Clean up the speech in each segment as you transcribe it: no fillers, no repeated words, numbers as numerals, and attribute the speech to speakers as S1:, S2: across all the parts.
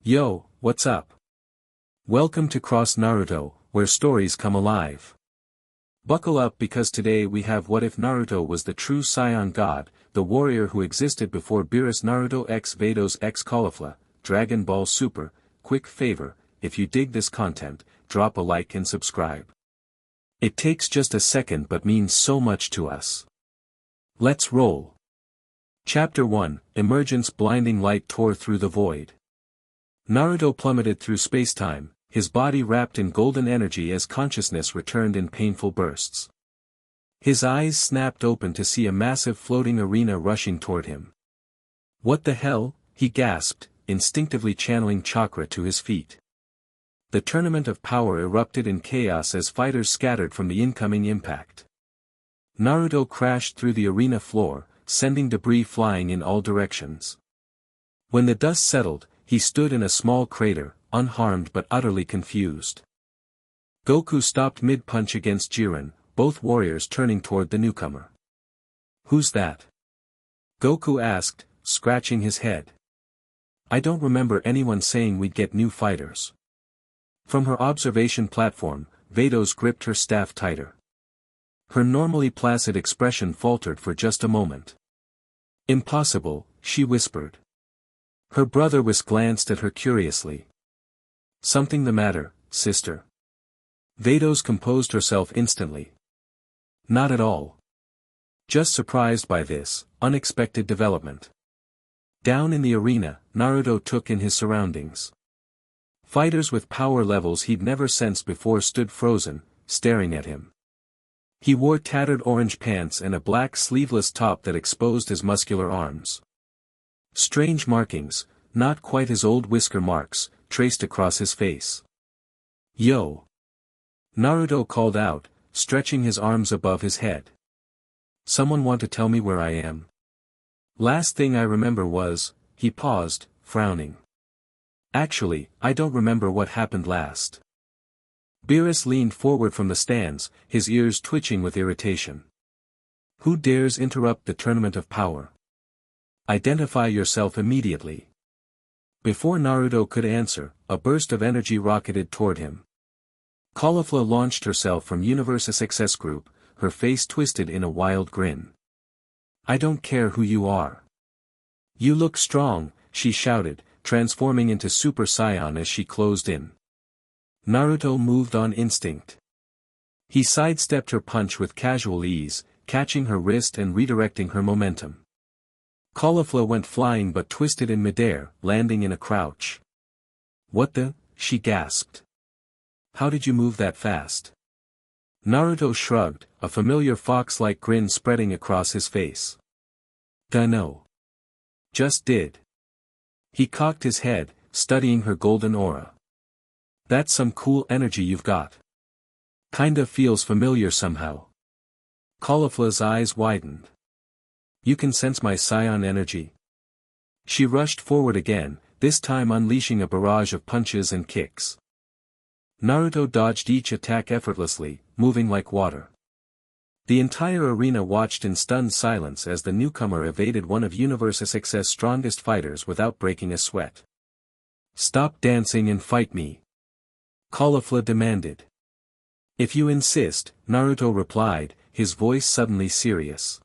S1: Yo, what's up? Welcome to Cross Naruto, where stories come alive. Buckle up because today we have What If Naruto was the true Saiyan god, the warrior who existed before Beerus. Naruto x Vados x Caulifla, Dragon Ball Super. Quick favor, if you dig this content, drop a like and subscribe. It takes just a second but means so much to us. Let's roll. Chapter 1, Emergence. Blinding light tore through the void. Naruto plummeted through spacetime, his body wrapped in golden energy as consciousness returned in painful bursts. His eyes snapped open to see a massive floating arena rushing toward him. What the hell? He gasped, instinctively channeling chakra to his feet. The tournament of power erupted in chaos as fighters scattered from the incoming impact. Naruto crashed through the arena floor, sending debris flying in all directions. When the dust settled, he stood in a small crater, unharmed but utterly confused. Goku stopped mid-punch against Jiren, both warriors turning toward the newcomer. "Who's that?" Goku asked, scratching his head. "I don't remember anyone saying we'd get new fighters." From her observation platform, Vados gripped her staff tighter. Her normally placid expression faltered for just a moment. "Impossible," she whispered. Her brother glanced at her curiously. "Something the matter, sister?" Vados composed herself instantly. "Not at all. Just surprised by this unexpected development." Down in the arena, Naruto took in his surroundings. Fighters with power levels he'd never sensed before stood frozen, staring at him. He wore tattered orange pants and a black sleeveless top that exposed his muscular arms. Strange markings, not quite his old whisker marks, traced across his face. "Yo!" Naruto called out, stretching his arms above his head. "Someone want to tell me where I am?" "Last thing I remember was," he paused, frowning. "Actually, I don't remember what happened last." Beerus leaned forward from the stands, his ears twitching with irritation. "Who dares interrupt the tournament of power? Identify yourself immediately." Before Naruto could answer, a burst of energy rocketed toward him. Caulifla launched herself from Universe's Success Group, her face twisted in a wild grin. "I don't care who you are. You look strong," she shouted, transforming into Super Saiyan as she closed in. Naruto moved on instinct. He sidestepped her punch with casual ease, catching her wrist and redirecting her momentum. Caulifla went flying but twisted in midair, landing in a crouch. "What the?" she gasped. "How did you move that fast?" Naruto shrugged, a familiar fox-like grin spreading across his face. "Dunno. Just did." He cocked his head, studying her golden aura. "That's some cool energy you've got. Kinda feels familiar somehow." Caulifla's eyes widened. "You can sense my Saiyan energy?" She rushed forward again, this time unleashing a barrage of punches and kicks. Naruto dodged each attack effortlessly, moving like water. The entire arena watched in stunned silence as the newcomer evaded one of Universe's Success' strongest fighters without breaking a sweat. "Stop dancing and fight me," Caulifla demanded. "If you insist," Naruto replied, his voice suddenly serious.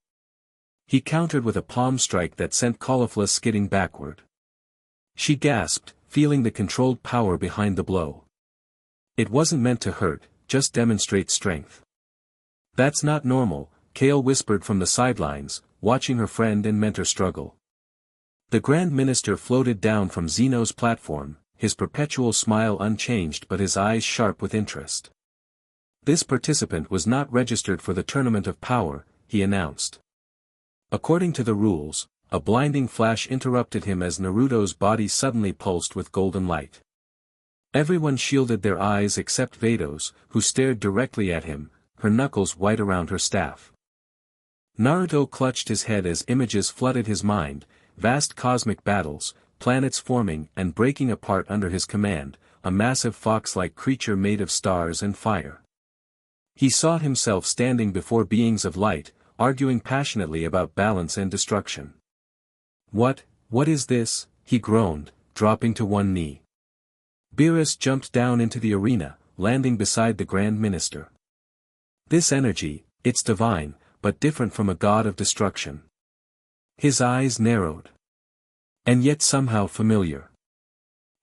S1: He countered with a palm strike that sent Caulifla skidding backward. She gasped, feeling the controlled power behind the blow. It wasn't meant to hurt, just demonstrate strength. "That's not normal," Kale whispered from the sidelines, watching her friend and mentor struggle. The Grand Minister floated down from Zeno's platform, his perpetual smile unchanged but his eyes sharp with interest. "This participant was not registered for the Tournament of Power," he announced. According to the rules, a blinding flash interrupted him as Naruto's body suddenly pulsed with golden light. Everyone shielded their eyes except Vados, who stared directly at him, her knuckles white around her staff. Naruto clutched his head as images flooded his mind, vast cosmic battles, planets forming and breaking apart under his command, a massive fox-like creature made of stars and fire. He saw himself standing before beings of light, arguing passionately about balance and destruction. What is this?" he groaned, dropping to one knee. Beerus jumped down into the arena, landing beside the Grand Minister. This energy, it's divine, but different from a god of destruction. His eyes narrowed. And yet somehow familiar.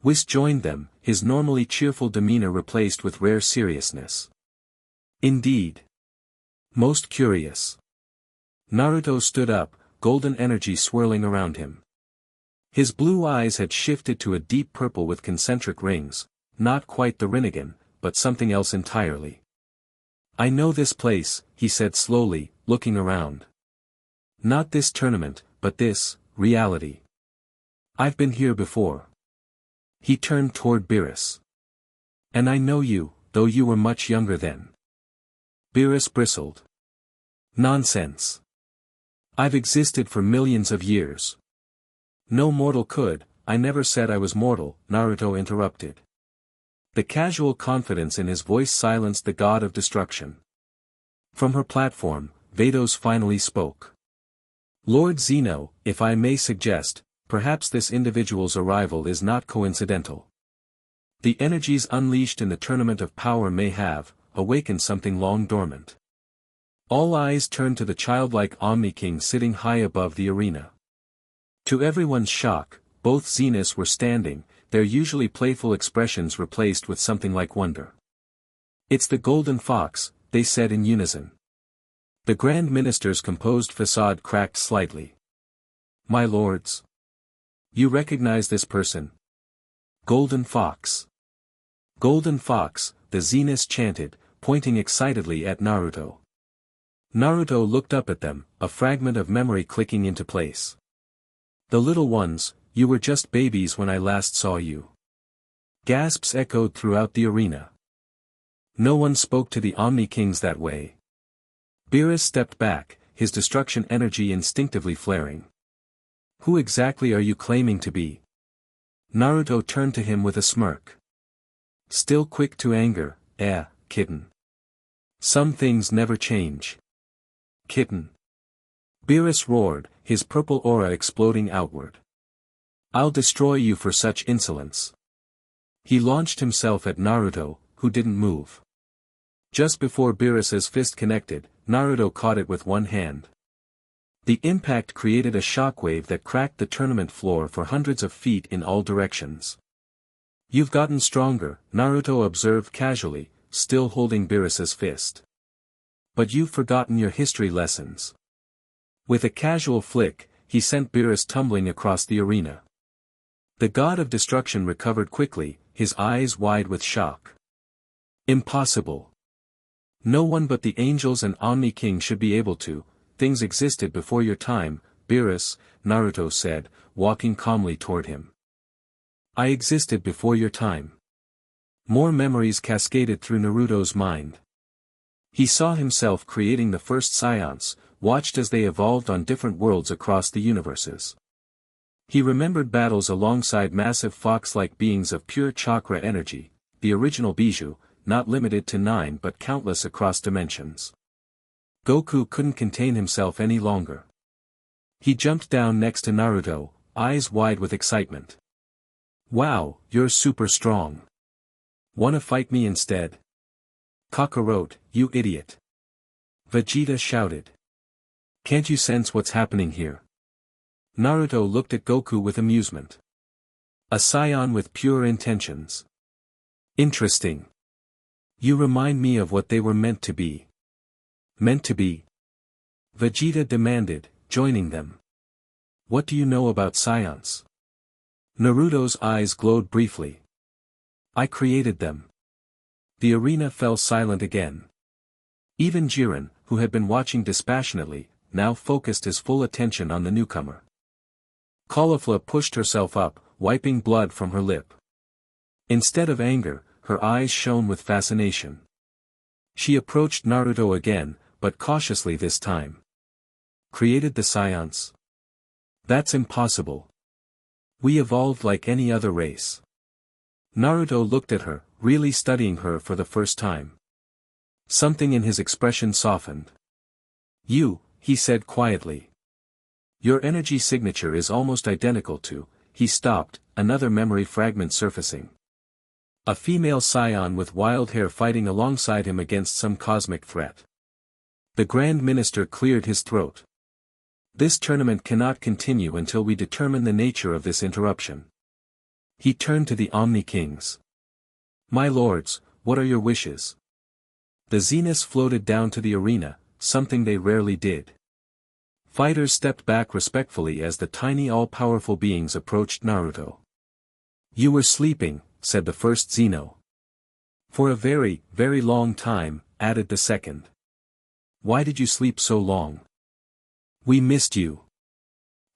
S1: Whis joined them, his normally cheerful demeanor replaced with rare seriousness. Indeed. Most curious. Naruto stood up, golden energy swirling around him. His blue eyes had shifted to a deep purple with concentric rings, not quite the Rinnegan, but something else entirely. I know this place, he said slowly, looking around. Not this tournament, but this, reality. I've been here before. He turned toward Beerus. And I know you, though you were much younger then. Beerus bristled. Nonsense. I've existed for millions of years. No mortal could, I never said I was mortal, Naruto interrupted. The casual confidence in his voice silenced the god of destruction. From her platform, Vados finally spoke. Lord Zeno, if I may suggest, perhaps this individual's arrival is not coincidental. The energies unleashed in the tournament of power may have awakened something long dormant. All eyes turned to the childlike Omni King sitting high above the arena. To everyone's shock, both Zeniths were standing, their usually playful expressions replaced with something like wonder. It's the Golden Fox, they said in unison. The Grand Minister's composed facade cracked slightly. My lords. You recognize this person? Golden Fox. Golden Fox, the Zeniths chanted, pointing excitedly at Naruto. Naruto looked up at them, a fragment of memory clicking into place. The little ones, you were just babies when I last saw you. Gasps echoed throughout the arena. No one spoke to the Omni Kings that way. Beerus stepped back, his destruction energy instinctively flaring. Who exactly are you claiming to be? Naruto turned to him with a smirk. Still quick to anger, kitten. Some things never change. Kitten. Beerus roared, his purple aura exploding outward. I'll destroy you for such insolence. He launched himself at Naruto, who didn't move. Just before Beerus's fist connected, Naruto caught it with one hand. The impact created a shockwave that cracked the tournament floor for hundreds of feet in all directions. You've gotten stronger, Naruto observed casually, still holding Beerus's fist. But you've forgotten your history lessons. With a casual flick, he sent Beerus tumbling across the arena. The god of destruction recovered quickly, his eyes wide with shock. Impossible. No one but the angels and Omni King should be able to. Things existed before your time, Beerus, Naruto said, walking calmly toward him. I existed before your time. More memories cascaded through Naruto's mind. He saw himself creating the first Saiyans, watched as they evolved on different worlds across the universes. He remembered battles alongside massive fox-like beings of pure chakra energy, the original Bijou, not limited to 9 but countless across dimensions. Goku couldn't contain himself any longer. He jumped down next to Naruto, eyes wide with excitement. Wow, you're super strong. Wanna fight me instead? Kakarot, you idiot. Vegeta shouted. Can't you sense what's happening here? Naruto looked at Goku with amusement. A Saiyan with pure intentions. Interesting. You remind me of what they were meant to be. Meant to be? Vegeta demanded, joining them. What do you know about Saiyans? Naruto's eyes glowed briefly. I created them. The arena fell silent again. Even Jiren, who had been watching dispassionately, now focused his full attention on the newcomer. Caulifla pushed herself up, wiping blood from her lip. Instead of anger, her eyes shone with fascination. She approached Naruto again, but cautiously this time. Created the Saiyans? That's impossible. We evolved like any other race. Naruto looked at her, really studying her for the first time. Something in his expression softened. You, he said quietly. Your energy signature is almost identical to, he stopped, another memory fragment surfacing. A female Saiyan with wild hair fighting alongside him against some cosmic threat. The Grand Minister cleared his throat. This tournament cannot continue until we determine the nature of this interruption. He turned to the Omni Kings. My lords, what are your wishes? The Zeniths floated down to the arena, something they rarely did. Fighters stepped back respectfully as the tiny all-powerful beings approached Naruto. You were sleeping, said the first Zeno. For a very, very long time, added the second. Why did you sleep so long? We missed you.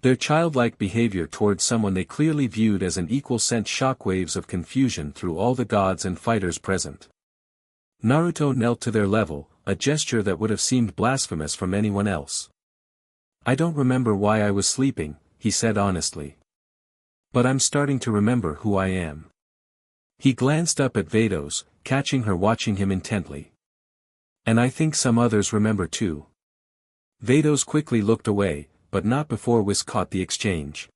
S1: Their childlike behavior towards someone they clearly viewed as an equal sent shockwaves of confusion through all the gods and fighters present. Naruto knelt to their level, a gesture that would have seemed blasphemous from anyone else. I don't remember why I was sleeping, he said honestly. But I'm starting to remember who I am. He glanced up at Vados, catching her watching him intently. And I think some others remember too. Vados quickly looked away, but not before Whis caught the exchange.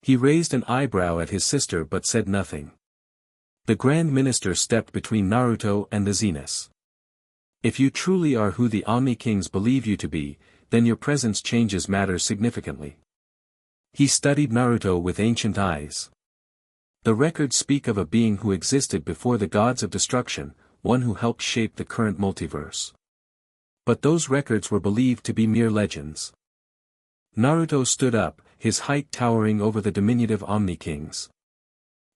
S1: He raised an eyebrow at his sister but said nothing. The Grand Minister stepped between Naruto and the Zeniths. If you truly are who the Omni Kings believe you to be, then your presence changes matters significantly. He studied Naruto with ancient eyes. The records speak of a being who existed before the gods of destruction, one who helped shape the current multiverse. But those records were believed to be mere legends. Naruto stood up, his height towering over the diminutive Omni Kings.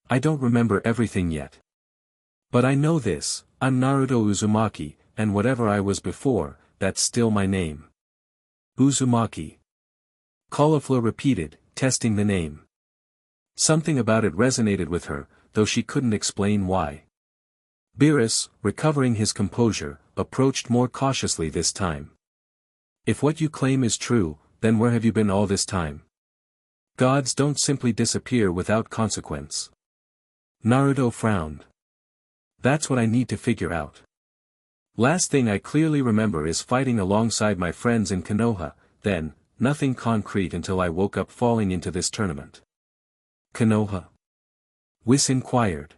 S1: I don't remember everything yet. But I know this, I'm Naruto Uzumaki, and whatever I was before, that's still my name. Uzumaki. Caulifla repeated, testing the name. Something about it resonated with her, though she couldn't explain why. Beerus, recovering his composure, approached more cautiously this time. If what you claim is true, then where have you been all this time? Gods don't simply disappear without consequence. Naruto frowned. That's what I need to figure out. Last thing I clearly remember is fighting alongside my friends in Konoha, then, nothing concrete until I woke up falling into this tournament. Konoha? Whis inquired.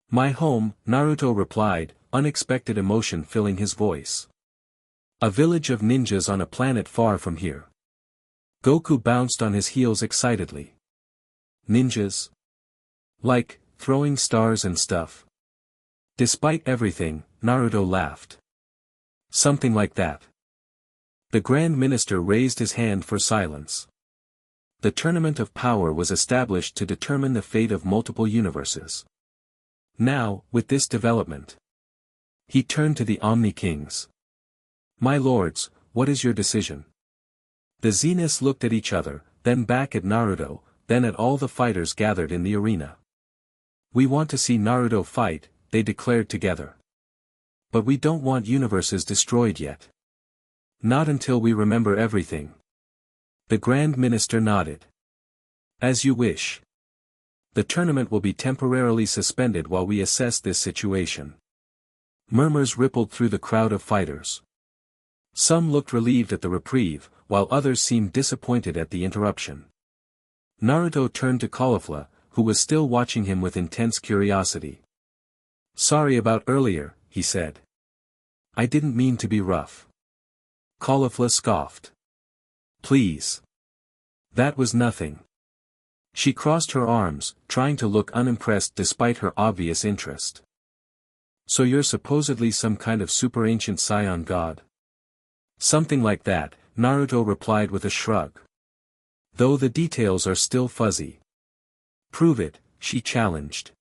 S1: My home, Naruto replied, unexpected emotion filling his voice. A village of ninjas on a planet far from here. Goku bounced on his heels excitedly. Ninjas? Like, throwing stars and stuff? Despite everything, Naruto laughed. Something like that. The Grand Minister raised his hand for silence. The Tournament of Power was established to determine the fate of multiple universes. Now, with this development, he turned to the Omni Kings. My lords, what is your decision? The Zeniths looked at each other, then back at Naruto, then at all the fighters gathered in the arena. We want to see Naruto fight, they declared together. But we don't want universes destroyed yet. Not until we remember everything. The Grand Minister nodded. As you wish. The tournament will be temporarily suspended while we assess this situation. Murmurs rippled through the crowd of fighters. Some looked relieved at the reprieve, while others seemed disappointed at the interruption. Naruto turned to Caulifla, who was still watching him with intense curiosity. Sorry about earlier, he said. I didn't mean to be rough. Caulifla scoffed. Please. That was nothing. She crossed her arms, trying to look unimpressed despite her obvious interest. So you're supposedly some kind of super ancient Saiyan god? Something like that, Naruto replied with a shrug. Though the details are still fuzzy. Prove it, she challenged.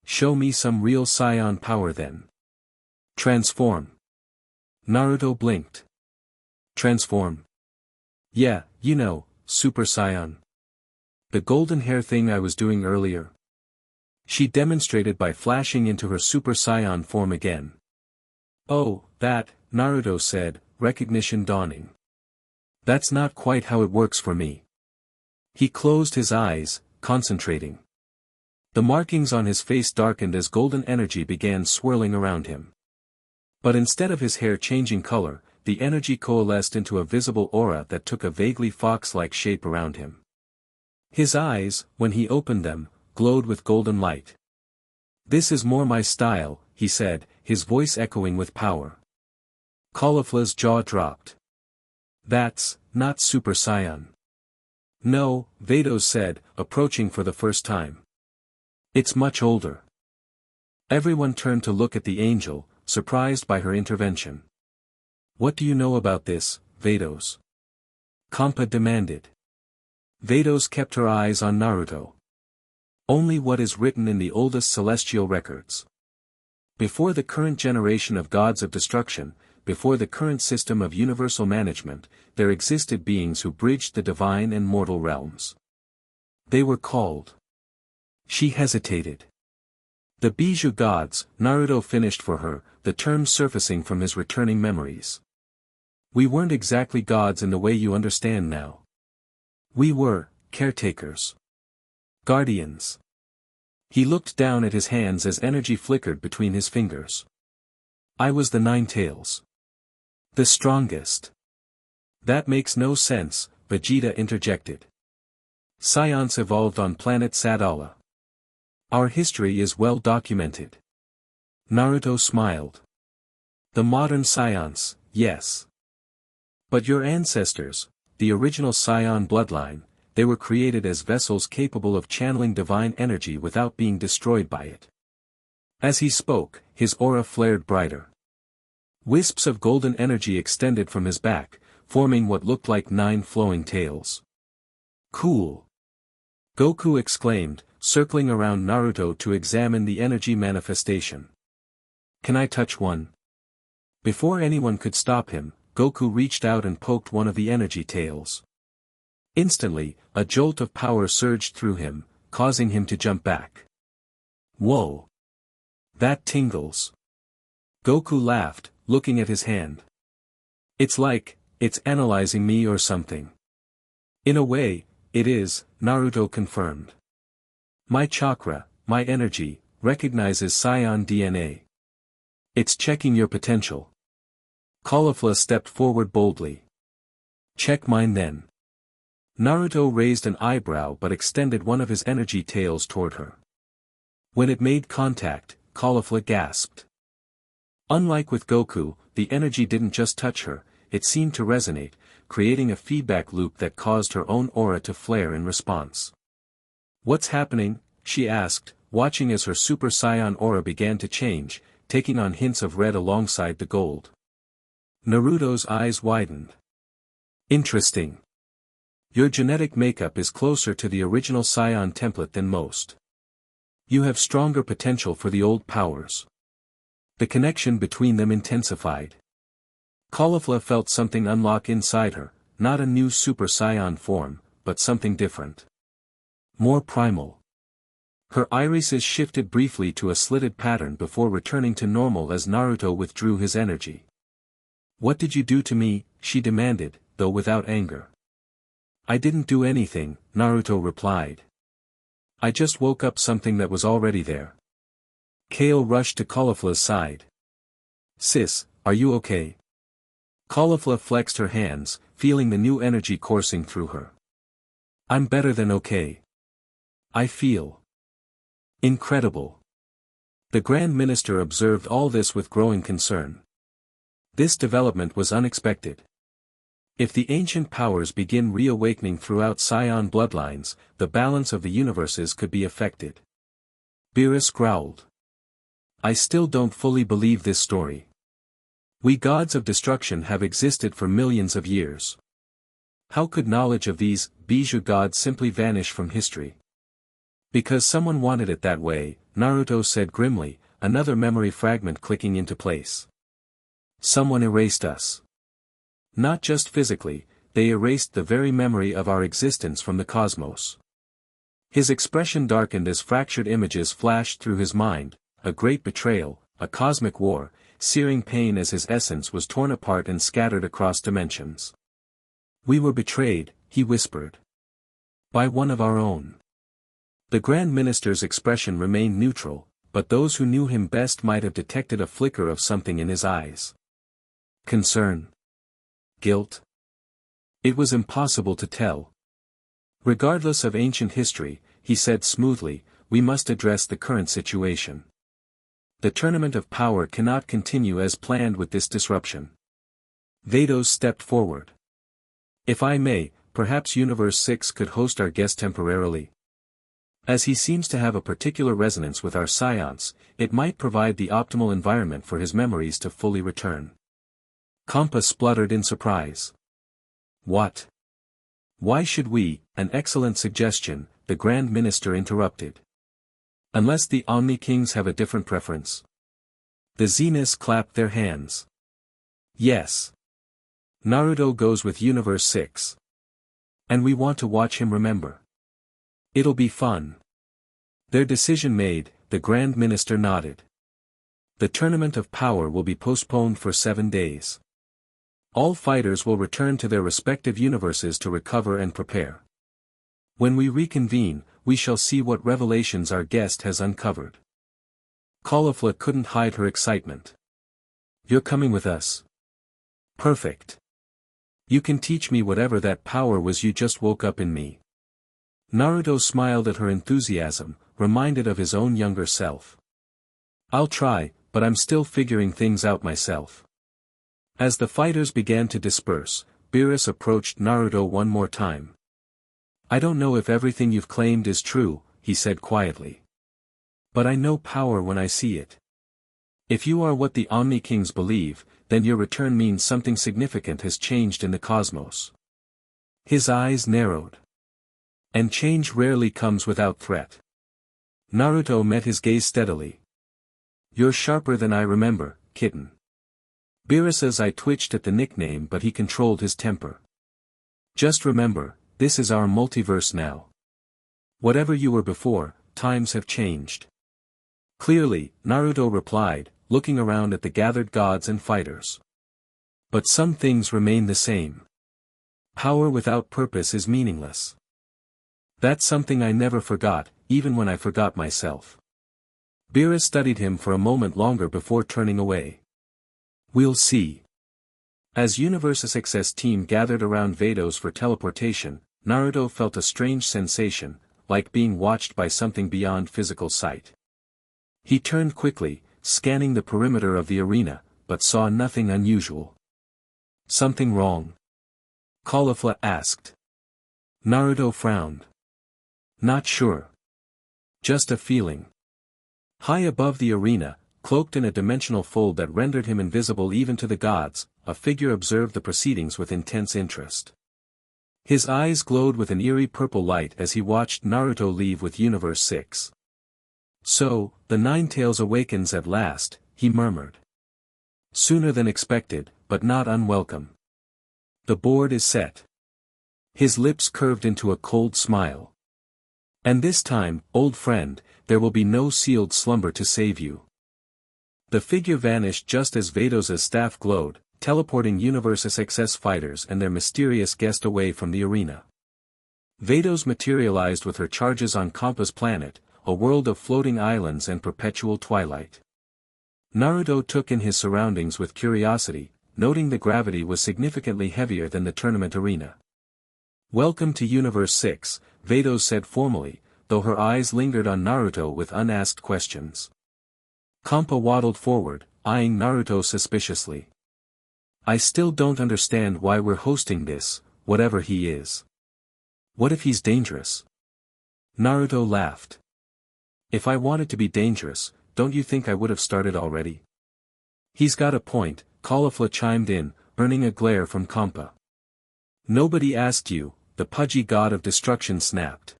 S1: Show me some real Saiyan power then. Transform. Naruto blinked. Transform. Yeah, you know, Super Saiyan. The golden hair thing I was doing earlier. She demonstrated by flashing into her Super Saiyan form again. Oh, that, Naruto said, recognition dawning. That's not quite how it works for me. He closed his eyes, concentrating. The markings on his face darkened as golden energy began swirling around him. But instead of his hair changing color, the energy coalesced into a visible aura that took a vaguely fox-like shape around him. His eyes, when he opened them, glowed with golden light. This is more my style, he said, his voice echoing with power. Caulifla's jaw dropped. That's not Super Saiyan. No, Vados said, approaching for the first time. It's much older. Everyone turned to look at the angel, surprised by her intervention. What do you know about this, Vados? Kampa demanded. Vados kept her eyes on Naruto. Only what is written in the oldest celestial records. Before the current generation of gods of destruction, before the current system of universal management, there existed beings who bridged the divine and mortal realms. They were called. She hesitated. The Bijou gods, Naruto finished for her, the term surfacing from his returning memories. We weren't exactly gods in the way you understand now. We were caretakers. Guardians. He looked down at his hands as energy flickered between his fingers. I was the Nine Tails. The strongest. That makes no sense, Vegeta interjected. Saiyans evolved on planet Sadala. Our history is well documented. Naruto smiled. The modern Saiyans, yes. But your ancestors, the original Saiyan bloodline, they were created as vessels capable of channeling divine energy without being destroyed by it. As he spoke, his aura flared brighter. Wisps of golden energy extended from his back, forming what looked like 9 flowing tails. Cool! Goku exclaimed, circling around Naruto to examine the energy manifestation. Can I touch one? Before anyone could stop him, Goku reached out and poked one of the energy tails. Instantly, a jolt of power surged through him, causing him to jump back. Whoa! That tingles. Goku laughed, looking at his hand. It's like, it's analyzing me or something. In a way, it is, Naruto confirmed. My chakra, my energy, recognizes Saiyan DNA. It's checking your potential. Caulifla stepped forward boldly. Check mine then. Naruto raised an eyebrow but extended one of his energy tails toward her. When it made contact, Caulifla gasped. Unlike with Goku, the energy didn't just touch her, it seemed to resonate, creating a feedback loop that caused her own aura to flare in response. What's happening? She asked, watching as her Super Saiyan aura began to change, taking on hints of red alongside the gold. Naruto's eyes widened. Interesting. Your genetic makeup is closer to the original Saiyan template than most. You have stronger potential for the old powers. The connection between them intensified. Caulifla felt something unlock inside her, not a new Super Saiyan form, but something different. More primal. Her irises shifted briefly to a slitted pattern before returning to normal as Naruto withdrew his energy. What did you do to me? She demanded, though without anger. I didn't do anything, Naruto replied. I just woke up something that was already there. Kale rushed to Caulifla's side. Sis, are you okay? Caulifla flexed her hands, feeling the new energy coursing through her. I'm better than okay. I feel incredible. The Grand Minister observed all this with growing concern. This development was unexpected. If the ancient powers begin reawakening throughout Saiyan bloodlines, the balance of the universes could be affected. Beerus growled. I still don't fully believe this story. We gods of destruction have existed for millions of years. How could knowledge of these Bijou gods simply vanish from history? Because someone wanted it that way, Naruto said grimly, another memory fragment clicking into place. Someone erased us. Not just physically, they erased the very memory of our existence from the cosmos. His expression darkened as fractured images flashed through his mind, a great betrayal, a cosmic war, searing pain as his essence was torn apart and scattered across dimensions. We were betrayed, he whispered. By one of our own. The Grand Minister's expression remained neutral, but those who knew him best might have detected a flicker of something in his eyes. Concern? Guilt? It was impossible to tell. Regardless of ancient history, he said smoothly, we must address the current situation. The Tournament of Power cannot continue as planned with this disruption. Vados stepped forward. If I may, perhaps Universe 6 could host our guest temporarily. As he seems to have a particular resonance with our science, it might provide the optimal environment for his memories to fully return. Caulifla spluttered in surprise. What? Why should we? An excellent suggestion, the Grand Minister interrupted. Unless the Omni Kings have a different preference. The Zeniths clapped their hands. Yes. Naruto goes with Universe 6. And we want to watch him remember. It'll be fun. Their decision made, the Grand Minister nodded. The Tournament of Power will be postponed for 7 days. All fighters will return to their respective universes to recover and prepare. When we reconvene, we shall see what revelations our guest has uncovered. Caulifla couldn't hide her excitement. You're coming with us. Perfect. You can teach me whatever that power was you just woke up in me. Naruto smiled at her enthusiasm, reminded of his own younger self. I'll try, but I'm still figuring things out myself. As the fighters began to disperse, Beerus approached Naruto one more time. I don't know if everything you've claimed is true, he said quietly. But I know power when I see it. If you are what the Omni Kings believe, then your return means something significant has changed in the cosmos. His eyes narrowed. And change rarely comes without threat. Naruto met his gaze steadily. You're sharper than I remember, kitten. Beerus's eye twitched at the nickname, but he controlled his temper. Just remember, this is our multiverse now. Whatever you were before, times have changed. Clearly, Naruto replied, looking around at the gathered gods and fighters. But some things remain the same. Power without purpose is meaningless. That's something I never forgot, even when I forgot myself. Beerus studied him for a moment longer before turning away. We'll see. As Universe 6's team gathered around Vados for teleportation, Naruto felt a strange sensation, like being watched by something beyond physical sight. He turned quickly, scanning the perimeter of the arena, but saw nothing unusual. Something wrong? Caulifla asked. Naruto frowned. Not sure. Just a feeling. High above the arena, cloaked in a dimensional fold that rendered him invisible even to the gods, a figure observed the proceedings with intense interest. His eyes glowed with an eerie purple light as he watched Naruto leave with Universe 6. So, the Nine-Tails awakens at last, he murmured. Sooner than expected, but not unwelcome. The board is set. His lips curved into a cold smile. And this time, old friend, there will be no sealed slumber to save you. The figure vanished just as Vados' staff glowed, teleporting Universe 6's fighters and their mysterious guest away from the arena. Vados materialized with her charges on Caulifla's planet, a world of floating islands and perpetual twilight. Naruto took in his surroundings with curiosity, noting the gravity was significantly heavier than the tournament arena. Welcome to Universe 6, Vados said formally, though her eyes lingered on Naruto with unasked questions. Caulifla waddled forward, eyeing Naruto suspiciously. I still don't understand why we're hosting this, whatever he is. What if he's dangerous? Naruto laughed. If I wanted to be dangerous, don't you think I would have started already? He's got a point, Caulifla chimed in, earning a glare from Caulifla. Nobody asked you, the pudgy god of destruction snapped.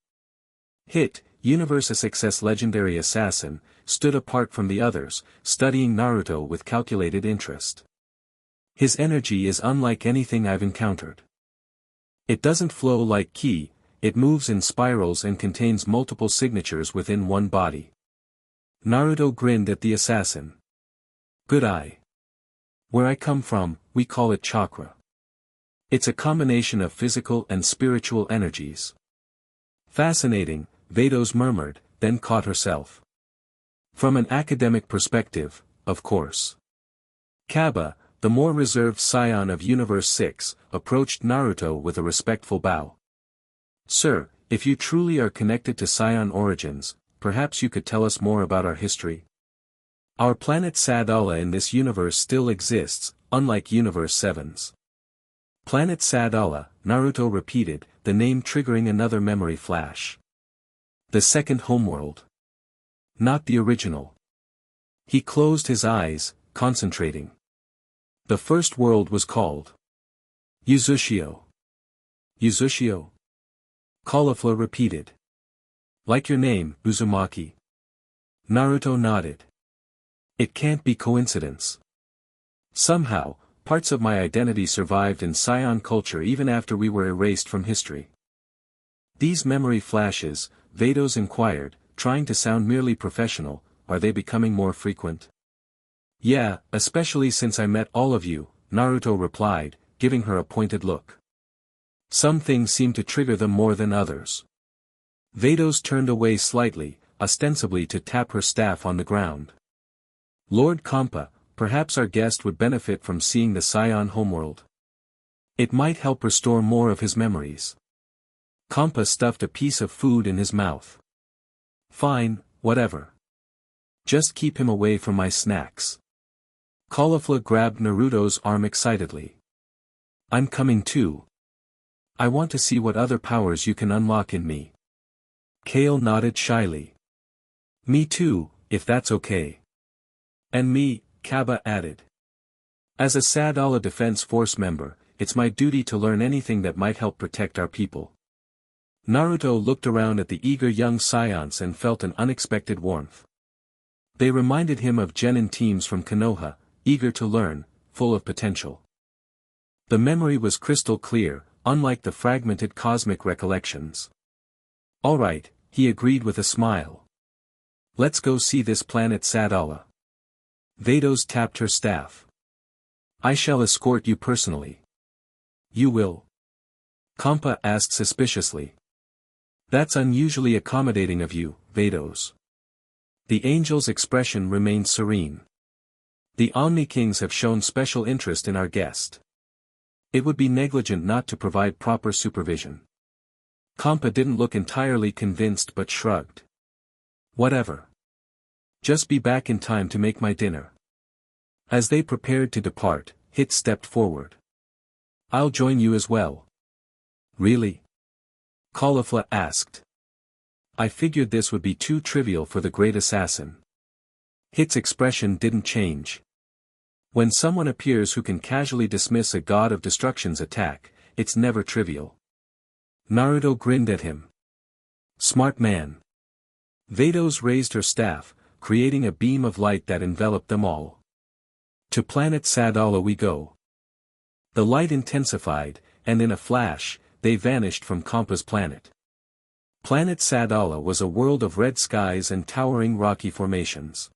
S1: Hit, Universe 6's legendary assassin, stood apart from the others, studying Naruto with calculated interest. His energy is unlike anything I've encountered. It doesn't flow like ki, it moves in spirals and contains multiple signatures within one body. Naruto grinned at the assassin. Good eye. Where I come from, we call it chakra. It's a combination of physical and spiritual energies. Fascinating, Vados murmured, then caught herself. From an academic perspective, of course. Kaba, the more reserved scion of Universe 6, approached Naruto with a respectful bow. Sir, if you truly are connected to Saiyan origins, perhaps you could tell us more about our history? Our planet Sadala in this universe still exists, unlike Universe 7's. Planet Sadala, Naruto repeated, the name triggering another memory flash. The second homeworld. Not the original. He closed his eyes, concentrating. The first world was called Uzushio. Uzushio? Caulifla repeated. Like your name, Uzumaki. Naruto nodded. It can't be coincidence. Somehow, parts of my identity survived in Saiyan culture even after we were erased from history. These memory flashes, Vados inquired, trying to sound merely professional, are they becoming more frequent? Yeah, especially since I met all of you, Naruto replied, giving her a pointed look. Some things seem to trigger them more than others. Vados turned away slightly, ostensibly to tap her staff on the ground. Lord Kampa, perhaps our guest would benefit from seeing the Saiyan homeworld. It might help restore more of his memories. Kampa stuffed a piece of food in his mouth. Fine, whatever. Just keep him away from my snacks. Caulifla grabbed Naruto's arm excitedly. I'm coming too. I want to see what other powers you can unlock in me. Kale nodded shyly. Me too, if that's okay. And me, Kaba added. As a Sadala Defense Force member, it's my duty to learn anything that might help protect our people. Naruto looked around at the eager young Saiyans and felt an unexpected warmth. They reminded him of genin teams from Konoha, eager to learn, full of potential. The memory was crystal clear, unlike the fragmented cosmic recollections. All right, he agreed with a smile. Let's go see this planet Sadala. Vados tapped her staff. I shall escort you personally. You will? Kampa asked suspiciously. That's unusually accommodating of you, Vados. The angel's expression remained serene. The Omni Kings have shown special interest in our guest. It would be negligent not to provide proper supervision. Kampa didn't look entirely convinced but shrugged. Whatever. Just be back in time to make my dinner. As they prepared to depart, Hit stepped forward. I'll join you as well. Really? Caulifla asked. I figured this would be too trivial for the great assassin. Hit's expression didn't change. When someone appears who can casually dismiss a god of destruction's attack, it's never trivial. Naruto grinned at him. Smart man. Vados raised her staff, creating a beam of light that enveloped them all. To planet Sadala we go. The light intensified, and in a flash, they vanished from Kampa's planet. Planet Sadala was a world of red skies and towering rocky formations.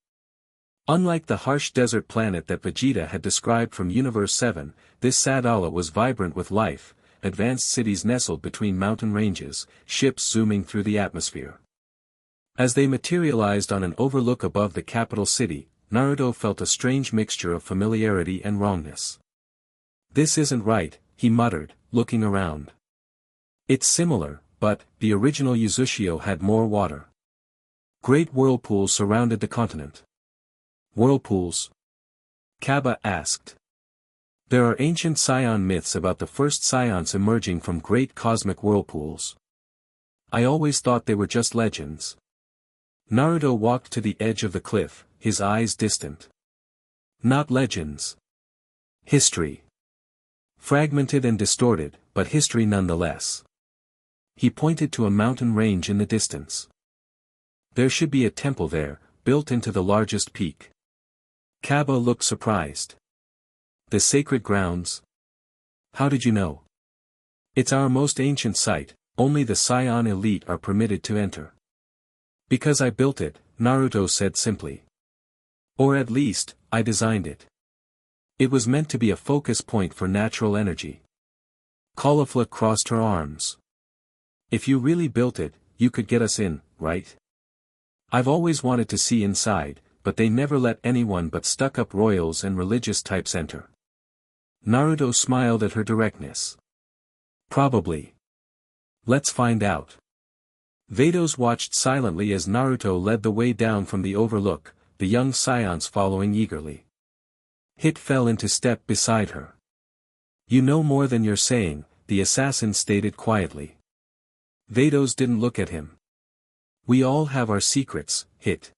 S1: Unlike the harsh desert planet that Vegeta had described from Universe 7, this Sadala was vibrant with life, advanced cities nestled between mountain ranges, ships zooming through the atmosphere. As they materialized on an overlook above the capital city, Naruto felt a strange mixture of familiarity and wrongness. This isn't right, he muttered, looking around. It's similar, but the original Uzushio had more water. Great whirlpools surrounded the continent. Whirlpools? Kaba asked. There are ancient Saiyan myths about the first Saiyans emerging from great cosmic whirlpools. I always thought they were just legends. Naruto walked to the edge of the cliff, his eyes distant. Not legends. History. Fragmented and distorted, but history nonetheless. He pointed to a mountain range in the distance. There should be a temple there, built into the largest peak. Kaba looked surprised. The sacred grounds? How did you know? It's our most ancient site, only the Saiyan elite are permitted to enter. Because I built it, Naruto said simply. Or at least, I designed it. It was meant to be a focus point for natural energy. Caulifla crossed her arms. If you really built it, you could get us in, right? I've always wanted to see inside, but they never let anyone but stuck-up royals and religious types enter. Naruto smiled at her directness. Probably. Let's find out. Vados watched silently as Naruto led the way down from the overlook, the young Scions following eagerly. Hit fell into step beside her. "You know more than you're saying," the assassin stated quietly. Vados didn't look at him. "We all have our secrets, Hit.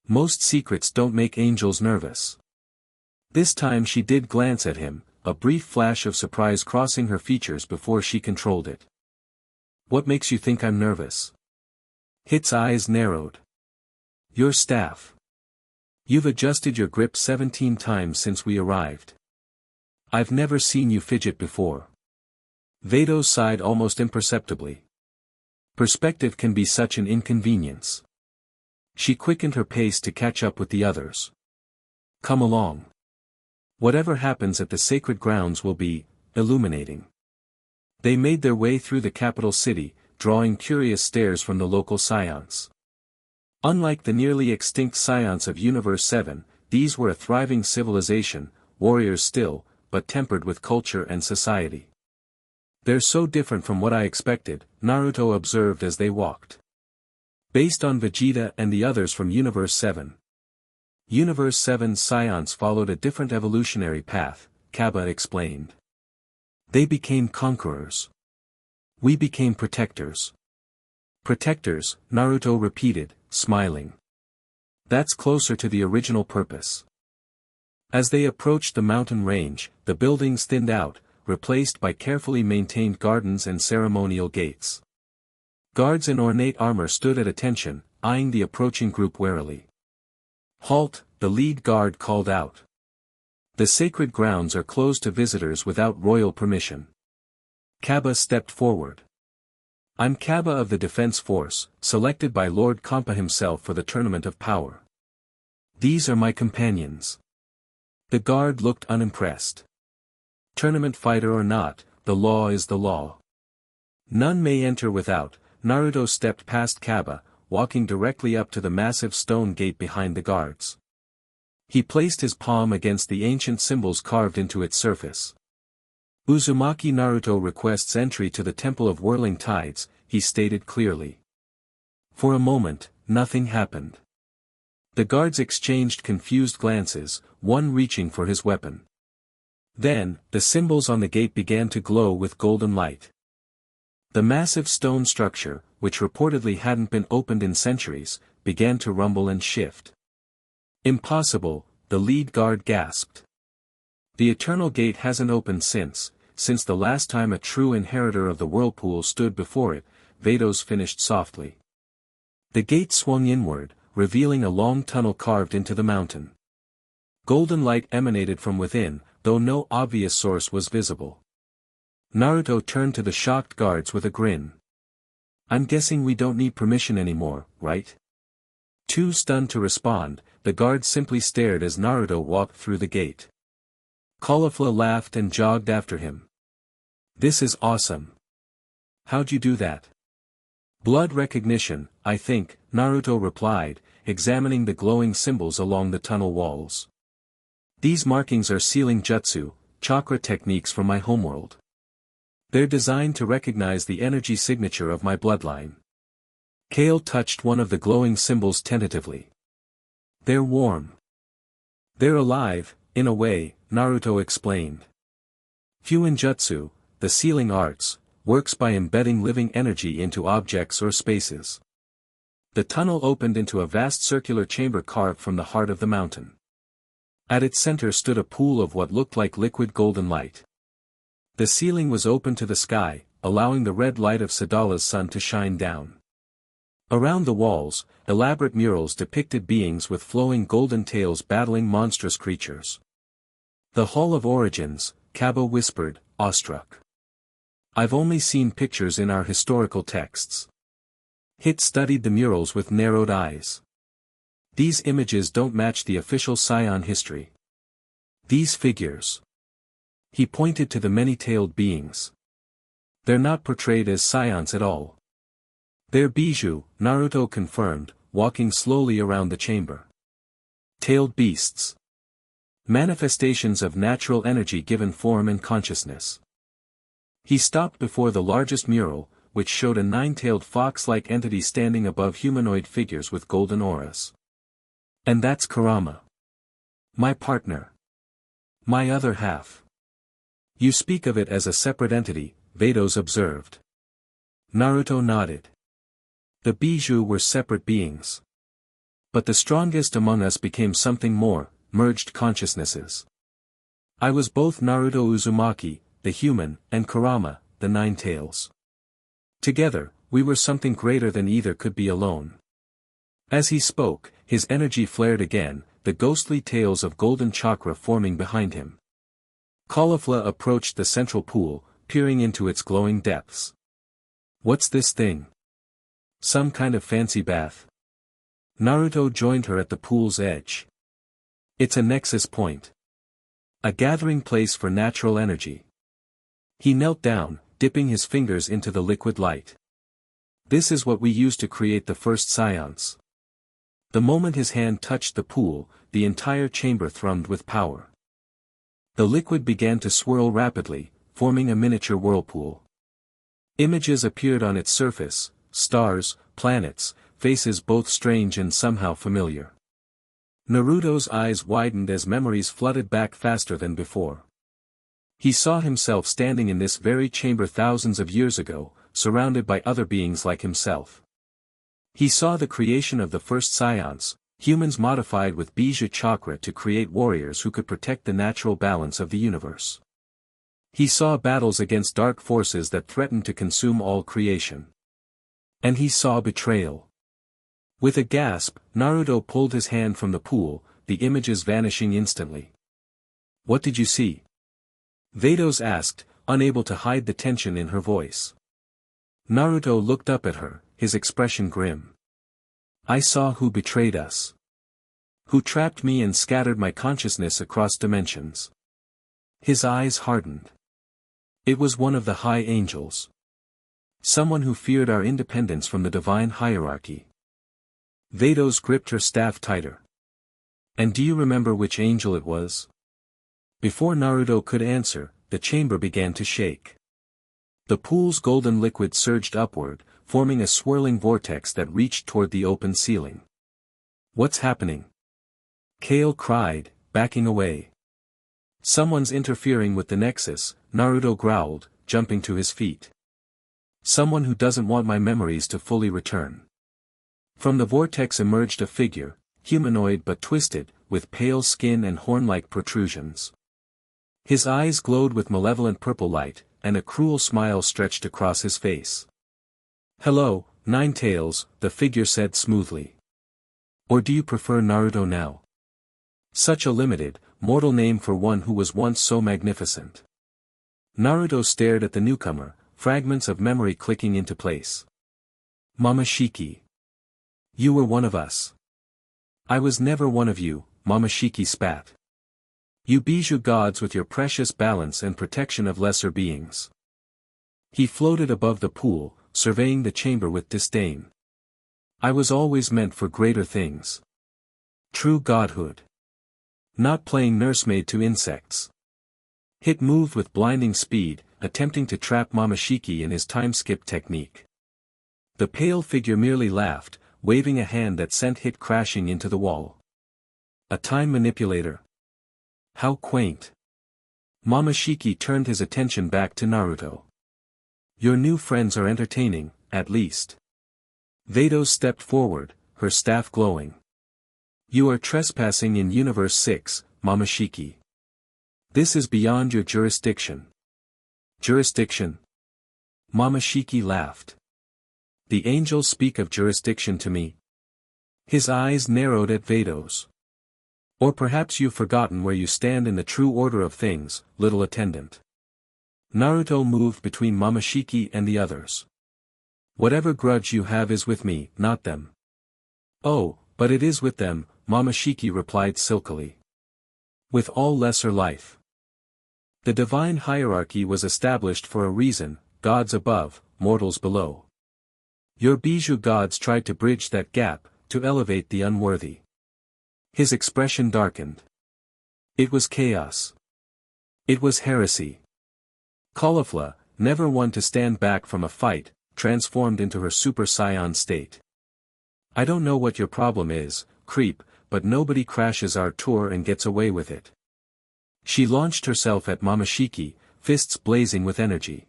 S1: Most secrets don't make angels nervous." This time she did glance at him, a brief flash of surprise crossing her features before she controlled it. "What makes you think I'm nervous?" Hit's eyes narrowed. "Your staff. You've adjusted your grip 17 times since we arrived. I've never seen you fidget before." Vados sighed almost imperceptibly. Perspective can be such an inconvenience. She quickened her pace to catch up with the others. "Come along. Whatever happens at the sacred grounds will be illuminating." They made their way through the capital city, drawing curious stares from the local Scions. Unlike the nearly extinct Scions of Universe 7, these were a thriving civilization, warriors still, but tempered with culture and society. "They're so different from what I expected," Naruto observed as they walked. "Based on Vegeta and the others from Universe 7. Universe 7's Scions followed a different evolutionary path," Kaba explained. "They became conquerors. We became protectors." "Protectors," Naruto repeated, smiling. "That's closer to the original purpose." As they approached the mountain range, the buildings thinned out, replaced by carefully maintained gardens and ceremonial gates. Guards in ornate armor stood at attention, eyeing the approaching group warily. "Halt," the lead guard called out. "The sacred grounds are closed to visitors without royal permission." Kaba stepped forward. "I'm Kaba of the Defense Force, selected by Lord Kampa himself for the Tournament of Power. These are my companions." The guard looked unimpressed. "Tournament fighter or not, the law is the law. None may enter without." Naruto stepped past Kaba, walking directly up to the massive stone gate behind the guards. He placed his palm against the ancient symbols carved into its surface. "Uzumaki Naruto requests entry to the Temple of Whirling Tides," he stated clearly. For a moment, nothing happened. The guards exchanged confused glances, one reaching for his weapon. Then, the symbols on the gate began to glow with golden light. The massive stone structure, which reportedly hadn't been opened in centuries, began to rumble and shift. "Impossible," the lead guard gasped. "The Eternal Gate hasn't opened since the last time a true inheritor of the whirlpool stood before it," Vados finished softly. The gate swung inward, revealing a long tunnel carved into the mountain. Golden light emanated from within, though no obvious source was visible. Naruto turned to the shocked guards with a grin. "I'm guessing we don't need permission anymore, right?" Too stunned to respond, the guards simply stared as Naruto walked through the gate. Caulifla laughed and jogged after him. "This is awesome. How'd you do that?" "Blood recognition, I think," Naruto replied, examining the glowing symbols along the tunnel walls. "These markings are sealing jutsu, chakra techniques from my homeworld. They're designed to recognize the energy signature of my bloodline." Kale touched one of the glowing symbols tentatively. "They're warm. They're alive, in a way," Naruto explained. Fuinjutsu, the sealing arts, works by embedding living energy into objects or spaces. The tunnel opened into a vast circular chamber carved from the heart of the mountain. At its center stood a pool of what looked like liquid golden light. The ceiling was open to the sky, allowing the red light of Sadala's sun to shine down. Around the walls, elaborate murals depicted beings with flowing golden tails battling monstrous creatures. "The Hall of Origins," Kaba whispered, awestruck. "I've only seen pictures in our historical texts." Hit studied the murals with narrowed eyes. "These images don't match the official Saiyan history. These figures." He pointed to the many-tailed beings. "They're not portrayed as Saiyans at all. They're bijou," Naruto confirmed, walking slowly around the chamber. "Tailed beasts. Manifestations of natural energy given form and consciousness." He stopped before the largest mural, which showed a nine-tailed fox-like entity standing above humanoid figures with golden auras. And that's Kurama. My partner. My other half. You speak of it as a separate entity, Vados observed. Naruto nodded. The Bijou were separate beings. But the strongest among us became something more, merged consciousnesses. I was both Naruto Uzumaki, the human, and Kurama, the Nine Tails. Together, we were something greater than either could be alone. As he spoke, his energy flared again, the ghostly tails of golden chakra forming behind him. Caulifla approached the central pool, peering into its glowing depths. What's this thing? Some kind of fancy bath? Naruto joined her at the pool's edge. It's a nexus point. A gathering place for natural energy. He knelt down, dipping his fingers into the liquid light. This is what we used to create the first Saiyans. The moment his hand touched the pool, the entire chamber thrummed with power. The liquid began to swirl rapidly, forming a miniature whirlpool. Images appeared on its surface, stars, planets, faces both strange and somehow familiar. Naruto's eyes widened as memories flooded back faster than before. He saw himself standing in this very chamber thousands of years ago, surrounded by other beings like himself. He saw the creation of the first Saiyans, humans modified with Bijou chakra to create warriors who could protect the natural balance of the universe. He saw battles against dark forces that threatened to consume all creation. And he saw betrayal. With a gasp, Naruto pulled his hand from the pool, the images vanishing instantly. What did you see? Vados asked, unable to hide the tension in her voice. Naruto looked up at her, his expression grim. I saw who betrayed us. Who trapped me and scattered my consciousness across dimensions. His eyes hardened. It was one of the high angels. Someone who feared our independence from the divine hierarchy. Vados gripped her staff tighter. And do you remember which angel it was? Before Naruto could answer, the chamber began to shake. The pool's golden liquid surged upward, forming a swirling vortex that reached toward the open ceiling. What's happening? Kale cried, backing away. Someone's interfering with the nexus, Naruto growled, jumping to his feet. Someone who doesn't want my memories to fully return. From the vortex emerged a figure, humanoid but twisted, with pale skin and horn-like protrusions. His eyes glowed with malevolent purple light, and a cruel smile stretched across his face. Hello, Nine Tails, the figure said smoothly. Or do you prefer Naruto now? Such a limited, mortal name for one who was once so magnificent. Naruto stared at the newcomer, fragments of memory clicking into place. Momoshiki. You were one of us. I was never one of you, Momoshiki spat. You Bijou gods with your precious balance and protection of lesser beings. He floated above the pool, surveying the chamber with disdain. I was always meant for greater things. True godhood. Not playing nursemaid to insects. Hit moved with blinding speed, attempting to trap Momoshiki in his time-skip technique. The pale figure merely laughed, waving a hand that sent Hit crashing into the wall. A time manipulator. How quaint. Momoshiki turned his attention back to Naruto. Your new friends are entertaining, at least. Vados stepped forward, her staff glowing. You are trespassing in Universe 6, Momoshiki. This is beyond your jurisdiction. Jurisdiction? Momoshiki laughed. The angels speak of jurisdiction to me. His eyes narrowed at Vados. Or perhaps you've forgotten where you stand in the true order of things, little attendant. Naruto moved between Momoshiki and the others. Whatever grudge you have is with me, not them. Oh, but it is with them, Momoshiki replied silkily. With all lesser life. The divine hierarchy was established for a reason, gods above, mortals below. Your Bijou gods tried to bridge that gap, to elevate the unworthy. His expression darkened. It was chaos. It was heresy. Caulifla, never one to stand back from a fight, transformed into her Super Saiyan state. I don't know what your problem is, creep, but nobody crashes our tour and gets away with it. She launched herself at Momoshiki, fists blazing with energy.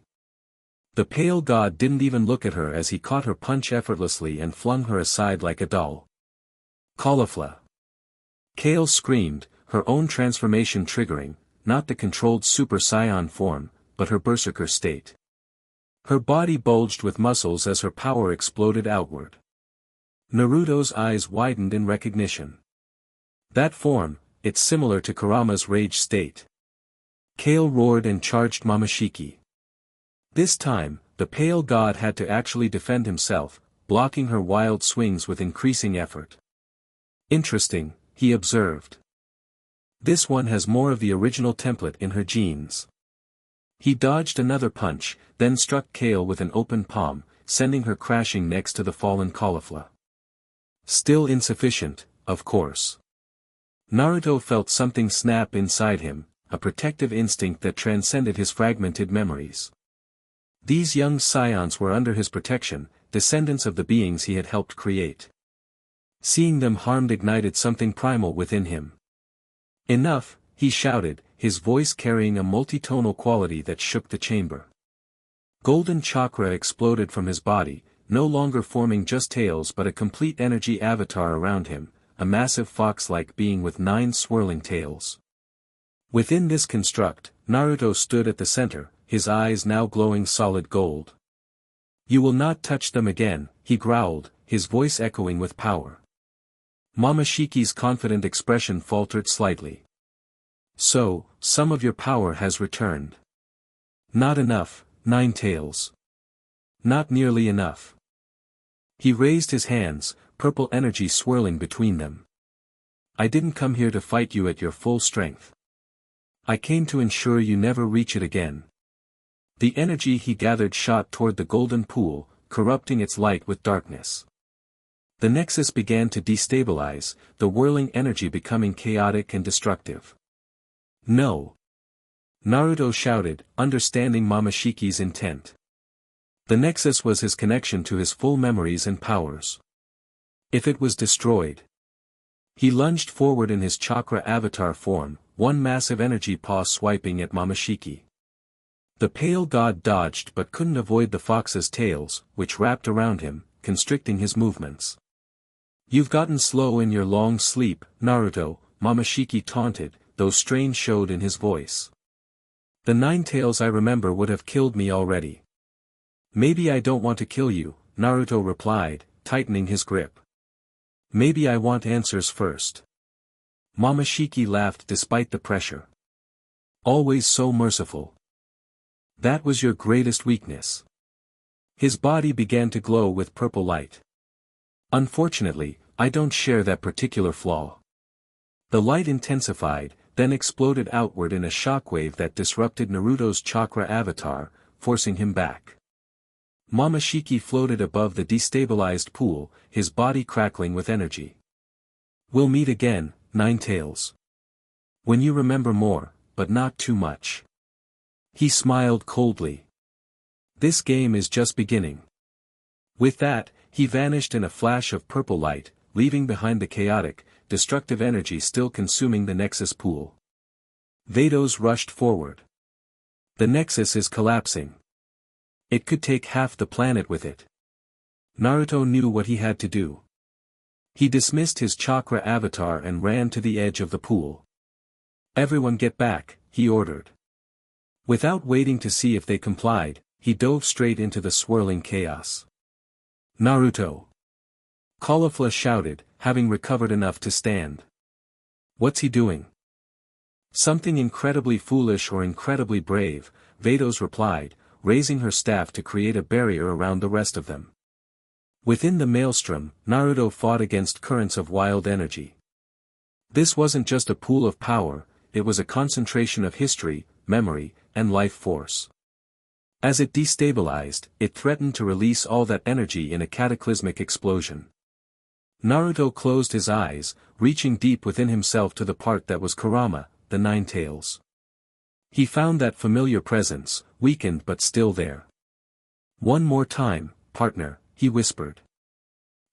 S1: The pale god didn't even look at her as he caught her punch effortlessly and flung her aside like a doll. Caulifla. Kale screamed, her own transformation triggering, not the controlled Super Saiyan form, but her berserker state. Her body bulged with muscles as her power exploded outward. Naruto's eyes widened in recognition. That form, it's similar to Kurama's rage state. Kale roared and charged Momoshiki. This time, the pale god had to actually defend himself, blocking her wild swings with increasing effort. Interesting, he observed. This one has more of the original template in her genes. He dodged another punch, then struck Kale with an open palm, sending her crashing next to the fallen Caulifla. Still insufficient, of course. Naruto felt something snap inside him, a protective instinct that transcended his fragmented memories. These young Saiyans were under his protection, descendants of the beings he had helped create. Seeing them harmed ignited something primal within him. Enough, he shouted, his voice carrying a multitonal quality that shook the chamber. Golden chakra exploded from his body, no longer forming just tails but a complete energy avatar around him, a massive fox-like being with 9 swirling tails. Within this construct, Naruto stood at the center, his eyes now glowing solid gold. "You will not touch them again," he growled, his voice echoing with power. Momoshiki's confident expression faltered slightly. "So, some of your power has returned." "Not enough, 9 tails. Not nearly enough." He raised his hands, purple energy swirling between them. "I didn't come here to fight you at your full strength. I came to ensure you never reach it again." The energy he gathered shot toward the golden pool, corrupting its light with darkness. The nexus began to destabilize, the whirling energy becoming chaotic and destructive. "No!" Naruto shouted, understanding Momoshiki's intent. The nexus was his connection to his full memories and powers. If it was destroyed. He lunged forward in his chakra avatar form, one massive energy paw swiping at Momoshiki. The pale god dodged but couldn't avoid the fox's tails, which wrapped around him, constricting his movements. "You've gotten slow in your long sleep, Naruto," Momoshiki taunted, though strain showed in his voice. "The 9 tails I remember would have killed me already." "Maybe I don't want to kill you," Naruto replied, tightening his grip. "Maybe I want answers first." Momoshiki laughed despite the pressure. "Always so merciful. That was your greatest weakness." His body began to glow with purple light. "Unfortunately, I don't share that particular flaw." The light intensified, then exploded outward in a shockwave that disrupted Naruto's chakra avatar, forcing him back. Momoshiki floated above the destabilized pool, his body crackling with energy. "We'll meet again, 9 tails. When you remember more, but not too much." He smiled coldly. "This game is just beginning." With that, he vanished in a flash of purple light, leaving behind the chaotic, destructive energy still consuming the Nexus pool. Vados rushed forward. "The Nexus is collapsing. It could take half the planet with it." Naruto knew what he had to do. He dismissed his chakra avatar and ran to the edge of the pool. "Everyone get back," he ordered. Without waiting to see if they complied, he dove straight into the swirling chaos. "Naruto!" Caulifla shouted, having recovered enough to stand. "What's he doing?" "Something incredibly foolish or incredibly brave," Vados replied, raising her staff to create a barrier around the rest of them. Within the maelstrom, Naruto fought against currents of wild energy. This wasn't just a pool of power, it was a concentration of history, memory, and life force. As it destabilized, it threatened to release all that energy in a cataclysmic explosion. Naruto closed his eyes, reaching deep within himself to the part that was Kurama, the 9 tails. He found that familiar presence, weakened but still there. "One more time, partner," he whispered.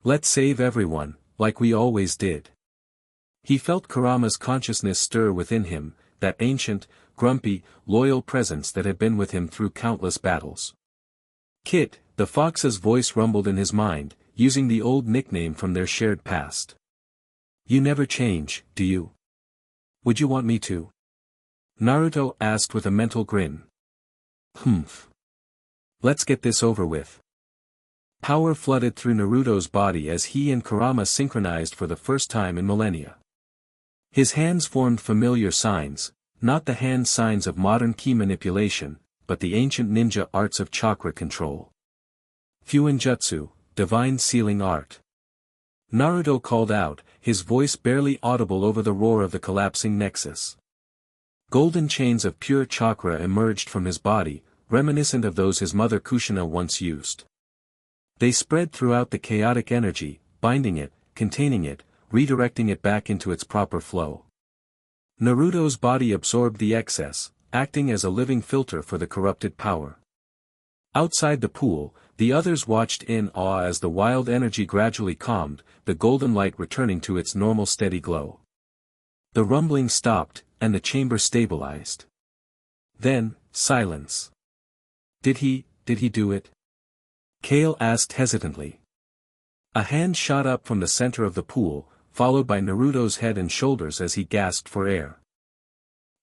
S1: "Let's save everyone, like we always did." He felt Kurama's consciousness stir within him, that ancient, grumpy, loyal presence that had been with him through countless battles. Kit, the fox's voice rumbled in his mind, using the old nickname from their shared past. You never change, do you? Would you want me to? Naruto asked with a mental grin. Humph. Let's get this over with. Power flooded through Naruto's body as he and Kurama synchronized for the first time in millennia. His hands formed familiar signs, not the hand signs of modern ki manipulation, but the ancient ninja arts of chakra control. Fuinjutsu, divine sealing art. Naruto called out, his voice barely audible over the roar of the collapsing nexus. Golden chains of pure chakra emerged from his body, reminiscent of those his mother Kushina once used. They spread throughout the chaotic energy, binding it, containing it, redirecting it back into its proper flow. Naruto's body absorbed the excess, acting as a living filter for the corrupted power. Outside the pool, the others watched in awe as the wild energy gradually calmed, the golden light returning to its normal steady glow. The rumbling stopped, and the chamber stabilized. Then, silence. Did he do it? Kale asked hesitantly. A hand shot up from the center of the pool, followed by Naruto's head and shoulders as he gasped for air.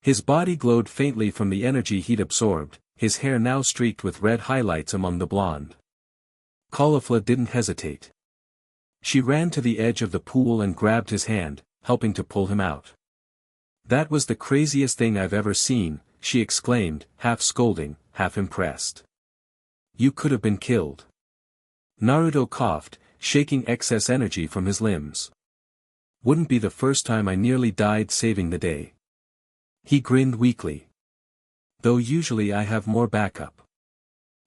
S1: His body glowed faintly from the energy he'd absorbed, his hair now streaked with red highlights among the blonde. Caulifla didn't hesitate. She ran to the edge of the pool and grabbed his hand, helping to pull him out. That was the craziest thing I've ever seen, she exclaimed, half scolding, half impressed. You could have been killed. Naruto coughed, shaking excess energy from his limbs. Wouldn't be the first time I nearly died saving the day. He grinned weakly. Though usually I have more backup.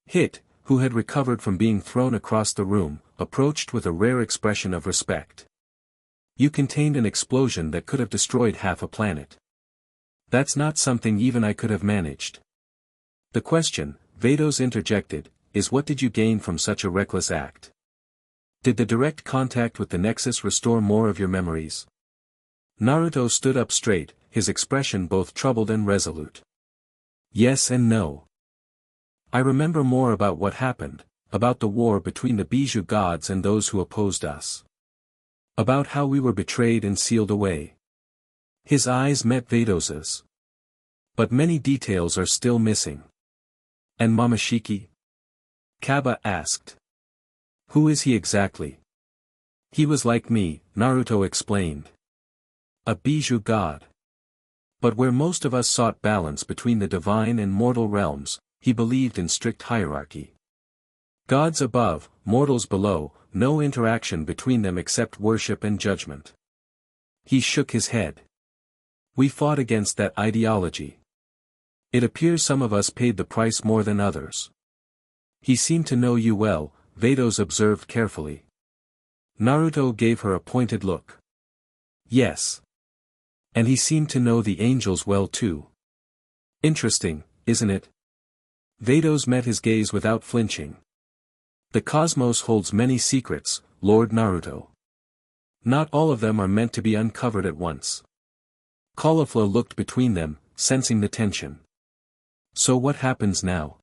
S1: Hit, who had recovered from being thrown across the room, approached with a rare expression of respect. You contained an explosion that could have destroyed half a planet. That's not something even I could have managed. The question, Vados interjected, is what did you gain from such a reckless act? Did the direct contact with the Nexus restore more of your memories? Naruto stood up straight, his expression both troubled and resolute. Yes and no. I remember more about what happened, about the war between the Bijou gods and those who opposed us. About how we were betrayed and sealed away. His eyes met Vados's. But many details are still missing. And Momoshiki? Kaba asked. Who is he exactly? He was like me, Naruto explained. A Bijou god. But where most of us sought balance between the divine and mortal realms, he believed in strict hierarchy. Gods above, mortals below, no interaction between them except worship and judgment. He shook his head. We fought against that ideology. It appears some of us paid the price more than others. He seemed to know you well, Vados observed carefully. Naruto gave her a pointed look. Yes. And he seemed to know the angels well too. Interesting, isn't it? Vados met his gaze without flinching. The cosmos holds many secrets, Lord Naruto. Not all of them are meant to be uncovered at once. Caulifla looked between them, sensing the tension. So what happens now?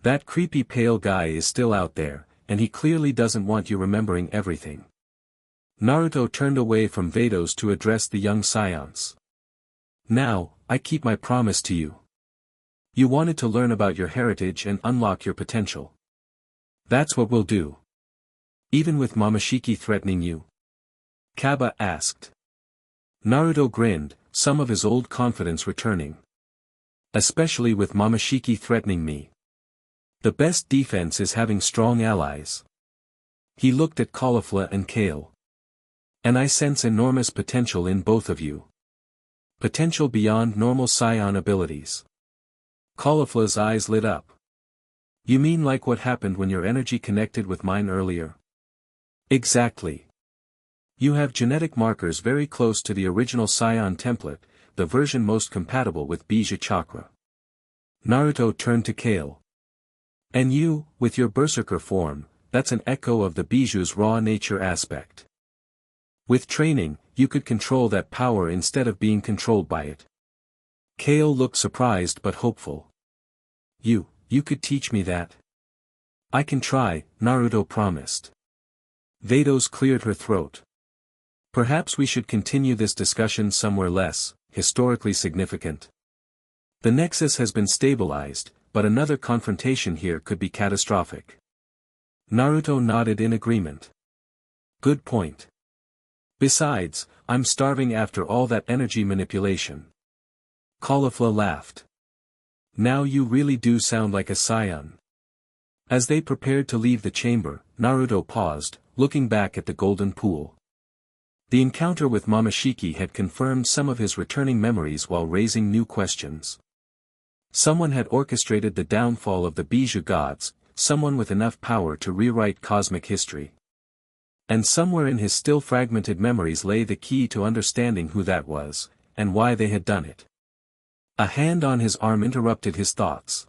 S1: That creepy pale guy is still out there, and he clearly doesn't want you remembering everything. Naruto turned away from Vados to address the young Saiyans. Now, I keep my promise to you. You wanted to learn about your heritage and unlock your potential. That's what we'll do. Even with Momoshiki threatening you? Kaba asked. Naruto grinned, some of his old confidence returning. Especially with Momoshiki threatening me. The best defense is having strong allies. He looked at Caulifla and Kale. And I sense enormous potential in both of you. Potential beyond normal Saiyan abilities. Caulifla's eyes lit up. You mean like what happened when your energy connected with mine earlier? Exactly. You have genetic markers very close to the original Saiyan template, the version most compatible with Bijou chakra. Naruto turned to Kale. And you, with your berserker form, that's an echo of the Bijou's raw nature aspect. With training, you could control that power instead of being controlled by it. Kale looked surprised but hopeful. You could teach me that? I can try, Naruto promised. Vados cleared her throat. Perhaps we should continue this discussion somewhere less historically significant. The nexus has been stabilized, but another confrontation here could be catastrophic. Naruto nodded in agreement. Good point. Besides, I'm starving after all that energy manipulation. Caulifla laughed. Now you really do sound like a Saiyan. As they prepared to leave the chamber, Naruto paused, looking back at the golden pool. The encounter with Momoshiki had confirmed some of his returning memories while raising new questions. Someone had orchestrated the downfall of the Bijou gods, someone with enough power to rewrite cosmic history. And somewhere in his still fragmented memories lay the key to understanding who that was, and why they had done it. A hand on his arm interrupted his thoughts.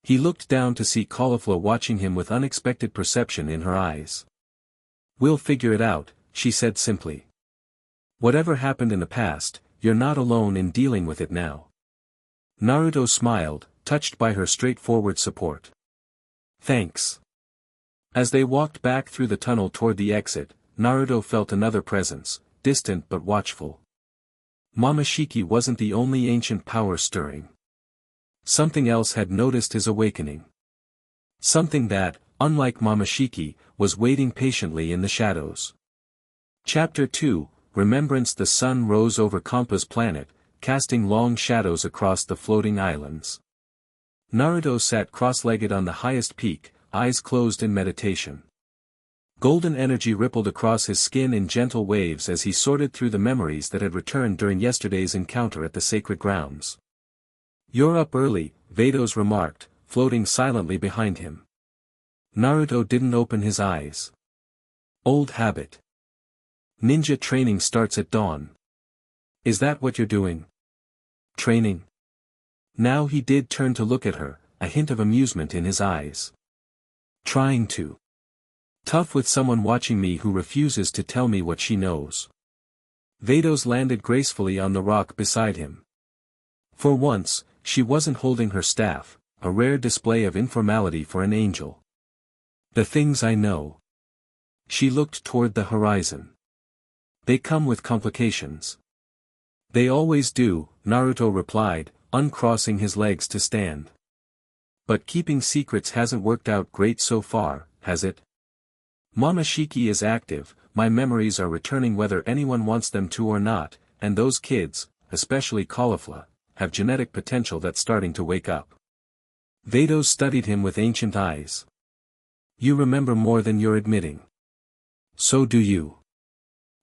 S1: He looked down to see Caulifla watching him with unexpected perception in her eyes. We'll figure it out, she said simply. Whatever happened in the past, you're not alone in dealing with it now. Naruto smiled, touched by her straightforward support. Thanks. As they walked back through the tunnel toward the exit, Naruto felt another presence, distant but watchful. Momoshiki wasn't the only ancient power stirring. Something else had noticed his awakening. Something that, unlike Momoshiki, was waiting patiently in the shadows. Chapter 2, Remembrance. The sun rose over Campa's planet, casting long shadows across the floating islands. Naruto sat cross-legged on the highest peak, eyes closed in meditation. Golden energy rippled across his skin in gentle waves as he sorted through the memories that had returned during yesterday's encounter at the sacred grounds. You're up early, Vados remarked, floating silently behind him. Naruto didn't open his eyes. Old habit. Ninja training starts at dawn. Is that what you're doing? Training? Now he did turn to look at her, a hint of amusement in his eyes. Trying to. Tough with someone watching me who refuses to tell me what she knows. Vados landed gracefully on the rock beside him. For once, she wasn't holding her staff, a rare display of informality for an angel. The things I know. She looked toward the horizon. They come with complications. They always do, Naruto replied, uncrossing his legs to stand. But keeping secrets hasn't worked out great so far, has it? Momoshiki is active, my memories are returning whether anyone wants them to or not, and those kids, especially Caulifla, have genetic potential that's starting to wake up. Vados studied him with ancient eyes. You remember more than you're admitting. So do you.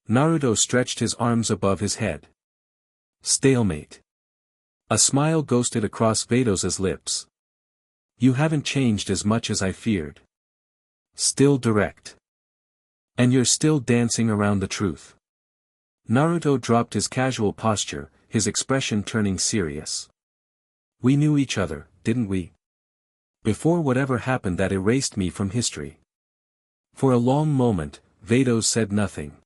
S1: Naruto stretched his arms above his head. Stalemate. A smile ghosted across Vados's lips. You haven't changed as much as I feared. Still direct. And you're still dancing around the truth. Naruto dropped his casual posture, his expression turning serious. We knew each other, didn't we? Before whatever happened that erased me from history. For a long moment, Vados said nothing.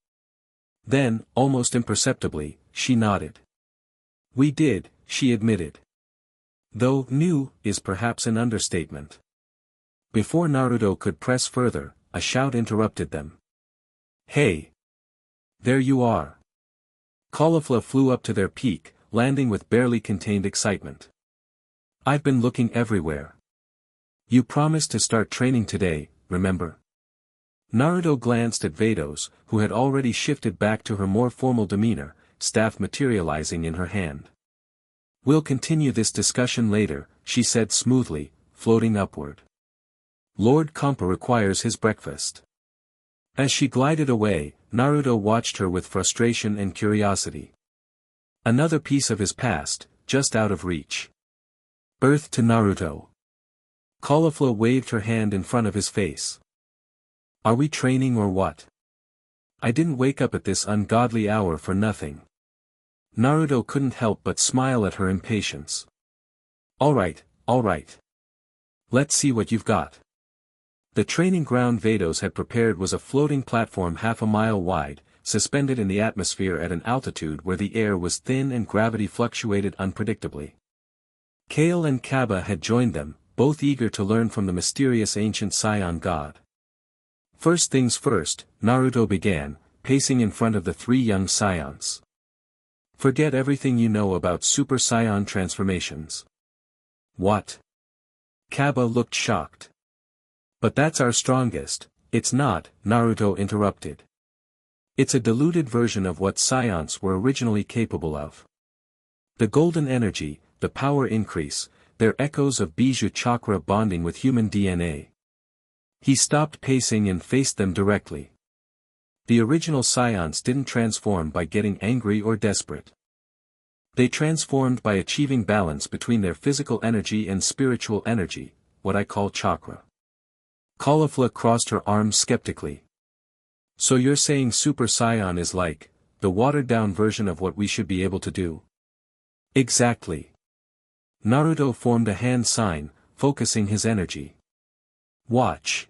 S1: Then, almost imperceptibly, she nodded. We did, she admitted. Though "knew" is perhaps an understatement. Before Naruto could press further, a shout interrupted them. Hey! There you are! Caulifla flew up to their peak, landing with barely contained excitement. I've been looking everywhere. You promised to start training today, remember? Naruto glanced at Vados, who had already shifted back to her more formal demeanor, staff materializing in her hand. We'll continue this discussion later, she said smoothly, floating upward. Lord Campa requires his breakfast. As she glided away, Naruto watched her with frustration and curiosity. Another piece of his past, just out of reach. Birth to Naruto. Caulifla waved her hand in front of his face. Are we training or what? I didn't wake up at this ungodly hour for nothing. Naruto couldn't help but smile at her impatience. Alright. Let's see what you've got. The training ground Vados had prepared was a floating platform half a mile wide, suspended in the atmosphere at an altitude where the air was thin and gravity fluctuated unpredictably. Kale and Kaba had joined them, both eager to learn from the mysterious ancient Saiyan god. First things first, Naruto began, pacing in front of the three young Saiyans. Forget everything you know about Super Saiyan transformations. What? Kaba looked shocked. But that's our strongest. It's not, Naruto interrupted. It's a diluted version of what Saiyans were originally capable of. The golden energy, the power increase, they're echoes of Bijou chakra bonding with human DNA. He stopped pacing and faced them directly. The original Saiyans didn't transform by getting angry or desperate. They transformed by achieving balance between their physical energy and spiritual energy, what I call chakra. Caulifla crossed her arms skeptically. So you're saying Super Saiyan is like, the watered-down version of what we should be able to do? Exactly. Naruto formed a hand sign, focusing his energy. Watch.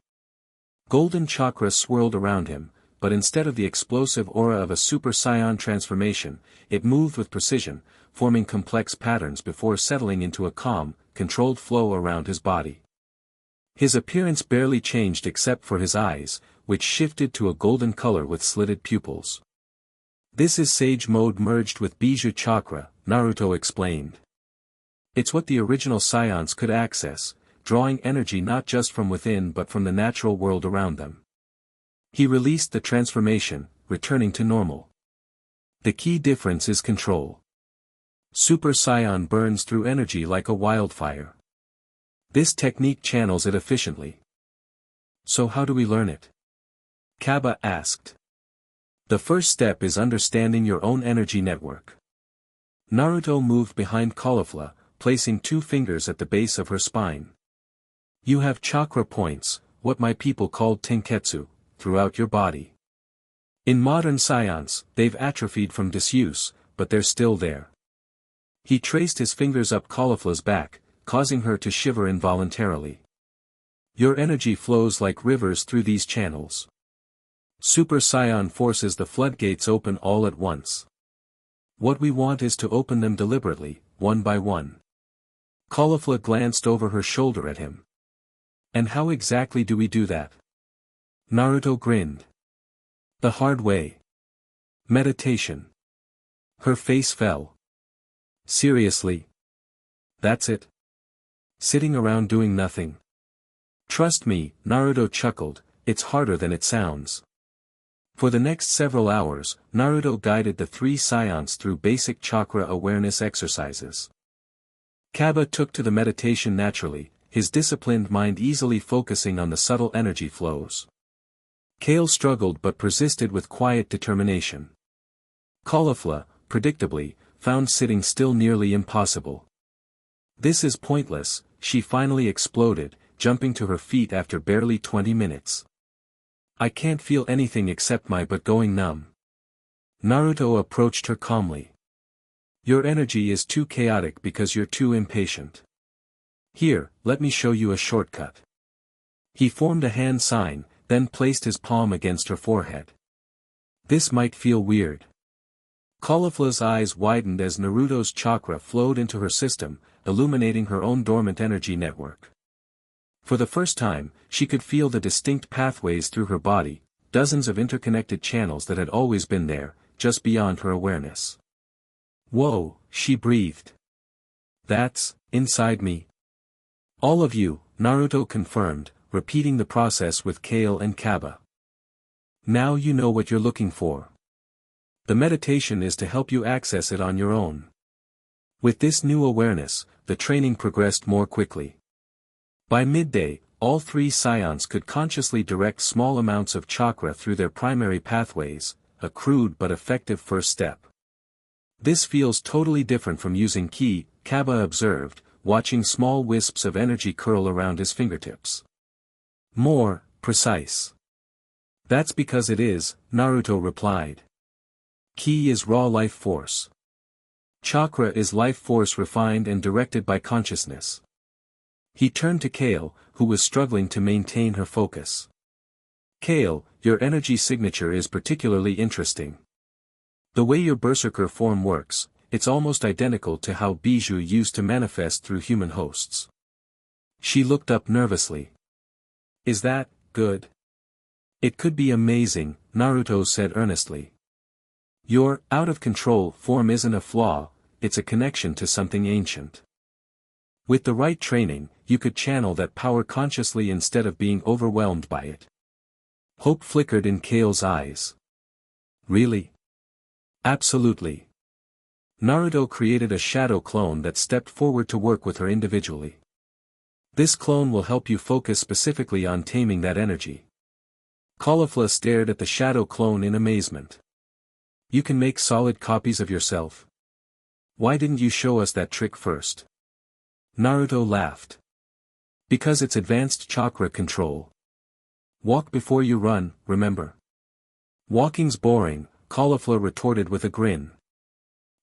S1: Golden chakra swirled around him, but instead of the explosive aura of a Super Saiyan transformation, it moved with precision, forming complex patterns before settling into a calm, controlled flow around his body. His appearance barely changed except for his eyes, which shifted to a golden color with slitted pupils. This is Sage Mode merged with Bijou Chakra, Naruto explained. It's what the original Saiyans could access, drawing energy not just from within but from the natural world around them. He released the transformation, returning to normal. The key difference is control. Super Saiyan burns through energy like a wildfire. This technique channels it efficiently. So how do we learn it? Kaba asked. The first step is understanding your own energy network. Naruto moved behind Caulifla, placing 2 fingers at the base of her spine. You have chakra points, what my people called tenketsu, throughout your body. In modern science, they've atrophied from disuse, but they're still there. He traced his fingers up Caulifla's back, causing her to shiver involuntarily. Your energy flows like rivers through these channels. Super Saiyan forces the floodgates open all at once. What we want is to open them deliberately, one by one. Caulifla glanced over her shoulder at him. And how exactly do we do that? Naruto grinned. The hard way. Meditation. Her face fell. Seriously? That's it? Sitting around doing nothing? Trust me, Naruto chuckled, it's harder than it sounds. For the next several hours, Naruto guided the 3 Saiyans through basic chakra awareness exercises. Kaba took to the meditation naturally, his disciplined mind easily focusing on the subtle energy flows. Kale struggled but persisted with quiet determination. Caulifla, predictably, found sitting still nearly impossible. This is pointless, she finally exploded, jumping to her feet after barely 20 minutes. I can't feel anything except my butt going numb. Naruto approached her calmly. Your energy is too chaotic because you're too impatient. Here, let me show you a shortcut. He formed a hand sign, then placed his palm against her forehead. This might feel weird. Caulifla's eyes widened as Naruto's chakra flowed into her system, illuminating her own dormant energy network. For the first time, she could feel the distinct pathways through her body, dozens of interconnected channels that had always been there, just beyond her awareness. Whoa, she breathed. That's, inside me. All of you, Naruto confirmed, repeating the process with Kale and Kaba. Now you know what you're looking for. The meditation is to help you access it on your own. With this new awareness, the training progressed more quickly. By midday, all 3 Saiyans could consciously direct small amounts of chakra through their primary pathways, a crude but effective first step. This feels totally different from using ki, Kaba observed, watching small wisps of energy curl around his fingertips. More precise. That's because it is, Naruto replied. Ki is raw life force. Chakra is life force refined and directed by consciousness. He turned to Kale, who was struggling to maintain her focus. Kale, your energy signature is particularly interesting. The way your berserker form works, it's almost identical to how Bijou used to manifest through human hosts. She looked up nervously. Is that good? It could be amazing, Naruto said earnestly. Your out-of-control form isn't a flaw, it's a connection to something ancient. With the right training, you could channel that power consciously instead of being overwhelmed by it. Hope flickered in Kale's eyes. Really? Absolutely. Naruto created a shadow clone that stepped forward to work with her individually. This clone will help you focus specifically on taming that energy. Caulifla stared at the shadow clone in amazement. You can make solid copies of yourself? Why didn't you show us that trick first? Naruto laughed. Because it's advanced chakra control. Walk before you run, remember? Walking's boring, Caulifla retorted with a grin.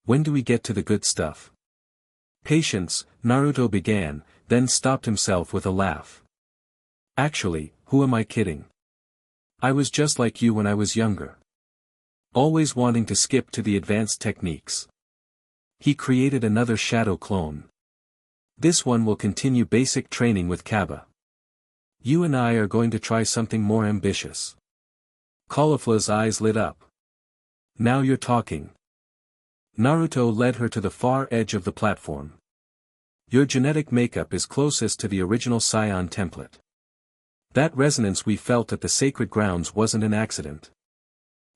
S1: When do we get to the good stuff? Patience, Naruto began, then stopped himself with a laugh. Actually, who am I kidding? I was just like you when I was younger. Always wanting to skip to the advanced techniques. He created another shadow clone. This one will continue basic training with Kaba. You and I are going to try something more ambitious. Caulifla's eyes lit up. Now you're talking. Naruto led her to the far edge of the platform. Your genetic makeup is closest to the original Saiyan template. That resonance we felt at the sacred grounds wasn't an accident.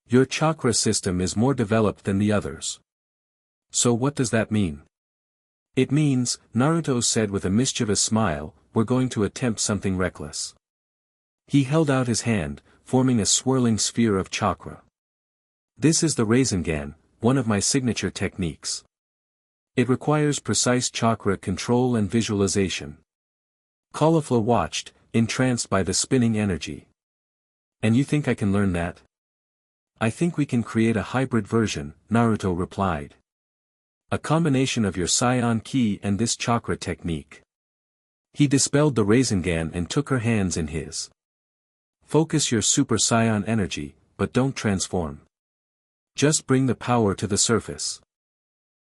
S1: Your chakra system is more developed than the others. So what does that mean? It means, Naruto said with a mischievous smile, we're going to attempt something reckless. He held out his hand, forming a swirling sphere of chakra. This is the Rasengan, one of my signature techniques. It requires precise chakra control and visualization. Caulifla watched, entranced by the spinning energy. And you think I can learn that? I think we can create a hybrid version, Naruto replied. A combination of your Saiyan ki and this chakra technique. He dispelled the Rasengan and took her hands in his. Focus your Super Saiyan energy, but don't transform. Just bring the power to the surface.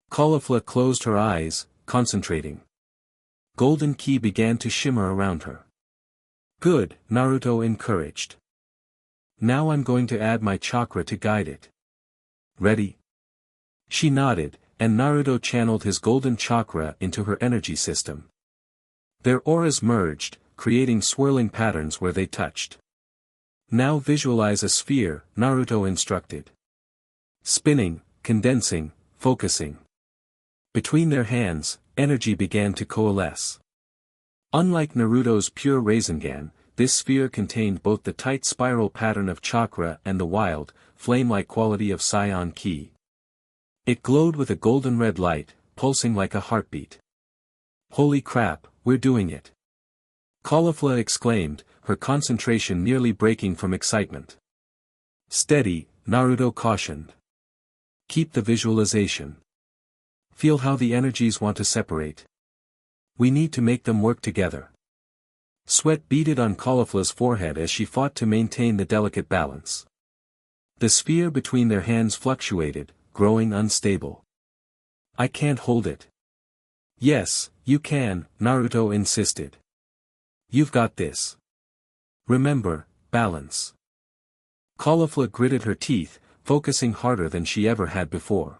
S1: Caulifla closed her eyes, concentrating. Golden ki began to shimmer around her. Good, Naruto encouraged. Now I'm going to add my chakra to guide it. Ready? She nodded, and Naruto channeled his golden chakra into her energy system. Their auras merged, creating swirling patterns where they touched. Now visualize a sphere, Naruto instructed. Spinning, condensing, focusing. Between their hands, energy began to coalesce. Unlike Naruto's pure Rasengan, this sphere contained both the tight spiral pattern of chakra and the wild, flame-like quality of Saiyan ki. It glowed with a golden red light, pulsing like a heartbeat. Holy crap, we're doing it! Caulifla exclaimed, her concentration nearly breaking from excitement. Steady, Naruto cautioned. Keep the visualization. Feel how the energies want to separate. We need to make them work together. Sweat beaded on Caulifla's forehead as she fought to maintain the delicate balance. The sphere between their hands fluctuated, growing unstable. I can't hold it. Yes, you can, Naruto insisted. You've got this. Remember, balance. Caulifla gritted her teeth, focusing harder than she ever had before.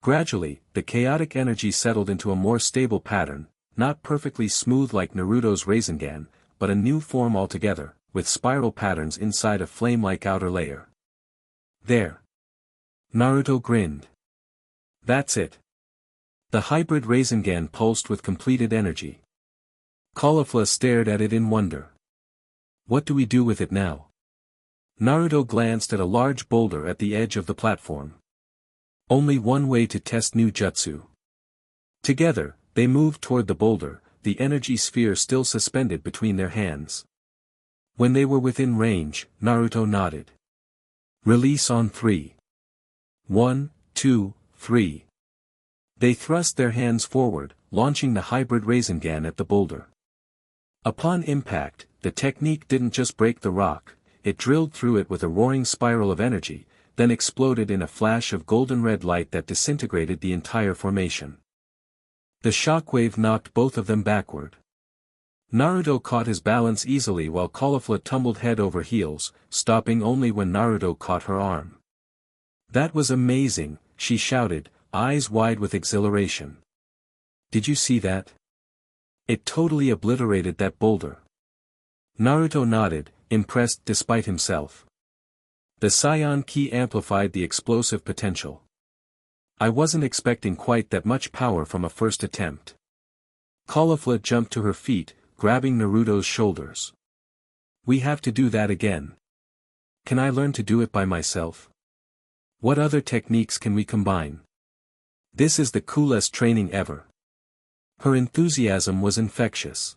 S1: Gradually, the chaotic energy settled into a more stable pattern, not perfectly smooth like Naruto's Rasengan, but a new form altogether, with spiral patterns inside a flame-like outer layer. There. Naruto grinned. That's it. The hybrid Rasengan pulsed with completed energy. Caulifla stared at it in wonder. What do we do with it now? Naruto glanced at a large boulder at the edge of the platform. Only one way to test new jutsu. Together, they moved toward the boulder, the energy sphere still suspended between their hands. When they were within range, Naruto nodded. Release on 3. 1, 2, 3. They thrust their hands forward, launching the hybrid Rasengan at the boulder. Upon impact, the technique didn't just break the rock, it drilled through it with a roaring spiral of energy, then exploded in a flash of golden-red light that disintegrated the entire formation. The shockwave knocked both of them backward. Naruto caught his balance easily while Caulifla tumbled head over heels, stopping only when Naruto caught her arm. "That was amazing," she shouted, eyes wide with exhilaration. "Did you see that? It totally obliterated that boulder." Naruto nodded, impressed despite himself. The Saiyan ki amplified the explosive potential. "I wasn't expecting quite that much power from a first attempt." Caulifla jumped to her feet, grabbing Naruto's shoulders. "We have to do that again. Can I learn to do it by myself? What other techniques can we combine? This is the coolest training ever." Her enthusiasm was infectious.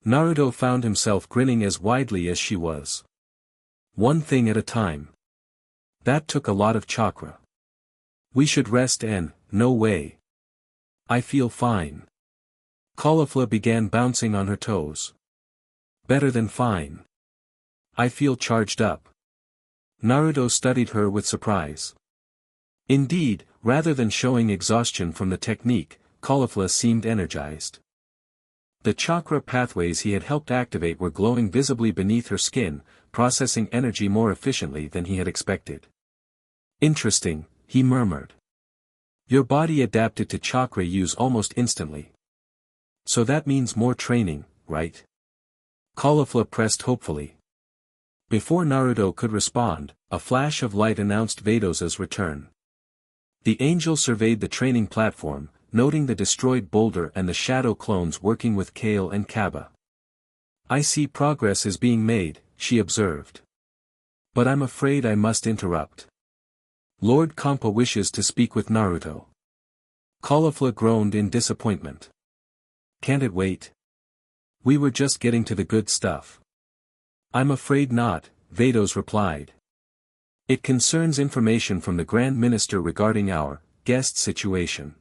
S1: Naruto found himself grinning as widely as she was. One thing at a time. That took a lot of chakra. "We should rest and, no way. I feel fine." Caulifla began bouncing on her toes. "Better than fine. I feel charged up." Naruto studied her with surprise. Indeed, rather than showing exhaustion from the technique, Caulifla seemed energized. The chakra pathways he had helped activate were glowing visibly beneath her skin, processing energy more efficiently than he had expected. "Interesting," he murmured. "Your body adapted to chakra use almost instantly. So that means more training, right?" Caulifla pressed hopefully. Before Naruto could respond, a flash of light announced Vados's return. The angel surveyed the training platform, noting the destroyed boulder and the shadow clones working with Kale and Kaba. "I see progress is being made," she observed. "But I'm afraid I must interrupt. Lord Kampa wishes to speak with Naruto." Caulifla groaned in disappointment. "Can't it wait? We were just getting to the good stuff." "I'm afraid not," Vados replied. "It concerns information from the Grand Minister regarding our guest situation."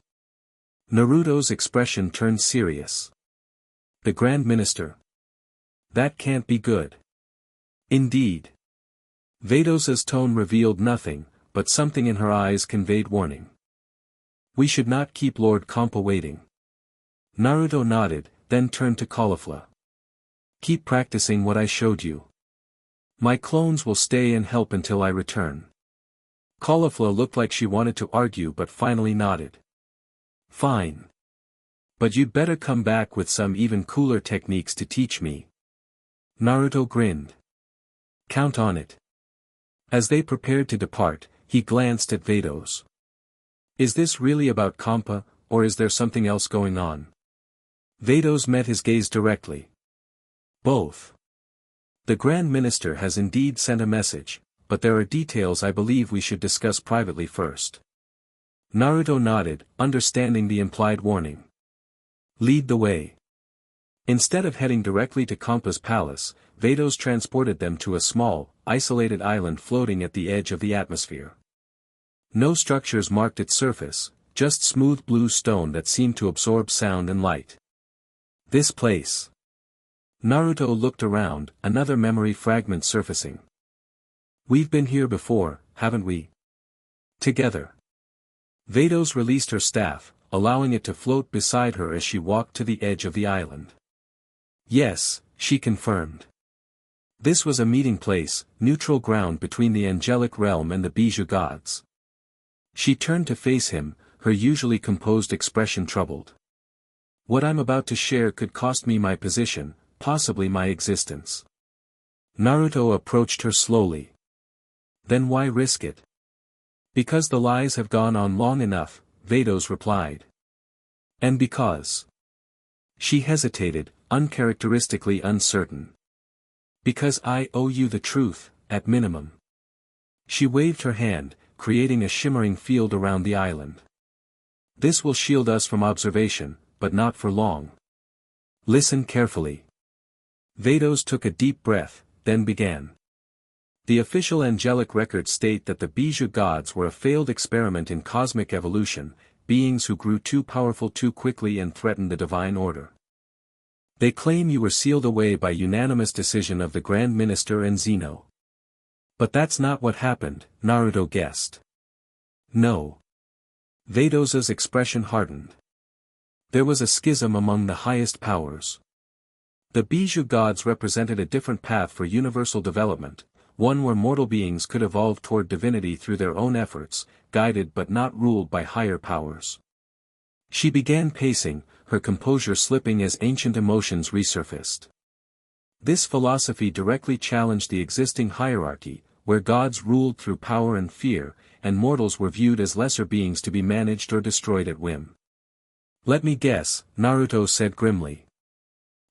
S1: Naruto's expression turned serious. "The Grand Minister? That can't be good." "Indeed." Vados's tone revealed nothing, but something in her eyes conveyed warning. "We should not keep Lord Kampa waiting." Naruto nodded, then turned to Caulifla. "Keep practicing what I showed you. My clones will stay and help until I return." Caulifla looked like she wanted to argue but finally nodded. "Fine. But you'd better come back with some even cooler techniques to teach me." Naruto grinned. "Count on it." As they prepared to depart, he glanced at Vados. "Is this really about Kampa, or is there something else going on?" Vados met his gaze directly. "Both. The Grand Minister has indeed sent a message, but there are details I believe we should discuss privately first." Naruto nodded, understanding the implied warning. "Lead the way." Instead of heading directly to Kampa's palace, Vados transported them to a small, isolated island floating at the edge of the atmosphere. No structures marked its surface, just smooth blue stone that seemed to absorb sound and light. "This place." Naruto looked around, another memory fragment surfacing. "We've been here before, haven't we? Together." Vados released her staff, allowing it to float beside her as she walked to the edge of the island. "Yes," she confirmed. This was a meeting place, neutral ground between the angelic realm and the Bijou gods. She turned to face him, her usually composed expression troubled. "What I'm about to share could cost me my position, possibly my existence." Naruto approached her slowly. "Then why risk it?" "Because the lies have gone on long enough," Vados replied. "And because—" She hesitated, uncharacteristically uncertain. "Because I owe you the truth, at minimum." She waved her hand, creating a shimmering field around the island. "This will shield us from observation, but not for long. Listen carefully." Vados took a deep breath, then began. "The official angelic records state that the Bijou gods were a failed experiment in cosmic evolution, beings who grew too powerful too quickly and threatened the divine order. They claim you were sealed away by unanimous decision of the Grand Minister and Zeno. But that's not what happened, Naruto guessed. No. Vados's expression hardened. There was a schism among the highest powers. The Bijou gods represented a different path for universal development, one where mortal beings could evolve toward divinity through their own efforts, guided but not ruled by higher powers. She began pacing, her composure slipping as ancient emotions resurfaced. This philosophy directly challenged the existing hierarchy, where gods ruled through power and fear, and mortals were viewed as lesser beings to be managed or destroyed at whim. Let me guess, Naruto said grimly.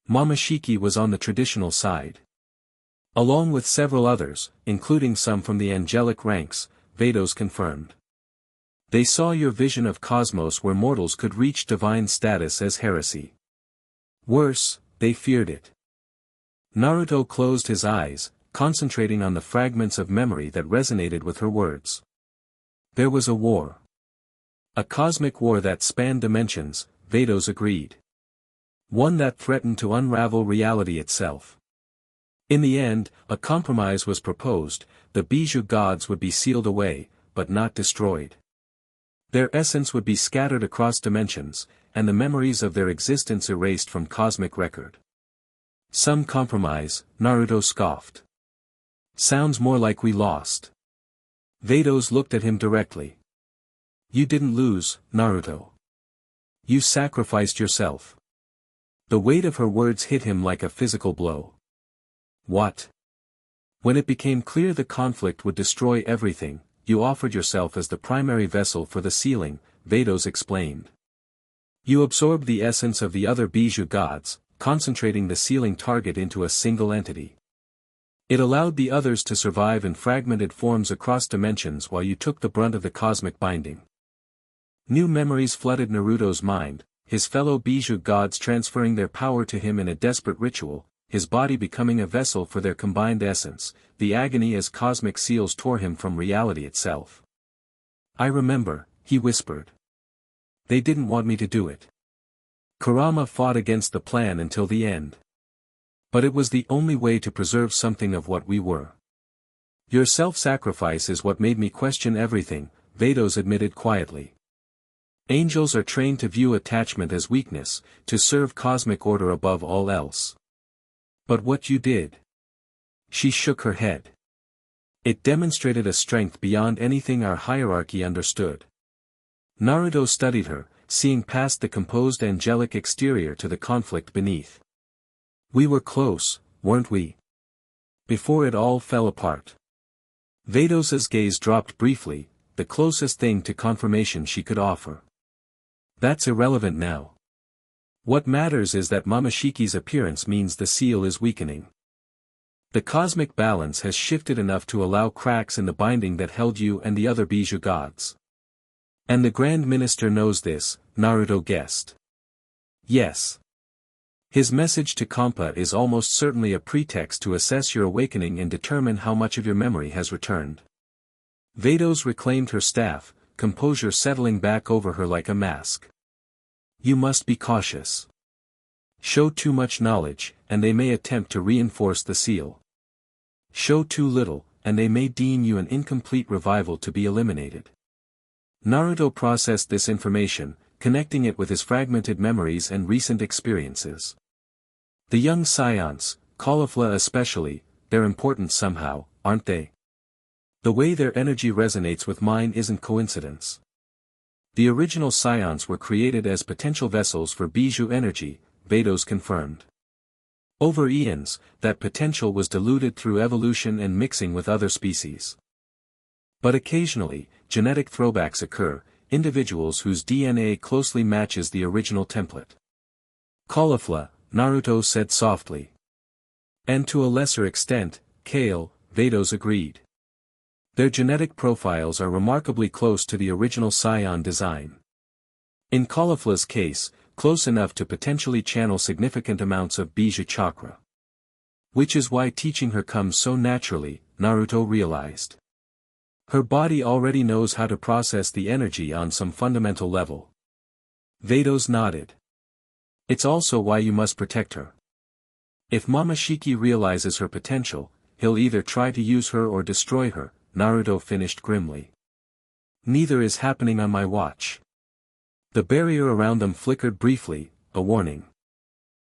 S1: Momoshiki was on the traditional side. Along with several others, including some from the angelic ranks, Vados confirmed. They saw your vision of cosmos where mortals could reach divine status as heresy. Worse, they feared it. Naruto closed his eyes, concentrating on the fragments of memory that resonated with her words. There was a war. A cosmic war that spanned dimensions, Vados agreed. One that threatened to unravel reality itself. In the end, a compromise was proposed: the Bijou gods would be sealed away, but not destroyed. Their essence would be scattered across dimensions, and the memories of their existence erased from cosmic record. Some compromise, Naruto scoffed. Sounds more like we lost. Vados looked at him directly. You didn't lose, Naruto. You sacrificed yourself. The weight of her words hit him like a physical blow. What? When it became clear the conflict would destroy everything, you offered yourself as the primary vessel for the sealing, Vados explained. You absorbed the essence of the other Bijou gods, concentrating the sealing target into a single entity. It allowed the others to survive in fragmented forms across dimensions while you took the brunt of the cosmic binding. New memories flooded Naruto's mind, his fellow Bijou gods transferring their power to him in a desperate ritual, his body becoming a vessel for their combined essence, the agony as cosmic seals tore him from reality itself. I remember, he whispered. They didn't want me to do it. Kurama fought against the plan until the end. But it was the only way to preserve something of what we were. Your self-sacrifice is what made me question everything, Vados admitted quietly. Angels are trained to view attachment as weakness, to serve cosmic order above all else. But what you did? She shook her head. It demonstrated a strength beyond anything our hierarchy understood. Naruto studied her, seeing past the composed angelic exterior to the conflict beneath. We were close, weren't we? Before it all fell apart. Vados's gaze dropped briefly, the closest thing to confirmation she could offer. That's irrelevant now. What matters is that Momoshiki's appearance means the seal is weakening. The cosmic balance has shifted enough to allow cracks in the binding that held you and the other Bijou gods. And the Grand Minister knows this, Naruto guessed. Yes. His message to Kampa is almost certainly a pretext to assess your awakening and determine how much of your memory has returned. Vados reclaimed her staff, composure settling back over her like a mask. You must be cautious. Show too much knowledge, and they may attempt to reinforce the seal. Show too little, and they may deem you an incomplete revival to be eliminated. Naruto processed this information, connecting it with his fragmented memories and recent experiences. The young Saiyans, Caulifla especially, they're important somehow, aren't they? The way their energy resonates with mine isn't coincidence. The original Saiyans were created as potential vessels for Bijou energy, Vados confirmed. Over eons, that potential was diluted through evolution and mixing with other species. But occasionally, genetic throwbacks occur, individuals whose DNA closely matches the original template. Caulifla, Naruto said softly. And to a lesser extent, Kale, Vados agreed. Their genetic profiles are remarkably close to the original Saiyan design. In Caulifla's case, close enough to potentially channel significant amounts of Bijou chakra. Which is why teaching her comes so naturally, Naruto realized. Her body already knows how to process the energy on some fundamental level. Vados nodded. It's also why you must protect her. If Momoshiki realizes her potential, he'll either try to use her or destroy her, Naruto finished grimly. Neither is happening on my watch. The barrier around them flickered briefly, a warning.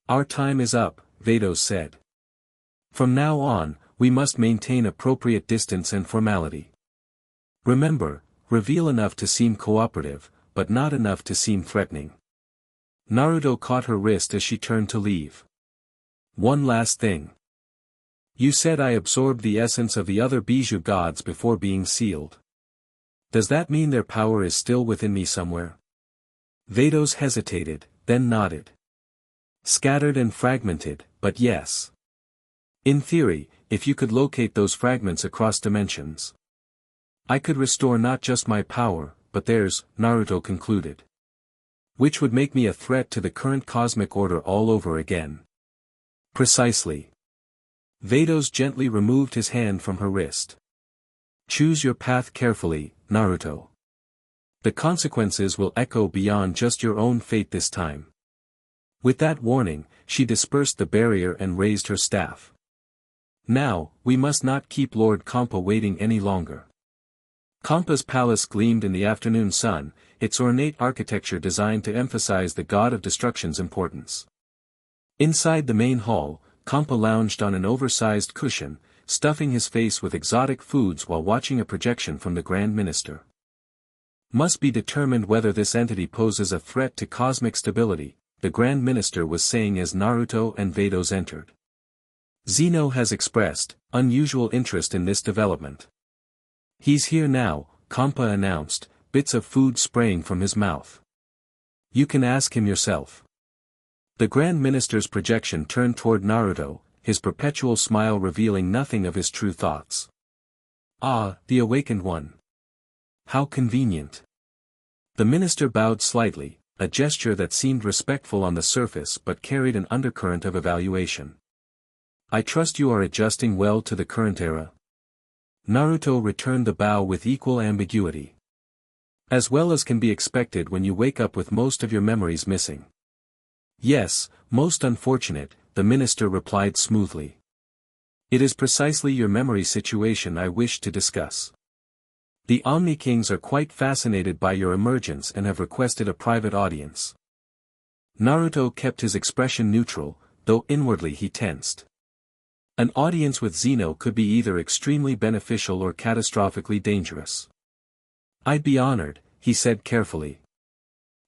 S1: Our time is up, Vados said. From now on, we must maintain appropriate distance and formality. Remember, reveal enough to seem cooperative, but not enough to seem threatening. Naruto caught her wrist as she turned to leave. One last thing. You said I absorbed the essence of the other Bijou gods before being sealed. Does that mean their power is still within me somewhere? Vados hesitated, then nodded. Scattered and fragmented, but yes. In theory, if you could locate those fragments across dimensions, I could restore not just my power, but theirs, Naruto concluded. Which would make me a threat to the current cosmic order all over again. Precisely. Vados gently removed his hand from her wrist. Choose your path carefully, Naruto. The consequences will echo beyond just your own fate this time. With that warning, she dispersed the barrier and raised her staff. Now, we must not keep Lord Caulifla waiting any longer. Caulifla's palace gleamed in the afternoon sun, its ornate architecture designed to emphasize the god of destruction's importance. Inside the main hall, Caulifla lounged on an oversized cushion, stuffing his face with exotic foods while watching a projection from the Grand Minister. Must be determined whether this entity poses a threat to cosmic stability, the Grand Minister was saying as Naruto and Vados entered. Zeno has expressed unusual interest in this development. He's here now, Caulifla announced, bits of food spraying from his mouth. You can ask him yourself. The Grand Minister's projection turned toward Naruto, his perpetual smile revealing nothing of his true thoughts. Ah, the awakened one. How convenient. The minister bowed slightly, a gesture that seemed respectful on the surface but carried an undercurrent of evaluation. I trust you are adjusting well to the current era. Naruto returned the bow with equal ambiguity. As well as can be expected when you wake up with most of your memories missing. Yes, most unfortunate, the minister replied smoothly. It is precisely your memory situation I wish to discuss. The Omni Kings are quite fascinated by your emergence and have requested a private audience. Naruto kept his expression neutral, though inwardly he tensed. An audience with Zeno could be either extremely beneficial or catastrophically dangerous. I'd be honored, he said carefully.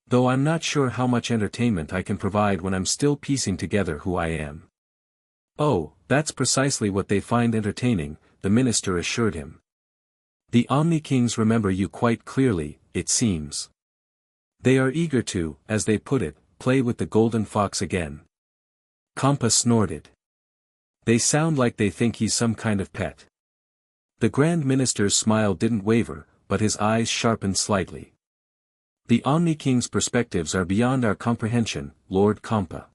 S1: Though I'm not sure how much entertainment I can provide when I'm still piecing together who I am. Oh, that's precisely what they find entertaining, the minister assured him. The Omni Kings remember you quite clearly, it seems. They are eager to, as they put it, play with the golden fox again. Caulifla snorted. They sound like they think he's some kind of pet. The Grand Minister's smile didn't waver, but his eyes sharpened slightly. The Omni King's perspectives are beyond our comprehension, Lord Caulifla.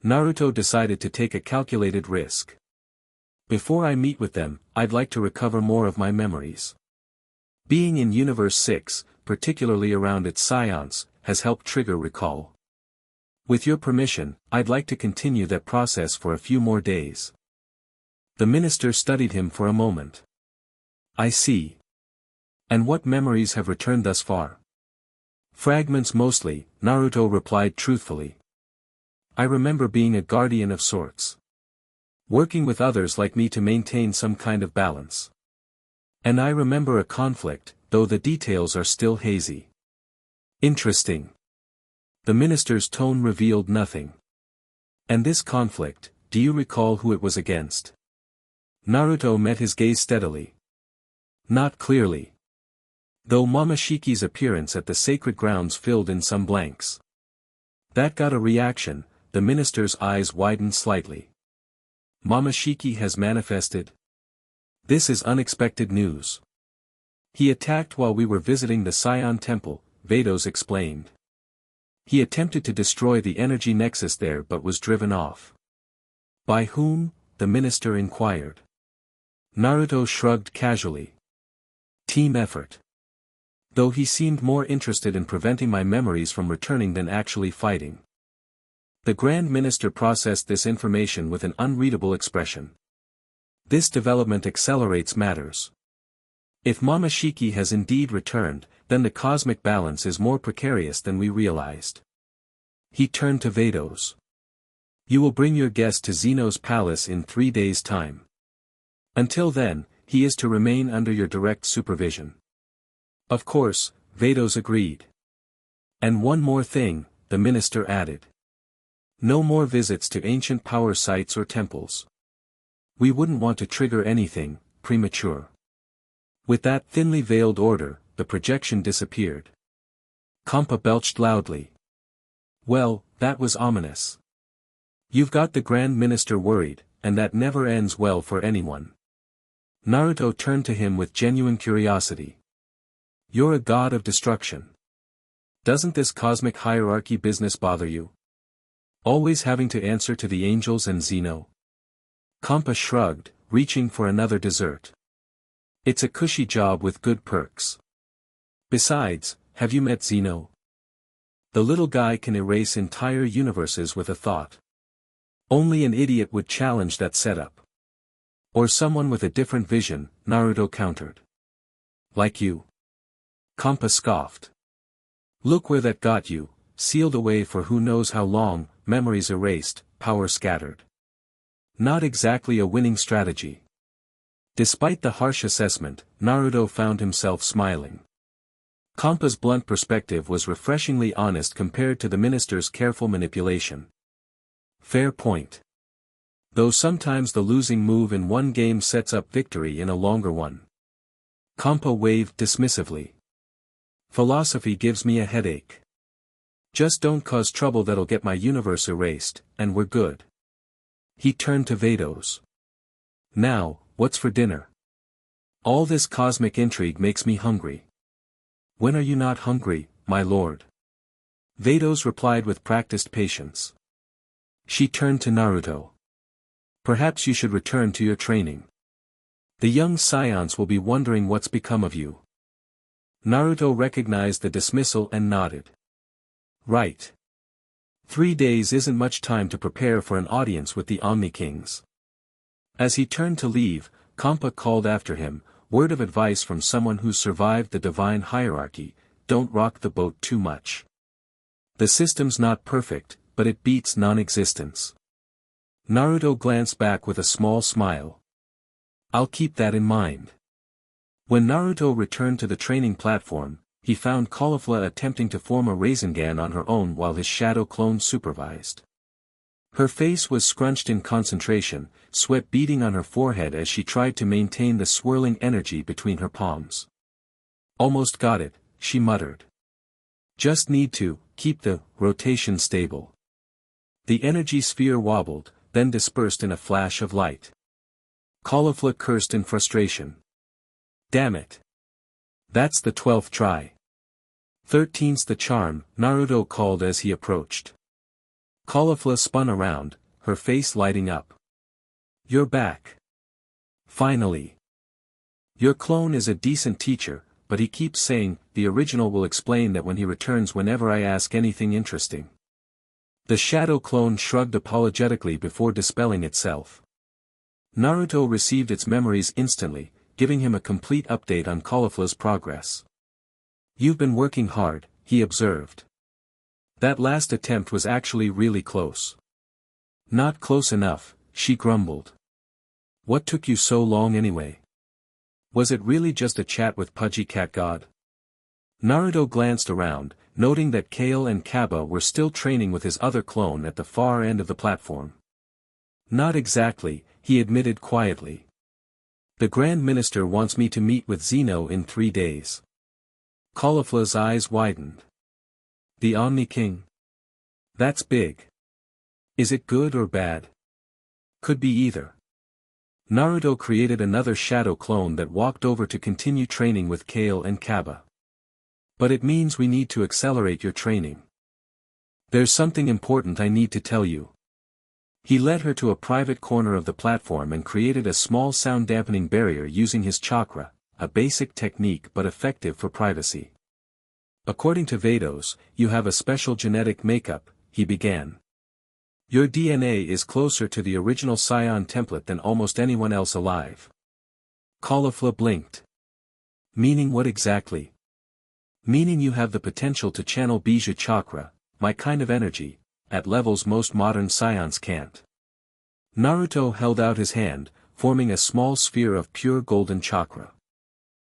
S1: Naruto decided to take a calculated risk. Before I meet with them, I'd like to recover more of my memories. Being in Universe 6, particularly around its scions, has helped trigger recall. With your permission, I'd like to continue that process for a few more days. The minister studied him for a moment. I see. And what memories have returned thus far? Fragments mostly, Naruto replied truthfully. I remember being a guardian of sorts. Working with others like me to maintain some kind of balance. And I remember a conflict, though the details are still hazy. Interesting. The minister's tone revealed nothing. And this conflict, do you recall who it was against? Naruto met his gaze steadily. Not clearly. Though Momoshiki's appearance at the sacred grounds filled in some blanks. That got a reaction, the minister's eyes widened slightly. Momoshiki has manifested? This is unexpected news. He attacked while we were visiting the Saiyan temple, Vados explained. He attempted to destroy the energy nexus there but was driven off. By whom? The minister inquired. Naruto shrugged casually. Team effort. Though he seemed more interested in preventing my memories from returning than actually fighting. The Grand Minister processed this information with an unreadable expression. This development accelerates matters. If Momoshiki has indeed returned, then the cosmic balance is more precarious than we realized. He turned to Vados. You will bring your guest to Zeno's palace in 3 days' time. Until then, he is to remain under your direct supervision. Of course, Vados agreed. And one more thing, the minister added. No more visits to ancient power sites or temples. We wouldn't want to trigger anything premature. With that thinly veiled order, the projection disappeared. Kampa belched loudly. Well, that was ominous. You've got the Grand Minister worried, and that never ends well for anyone. Naruto turned to him with genuine curiosity. You're a god of destruction. Doesn't this cosmic hierarchy business bother you? Always having to answer to the angels and Zeno? Kampa shrugged, reaching for another dessert. It's a cushy job with good perks. Besides, have you met Zeno? The little guy can erase entire universes with a thought. Only an idiot would challenge that setup. Or someone with a different vision, Naruto countered. Like you. Kampa scoffed. Look where that got you, sealed away for who knows how long, memories erased, power scattered. Not exactly a winning strategy. Despite the harsh assessment, Naruto found himself smiling. Kampa's blunt perspective was refreshingly honest compared to the minister's careful manipulation. Fair point. Though sometimes the losing move in one game sets up victory in a longer one. Kampa waved dismissively. Philosophy gives me a headache. Just don't cause trouble that'll get my universe erased, and we're good. He turned to Vados. Now, what's for dinner? All this cosmic intrigue makes me hungry. When are you not hungry, my lord? Vados replied with practiced patience. She turned to Naruto. Perhaps you should return to your training. The young Saiyans will be wondering what's become of you. Naruto recognized the dismissal and nodded. Right. 3 days isn't much time to prepare for an audience with the Omni Kings. As he turned to leave, Kampa called after him, word of advice from someone who's survived the divine hierarchy, don't rock the boat too much. The system's not perfect, but it beats non-existence. Naruto glanced back with a small smile. I'll keep that in mind. When Naruto returned to the training platform, he found Caulifla attempting to form a Rasengan on her own while his shadow clone supervised. Her face was scrunched in concentration, sweat beading on her forehead as she tried to maintain the swirling energy between her palms. Almost got it, she muttered. Just need to keep the rotation stable. The energy sphere wobbled, then dispersed in a flash of light. Caulifla cursed in frustration. Damn it. That's the 12th try. 13's the charm, Naruto called as he approached. Caulifla spun around, her face lighting up. You're back. Finally. Your clone is a decent teacher, but he keeps saying, the original will explain that when he returns whenever I ask anything interesting. The shadow clone shrugged apologetically before dispelling itself. Naruto received its memories instantly, giving him a complete update on Caulifla's progress. You've been working hard, he observed. That last attempt was actually really close. Not close enough, she grumbled. What took you so long anyway? Was it really just a chat with Pudgy Cat God? Naruto glanced around, noting that Kale and Kaba were still training with his other clone at the far end of the platform. Not exactly, he admitted quietly. The Grand Minister wants me to meet with Zeno in 3 days. Caulifla's eyes widened. The Omni King? That's big. Is it good or bad? Could be either. Naruto created another shadow clone that walked over to continue training with Kale and Kaba. But it means we need to accelerate your training. There's something important I need to tell you. He led her to a private corner of the platform and created a small sound-dampening barrier using his chakra, a basic technique but effective for privacy. According to Vados, you have a special genetic makeup, he began. Your DNA is closer to the original Saiyan template than almost anyone else alive. Caulifla blinked. Meaning what exactly? Meaning you have the potential to channel Bija chakra, my kind of energy, at levels most modern Saiyans can't. Naruto held out his hand, forming a small sphere of pure golden chakra.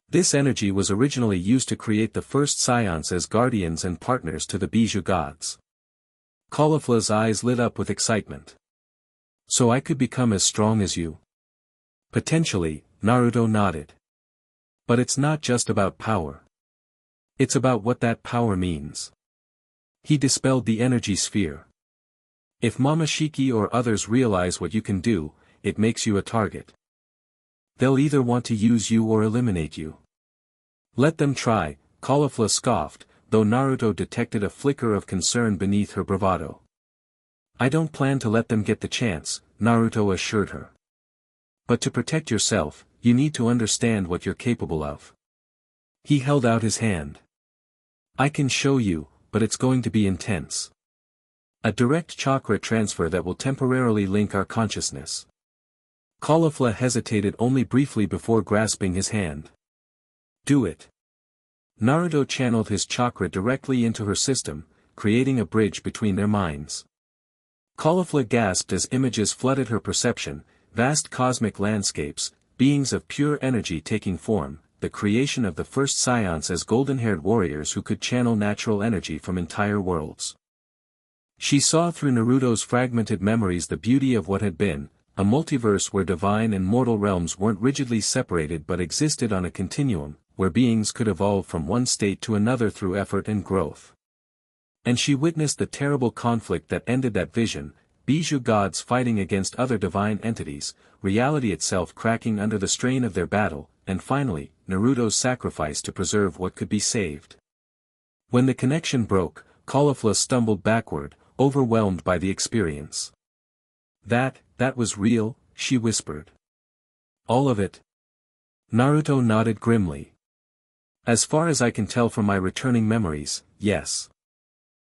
S1: This energy was originally used to create the first Saiyans as guardians and partners to the Bijou gods. Caulifla's eyes lit up with excitement. So I could become as strong as you? Potentially, Naruto nodded. But it's not just about power. It's about what that power means. He dispelled the energy sphere. If Momoshiki or others realize what you can do, it makes you a target. They'll either want to use you or eliminate you. Let them try, Caulifla scoffed, though Naruto detected a flicker of concern beneath her bravado. I don't plan to let them get the chance, Naruto assured her. But to protect yourself, you need to understand what you're capable of. He held out his hand. I can show you, but it's going to be intense. A direct chakra transfer that will temporarily link our consciousness. Caulifla hesitated only briefly before grasping his hand. Do it. Naruto channeled his chakra directly into her system, creating a bridge between their minds. Caulifla gasped as images flooded her perception, vast cosmic landscapes, beings of pure energy taking form, the creation of the first Saiyans as golden-haired warriors who could channel natural energy from entire worlds. She saw through Naruto's fragmented memories the beauty of what had been, a multiverse where divine and mortal realms weren't rigidly separated but existed on a continuum, where beings could evolve from one state to another through effort and growth. And she witnessed the terrible conflict that ended that vision, Bijou gods fighting against other divine entities, reality itself cracking under the strain of their battle, and finally, Naruto's sacrifice to preserve what could be saved. When the connection broke, Caulifla stumbled backward, overwhelmed by the experience. That was real, she whispered. All of it? Naruto nodded grimly. As far as I can tell from my returning memories, yes.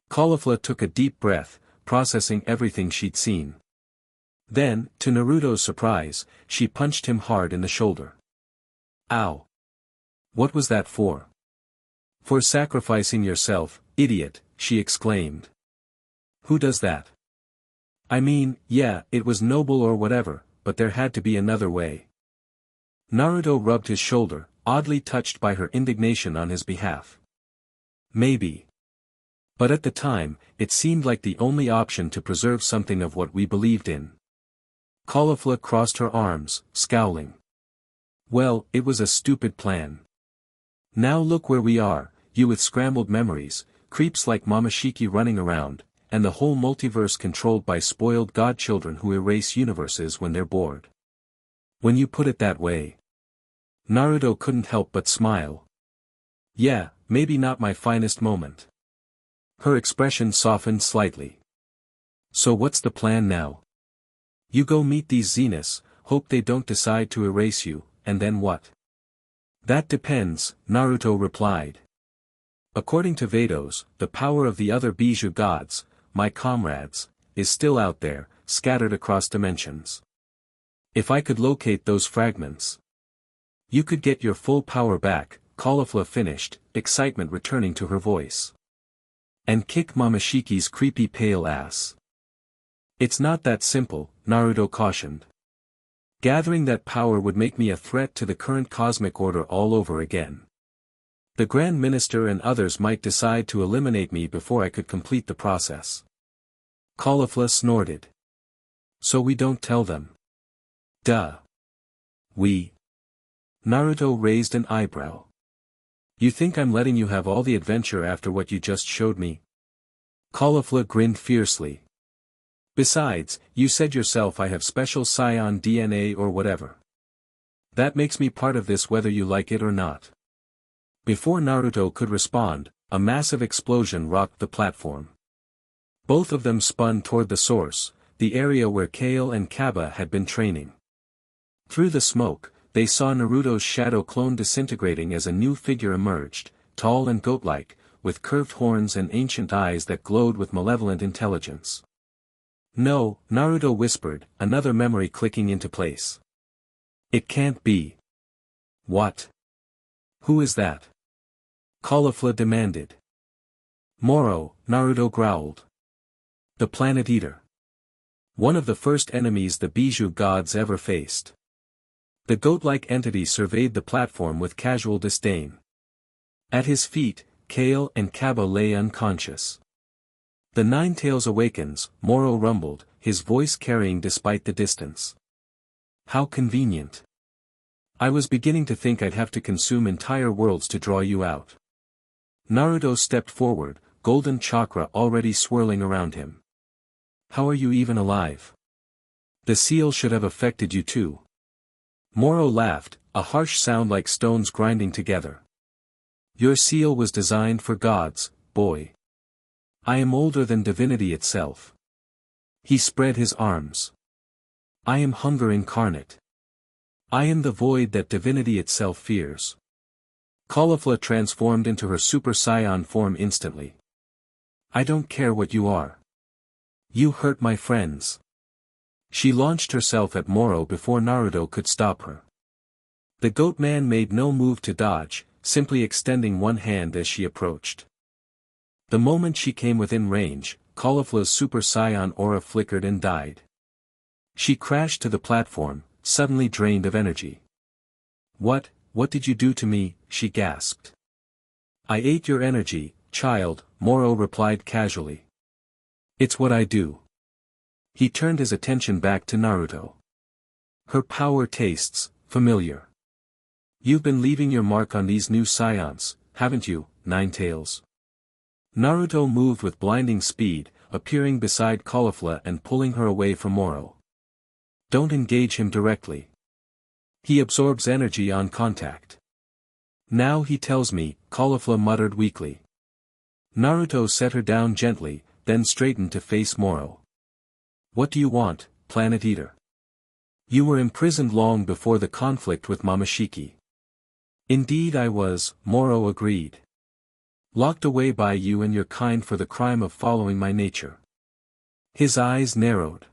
S1: Caulifla took a deep breath, processing everything she'd seen. Then, to Naruto's surprise, she punched him hard in the shoulder. Ow! What was that for? For sacrificing yourself, idiot, she exclaimed. Who does that? I mean, yeah, it was noble or whatever, but there had to be another way. Naruto rubbed his shoulder, oddly touched by her indignation on his behalf. Maybe. But at the time, it seemed like the only option to preserve something of what we believed in. Caulifla crossed her arms, scowling. Well, it was a stupid plan. Now look where we are, you with scrambled memories, creeps like Momoshiki running around, and the whole multiverse controlled by spoiled godchildren who erase universes when they're bored. When you put it that way. Naruto couldn't help but smile. Yeah, maybe not my finest moment. Her expression softened slightly. So what's the plan now? You go meet these Zeniths, hope they don't decide to erase you, and then what? That depends, Naruto replied. According to Vados, the power of the other Bijou gods, my comrades, is still out there, scattered across dimensions. If I could locate those fragments, you could get your full power back, Caulifla finished, excitement returning to her voice. And kick Momoshiki's creepy pale ass. It's not that simple, Naruto cautioned. Gathering that power would make me a threat to the current cosmic order all over again. The Grand Minister and others might decide to eliminate me before I could complete the process. Caulifla snorted. So we don't tell them. Duh. We. Naruto raised an eyebrow. You think I'm letting you have all the adventure after what you just showed me? Caulifla grinned fiercely. Besides, you said yourself I have special Saiyan DNA or whatever. That makes me part of this whether you like it or not. Before Naruto could respond, a massive explosion rocked the platform. Both of them spun toward the source, the area where Kale and Kaba had been training. Through the smoke, they saw Naruto's shadow clone disintegrating as a new figure emerged, tall and goat-like, with curved horns and ancient eyes that glowed with malevolent intelligence. No, Naruto whispered, another memory clicking into place. It can't be. What? Who is that? Caulifla demanded. Moro, Naruto growled. The Planet Eater. One of the first enemies the Bijou gods ever faced. The goat-like entity surveyed the platform with casual disdain. At his feet, Kale and Kaba lay unconscious. The Nine Tails awakens, Moro rumbled, his voice carrying despite the distance. How convenient. I was beginning to think I'd have to consume entire worlds to draw you out. Naruto stepped forward, golden chakra already swirling around him. How are you even alive? The seal should have affected you too. Moro laughed, a harsh sound like stones grinding together. Your seal was designed for gods, boy. I am older than divinity itself. He spread his arms. I am hunger incarnate. I am the void that divinity itself fears. Caulifla transformed into her Super Saiyan form instantly. I don't care what you are. You hurt my friends. She launched herself at Moro before Naruto could stop her. The goat man made no move to dodge, simply extending one hand as she approached. The moment she came within range, Caulifla's Super Saiyan aura flickered and died. She crashed to the platform, suddenly drained of energy. What did you do to me? She gasped. I ate your energy, child, Moro replied casually. It's what I do. He turned his attention back to Naruto. Her power tastes familiar. You've been leaving your mark on these new Saiyans, haven't you, Nine Tails? Naruto moved with blinding speed, appearing beside Caulifla and pulling her away from Moro. Don't engage him directly. He absorbs energy on contact. Now he tells me, Caulifla muttered weakly. Naruto set her down gently, then straightened to face Moro. What do you want, Planet Eater? You were imprisoned long before the conflict with Momoshiki. Indeed I was, Moro agreed. Locked away by you and your kind for the crime of following my nature. His eyes narrowed.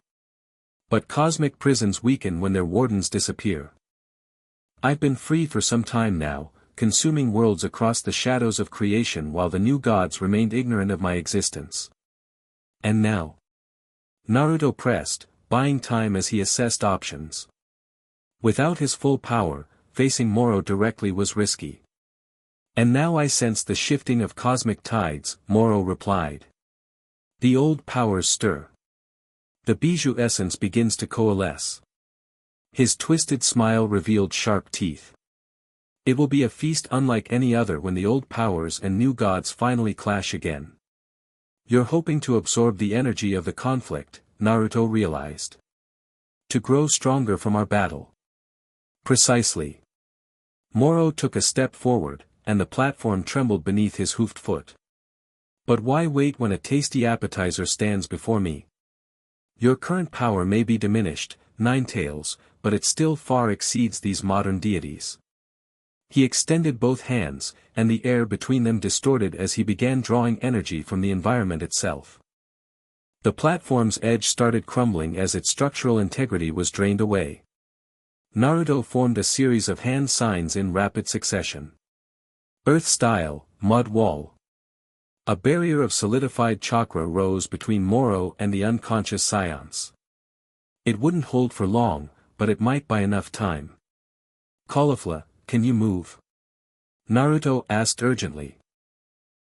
S1: But cosmic prisons weaken when their wardens disappear. I've been free for some time now, consuming worlds across the shadows of creation while the new gods remained ignorant of my existence. And now? Naruto pressed, buying time as he assessed options. Without his full power, facing Moro directly was risky. And now I sense the shifting of cosmic tides, Moro replied. The old powers stir. The Bijou essence begins to coalesce. His twisted smile revealed sharp teeth. It will be a feast unlike any other when the old powers and new gods finally clash again. You're hoping to absorb the energy of the conflict, Naruto realized. To grow stronger from our battle. Precisely. Moro took a step forward, and the platform trembled beneath his hoofed foot. But why wait when a tasty appetizer stands before me? Your current power may be diminished, Nine Tails, but it still far exceeds these modern deities. He extended both hands, and the air between them distorted as he began drawing energy from the environment itself. The platform's edge started crumbling as its structural integrity was drained away. Naruto formed a series of hand signs in rapid succession. Earth style, mud wall. A barrier of solidified chakra rose between Moro and the unconscious Saiyans. It wouldn't hold for long, but it might buy enough time. Caulifla, can you move? Naruto asked urgently.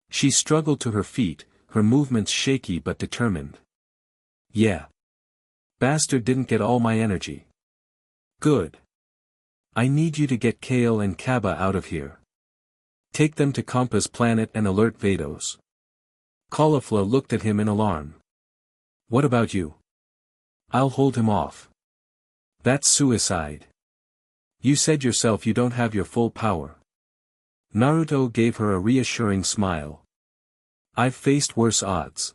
S1: She struggled to her feet, her movements shaky but determined. Yeah. Bastard didn't get all my energy. Good. I need you to get Kale and Kaba out of here. Take them to Kompa's planet and alert Vados. Caulifla looked at him in alarm. What about you? I'll hold him off. That's suicide. You said yourself you don't have your full power. Naruto gave her a reassuring smile. I've faced worse odds.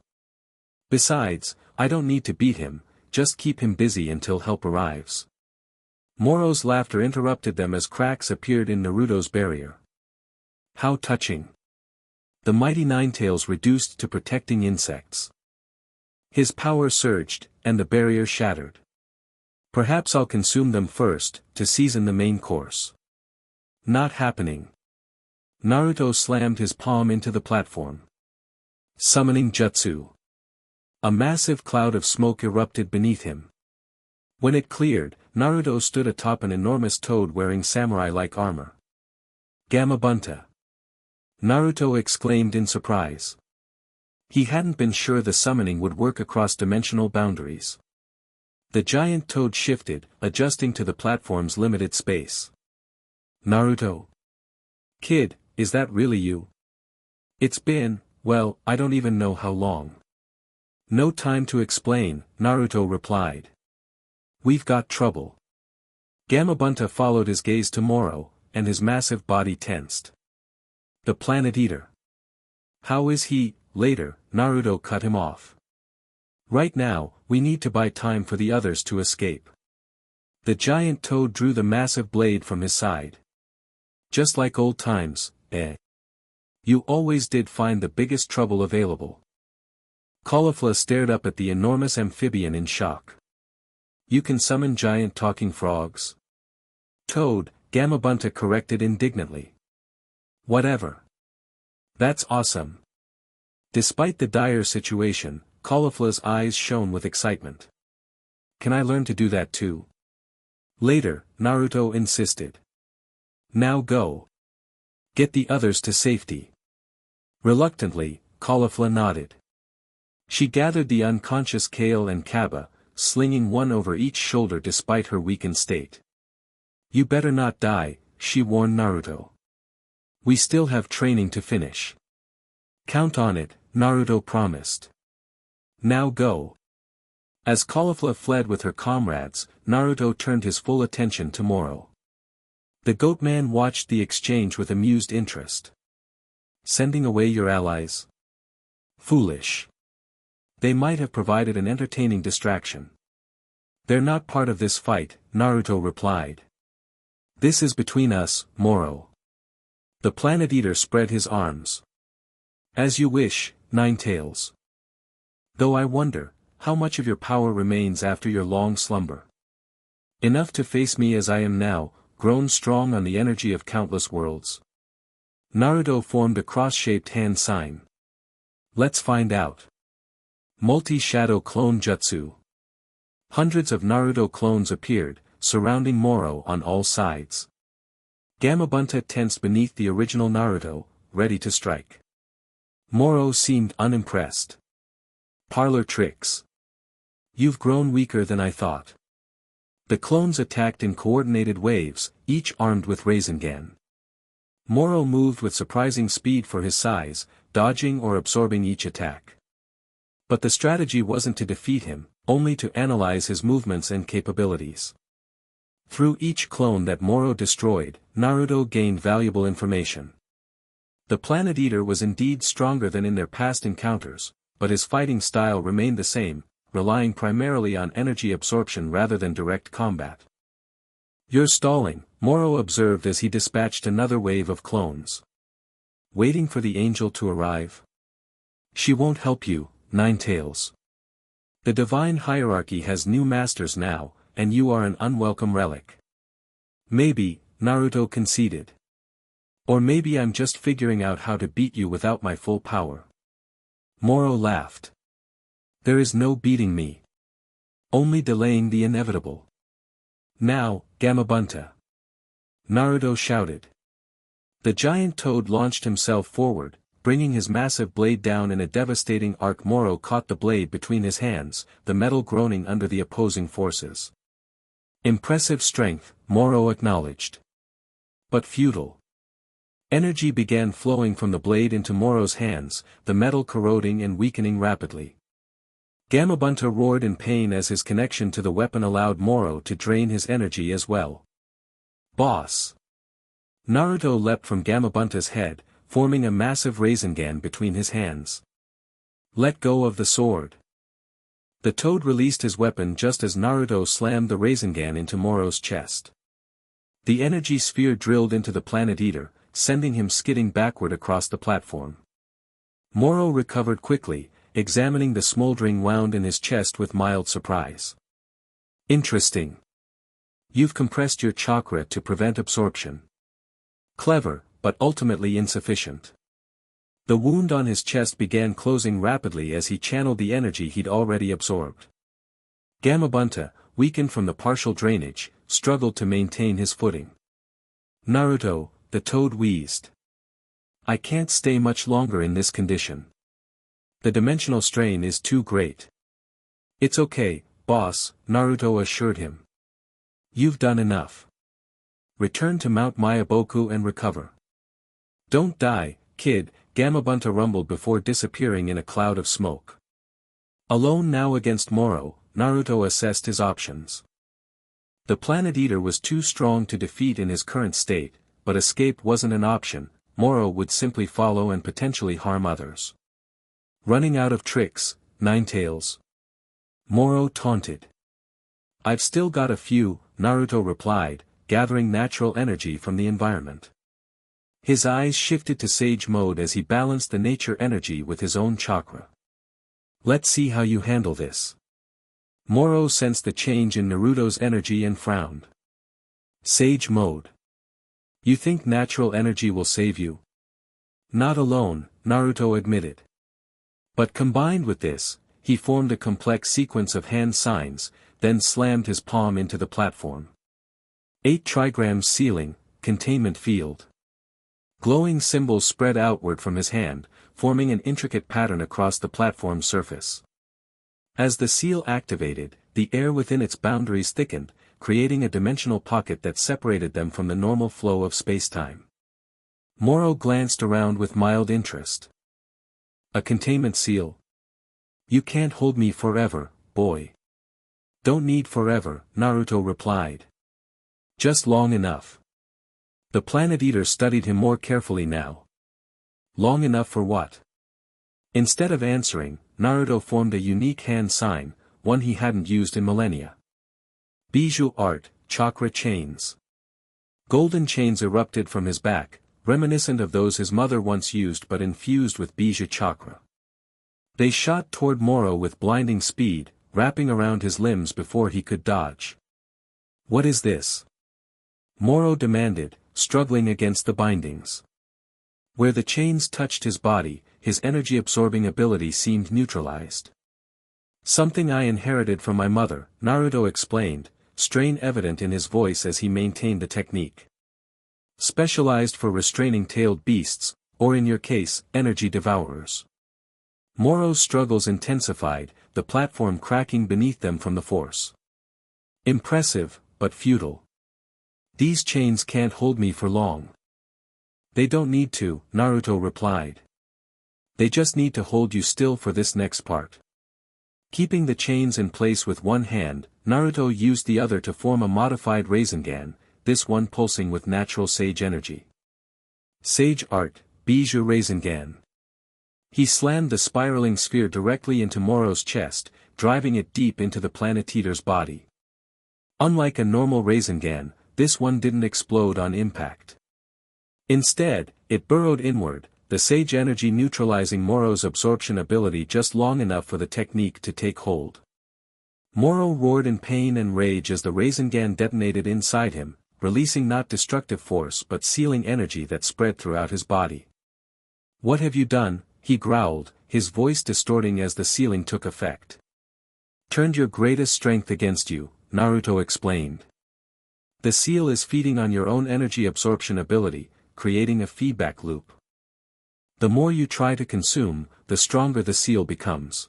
S1: Besides, I don't need to beat him, just keep him busy until help arrives. Moro's laughter interrupted them as cracks appeared in Naruto's barrier. How touching. The mighty Ninetails reduced to protecting insects. His power surged, and the barrier shattered. Perhaps I'll consume them first, to season the main course. Not happening. Naruto slammed his palm into the platform. Summoning jutsu. A massive cloud of smoke erupted beneath him. When it cleared, Naruto stood atop an enormous toad wearing samurai-like armor. Gamabunta! Naruto exclaimed in surprise. He hadn't been sure the summoning would work across dimensional boundaries. The giant toad shifted, adjusting to the platform's limited space. Naruto? Kid, is that really you? It's been, well, I don't even know how long. No time to explain, Naruto replied. We've got trouble. Gamabunta followed his gaze to Moro, and his massive body tensed. The Planet Eater. How is he? Later, Naruto cut him off. Right now, we need to buy time for the others to escape. The giant toad drew the massive blade from his side. Just like old times, eh? You always did find the biggest trouble available. Caulifla stared up at the enormous amphibian in shock. You can summon giant talking frogs? Toad, Gamabunta corrected indignantly. Whatever. That's awesome. Despite the dire situation, Caulifla's eyes shone with excitement. Can I learn to do that too? Later, Naruto insisted. Now go. Get the others to safety. Reluctantly, Caulifla nodded. She gathered the unconscious Kale and Kaba, slinging one over each shoulder despite her weakened state. You better not die, she warned Naruto. We still have training to finish. Count on it, Naruto promised. Now go. As Caulifla fled with her comrades, Naruto turned his full attention to Moro. The Goatman watched the exchange with amused interest. Sending away your allies? Foolish. They might have provided an entertaining distraction. They're not part of this fight, Naruto replied. This is between us, Moro. The Planet Eater spread his arms. As you wish, Ninetales. Though I wonder, how much of your power remains after your long slumber? Enough to face me as I am now, grown strong on the energy of countless worlds. Naruto formed a cross-shaped hand sign. Let's find out. Multi-shadow clone jutsu. Hundreds of Naruto clones appeared, surrounding Moro on all sides. Gamabunta tensed beneath the original Naruto, ready to strike. Moro seemed unimpressed. Parlor tricks. You've grown weaker than I thought. The clones attacked in coordinated waves, each armed with Rasengan. Moro moved with surprising speed for his size, dodging or absorbing each attack. But the strategy wasn't to defeat him, only to analyze his movements and capabilities. Through each clone that Moro destroyed, Naruto gained valuable information. The Planet Eater was indeed stronger than in their past encounters, but his fighting style remained the same, relying primarily on energy absorption rather than direct combat. You're stalling, Moro observed as he dispatched another wave of clones. Waiting for the angel to arrive? She won't help you, Ninetales. The divine hierarchy has new masters now, and you are an unwelcome relic. Maybe, Naruto conceded. Or maybe I'm just figuring out how to beat you without my full power. Moro laughed. There is no beating me. Only delaying the inevitable. Now, Gamabunta. Naruto shouted. The giant toad launched himself forward, bringing his massive blade down in a devastating arc. Moro caught the blade between his hands, the metal groaning under the opposing forces. Impressive strength, Moro acknowledged. But futile. Energy began flowing from the blade into Moro's hands, the metal corroding and weakening rapidly. Gamabunta roared in pain as his connection to the weapon allowed Moro to drain his energy as well. Boss! Naruto leapt from Gamabunta's head, forming a massive Rasengan between his hands. Let go of the sword. The toad released his weapon just as Naruto slammed the Rasengan into Moro's chest. The energy sphere drilled into the Planet Eater, sending him skidding backward across the platform. Moro recovered quickly, examining the smoldering wound in his chest with mild surprise. Interesting. You've compressed your chakra to prevent absorption. Clever, but ultimately insufficient. The wound on his chest began closing rapidly as he channeled the energy he'd already absorbed. Gamabunta, weakened from the partial drainage, struggled to maintain his footing. Naruto, the toad wheezed. I can't stay much longer in this condition. The dimensional strain is too great. It's okay, boss, Naruto assured him. You've done enough. Return to Mount Mayaboku and recover. Don't die, kid, Gamabunta rumbled before disappearing in a cloud of smoke. Alone now against Moro, Naruto assessed his options. The Planet Eater was too strong to defeat in his current state, but escape wasn't an option. Moro would simply follow and potentially harm others. Running out of tricks, Ninetales. Moro taunted. I've still got a few, Naruto replied, gathering natural energy from the environment. His eyes shifted to Sage mode as he balanced the nature energy with his own chakra. Let's see how you handle this. Moro sensed the change in Naruto's energy and frowned. Sage mode. You think natural energy will save you? Not alone, Naruto admitted. But combined with this, he formed a complex sequence of hand signs, then slammed his palm into the platform. 8 trigrams ceiling, containment field. Glowing symbols spread outward from his hand, forming an intricate pattern across the platform's surface. As the seal activated, the air within its boundaries thickened, creating a dimensional pocket that separated them from the normal flow of space-time. Moro glanced around with mild interest. A containment seal? You can't hold me forever, boy. Don't need forever, Naruto replied. Just long enough. The Planet Eater studied him more carefully now. Long enough for what? Instead of answering, Naruto formed a unique hand sign, one he hadn't used in millennia. Bijou art, chakra chains. Golden chains erupted from his back, reminiscent of those his mother once used but infused with Bijou chakra. They shot toward Moro with blinding speed, wrapping around his limbs before he could dodge. What is this? Moro demanded, struggling against the bindings. Where the chains touched his body, his energy-absorbing ability seemed neutralized. Something I inherited from my mother, Naruto explained, strain evident in his voice as he maintained the technique. Specialized for restraining tailed beasts, or in your case, energy devourers. Moro's struggles intensified, the platform cracking beneath them from the force. Impressive, but futile. These chains can't hold me for long. They don't need to, Naruto replied. They just need to hold you still for this next part. Keeping the chains in place with one hand, Naruto used the other to form a modified Rasengan, this one pulsing with natural sage energy. Sage art, Bijou Rasengan. He slammed the spiraling sphere directly into Moro's chest, driving it deep into the Planet Eater's body. Unlike a normal Rasengan, this one didn't explode on impact. Instead, it burrowed inward, the sage energy neutralizing Moro's absorption ability just long enough for the technique to take hold. Moro roared in pain and rage as the Rasengan detonated inside him, releasing not destructive force but sealing energy that spread throughout his body. What have you done? He growled, his voice distorting as the sealing took effect. Turned your greatest strength against you, Naruto explained. The seal is feeding on your own energy absorption ability, creating a feedback loop. The more you try to consume, the stronger the seal becomes.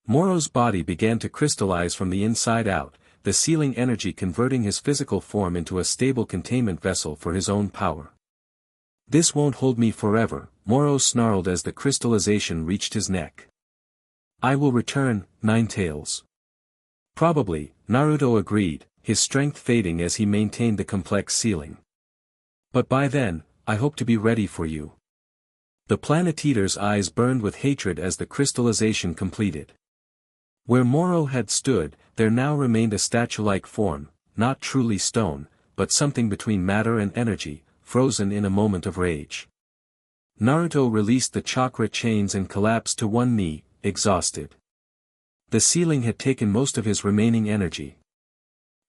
S1: Moro's body began to crystallize from the inside out, the sealing energy converting his physical form into a stable containment vessel for his own power. This won't hold me forever, Moro snarled as the crystallization reached his neck. I will return, Ninetales. Probably, Naruto agreed, his strength fading as he maintained the complex sealing. But by then, I hope to be ready for you. The Planet Eater's eyes burned with hatred as the crystallization completed. Where Moro had stood, there now remained a statue-like form, not truly stone, but something between matter and energy, frozen in a moment of rage. Naruto released the chakra chains and collapsed to one knee, exhausted. The ceiling had taken most of his remaining energy.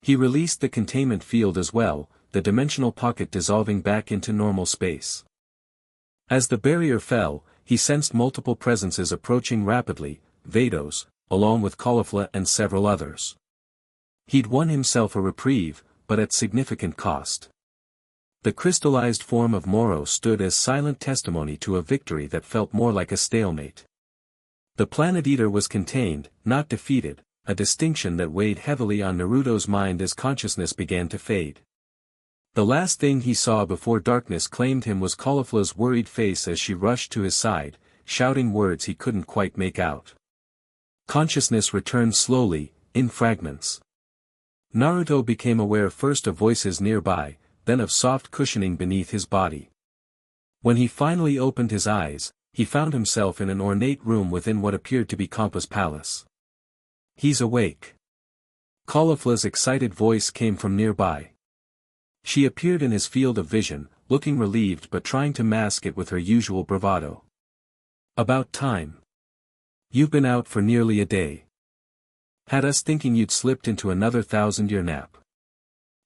S1: He released the containment field as well, the dimensional pocket dissolving back into normal space. As the barrier fell, he sensed multiple presences approaching rapidly, Vados, along with Caulifla and several others. He'd won himself a reprieve, but at significant cost. The crystallized form of Moro stood as silent testimony to a victory that felt more like a stalemate. The Planet Eater was contained, not defeated, a distinction that weighed heavily on Naruto's mind as consciousness began to fade. The last thing he saw before darkness claimed him was Caulifla's worried face as she rushed to his side, shouting words he couldn't quite make out. Consciousness returned slowly, in fragments. Naruto became aware first of voices nearby, then of soft cushioning beneath his body. When he finally opened his eyes, he found himself in an ornate room within what appeared to be Campa's palace. "He's awake." Caulifla's excited voice came from nearby. She appeared in his field of vision, looking relieved but trying to mask it with her usual bravado. "About time. You've been out for nearly a day. Had us thinking you'd slipped into another 1,000-year nap."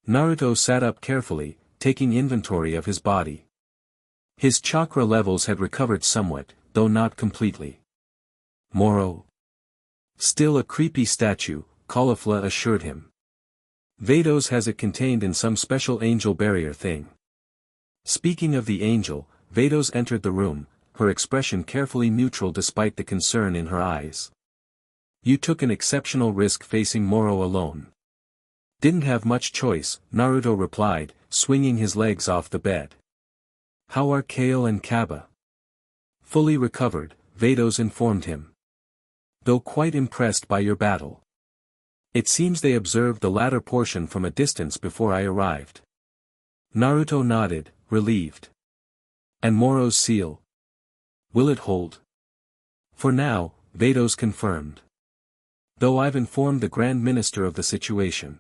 S1: Naruto sat up carefully, taking inventory of his body. His chakra levels had recovered somewhat, though not completely. "Moro? Still a creepy statue," Caulifla assured him. "Vados has it contained in some special angel barrier thing." Speaking of the angel, Vados entered the room, her expression carefully neutral despite the concern in her eyes. "You took an exceptional risk facing Moro alone." "Didn't have much choice," Naruto replied, swinging his legs off the bed. "How are Kale and Kaba?" "Fully recovered," Vados informed him. "Though quite impressed by your battle. It seems they observed the latter portion from a distance before I arrived." Naruto nodded, relieved. "And Moro's seal? Will it hold?" "For now," Vados confirmed. "Though I've informed the Grand Minister of the situation.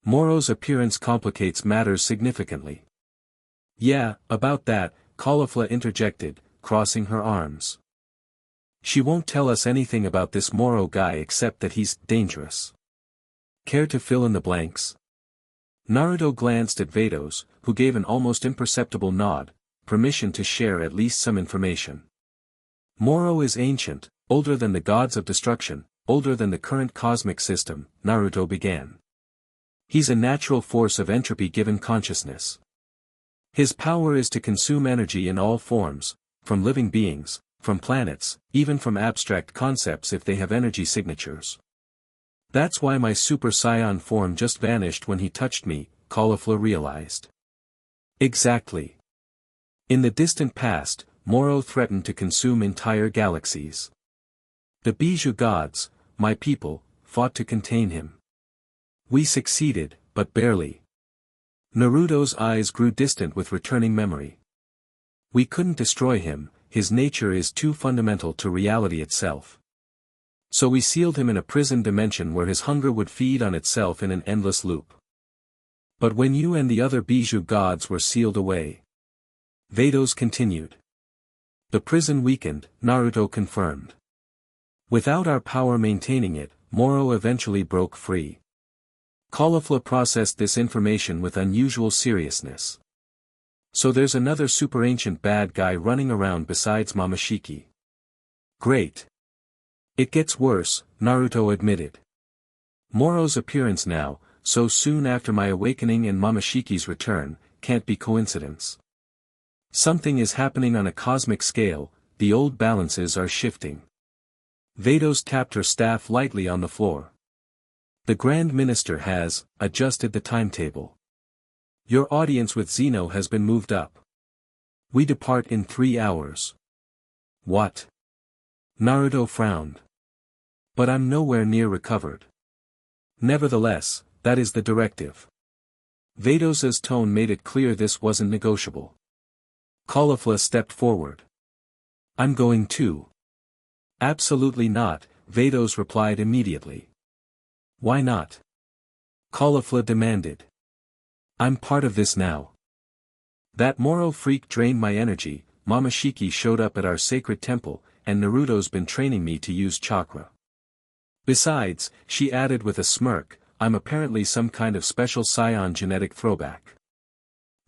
S1: Moro's appearance complicates matters significantly." "Yeah, about that," Caulifla interjected, crossing her arms. "She won't tell us anything about this Moro guy except that he's dangerous. Care to fill in the blanks?" Naruto glanced at Vados, who gave an almost imperceptible nod, permission to share at least some information. "Moro is ancient, older than the gods of destruction, older than the current cosmic system," Naruto began. "He's a natural force of entropy given consciousness. His power is to consume energy in all forms, from living beings, from planets, even from abstract concepts if they have energy signatures. That's why my Super Saiyan form just vanished when he touched me," Caulifla realized. "Exactly. In the distant past, Moro threatened to consume entire galaxies. The Bijou gods, my people, fought to contain him. We succeeded, but barely." Naruto's eyes grew distant with returning memory. "We couldn't destroy him, his nature is too fundamental to reality itself. So we sealed him in a prison dimension where his hunger would feed on itself in an endless loop. But when you and the other Bijou gods were sealed away," Vados continued. "The prison weakened," Naruto confirmed. "Without our power maintaining it, Moro eventually broke free." Caulifla processed this information with unusual seriousness. "So there's another super ancient bad guy running around besides Momoshiki." "Great. It gets worse," Naruto admitted. "Moro's appearance now, so soon after my awakening and Momoshiki's return, can't be coincidence. Something is happening on a cosmic scale, the old balances are shifting." Vados tapped her staff lightly on the floor. "The Grand Minister has adjusted the timetable. Your audience with Zeno has been moved up. We depart in 3 hours." "What?" Naruto frowned. "But I'm nowhere near recovered." "Nevertheless, that is the directive." Vados's tone made it clear this wasn't negotiable. Caulifla stepped forward. "I'm going too." "Absolutely not," Vados replied immediately. "Why not?" Caulifla demanded. "I'm part of this now. That Moro freak drained my energy. Momoshiki showed up at our sacred temple, and Naruto's been training me to use chakra. Besides, she added with a smirk, I'm apparently some kind of special Saiyan genetic throwback.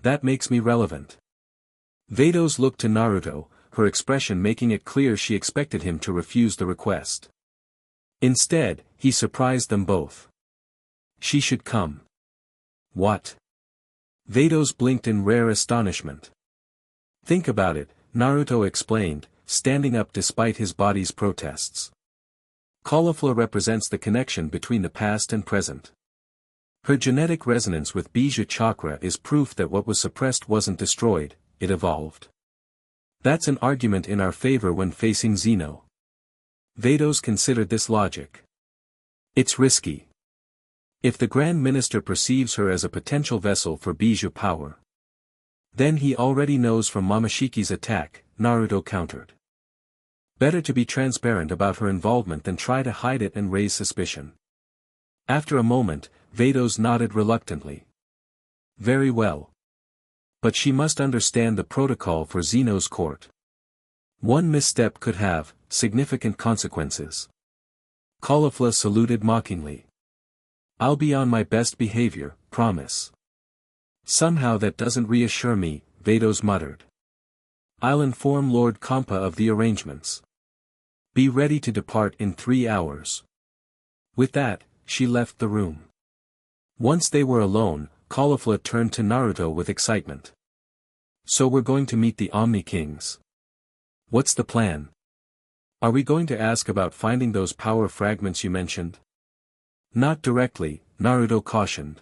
S1: That makes me relevant. Vados looked to Naruto, her expression making it clear she expected him to refuse the request. Instead, he surprised them both. She should come. What? Vados blinked in rare astonishment. Think about it, Naruto explained, standing up despite his body's protests. Caulifla represents the connection between the past and present. Her genetic resonance with Bija chakra is proof that what was suppressed wasn't destroyed, it evolved. That's an argument in our favor when facing Zeno. Vados considered this logic. It's risky. If the Grand Minister perceives her as a potential vessel for Bija power, then he already knows from Momoshiki's attack, Naruto countered. Better to be transparent about her involvement than try to hide it and raise suspicion. After a moment, Vados nodded reluctantly. Very well. But she must understand the protocol for Zeno's court. One misstep could have significant consequences. Caulifla saluted mockingly. I'll be on my best behavior, promise. Somehow that doesn't reassure me, Vados muttered. I'll inform Lord Kampa of the arrangements. Be ready to depart in 3 hours. With that, she left the room. Once they were alone, Caulifla turned to Naruto with excitement. So we're going to meet the Omni Kings. What's the plan? Are we going to ask about finding those power fragments you mentioned? Not directly, Naruto cautioned.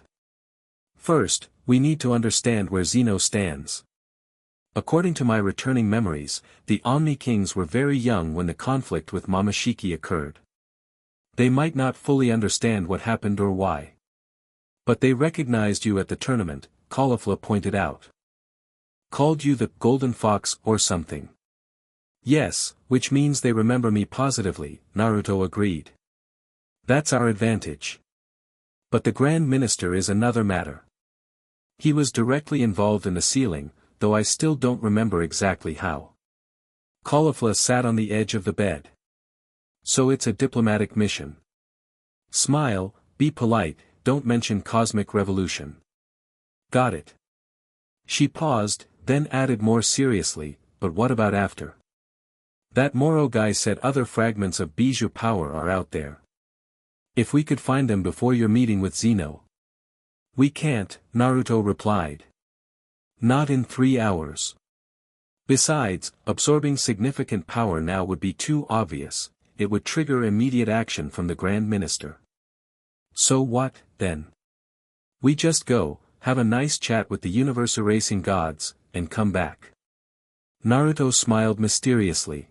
S1: First, we need to understand where Zeno stands. According to my returning memories, the Omni Kings were very young when the conflict with Momoshiki occurred. They might not fully understand what happened or why. But they recognized you at the tournament, Caulifla pointed out. Called you the Golden Fox or something. Yes, which means they remember me positively, Naruto agreed. That's our advantage. But the Grand Minister is another matter. He was directly involved in the sealing, though I still don't remember exactly how. Caulifla sat on the edge of the bed. So it's a diplomatic mission. Smile, be polite, don't mention cosmic revolution. Got it. She paused, then added more seriously, but what about after? That Moro guy said other fragments of Bijou power are out there. If we could find them before your meeting with Zeno. We can't, Naruto replied. Not in 3 hours. Besides, absorbing significant power now would be too obvious, it would trigger immediate action from the Grand Minister. So what, then? We just go, have a nice chat with the universe erasing gods, and come back. Naruto smiled mysteriously.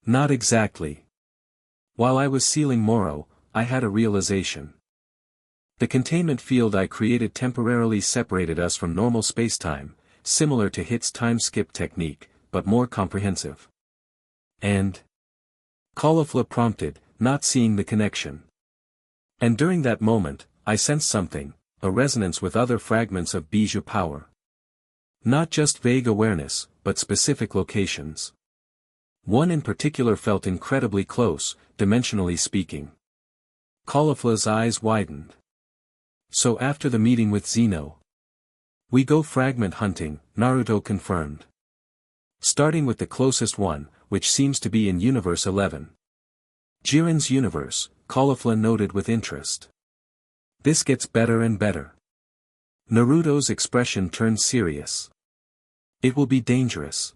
S1: Not exactly. While I was sealing Moro, I had a realization. The containment field I created temporarily separated us from normal spacetime, similar to Hit's time-skip technique, but more comprehensive. And? Caulifla prompted, not seeing the connection. And during that moment, I sensed something, a resonance with other fragments of Bijou power. Not just vague awareness, but specific locations. One in particular felt incredibly close, dimensionally speaking. Caulifla's eyes widened. So after the meeting with Zeno, we go fragment hunting, Naruto confirmed. Starting with the closest one, which seems to be in Universe 11. Jiren's universe, Caulifla noted with interest. This gets better and better. Naruto's expression turned serious. It will be dangerous.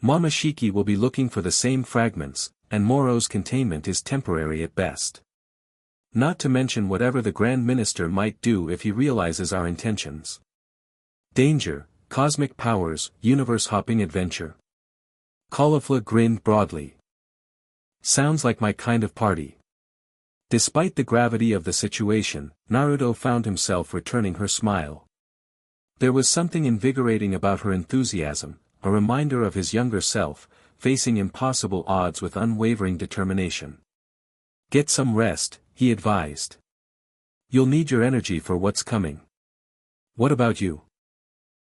S1: Momoshiki will be looking for the same fragments, and Moro's containment is temporary at best. Not to mention whatever the Grand Minister might do if he realizes our intentions. Danger, cosmic powers, universe-hopping adventure. Caulifla grinned broadly. Sounds like my kind of party. Despite the gravity of the situation, Naruto found himself returning her smile. There was something invigorating about her enthusiasm, a reminder of his younger self, facing impossible odds with unwavering determination. Get some rest, he advised. You'll need your energy for what's coming. What about you?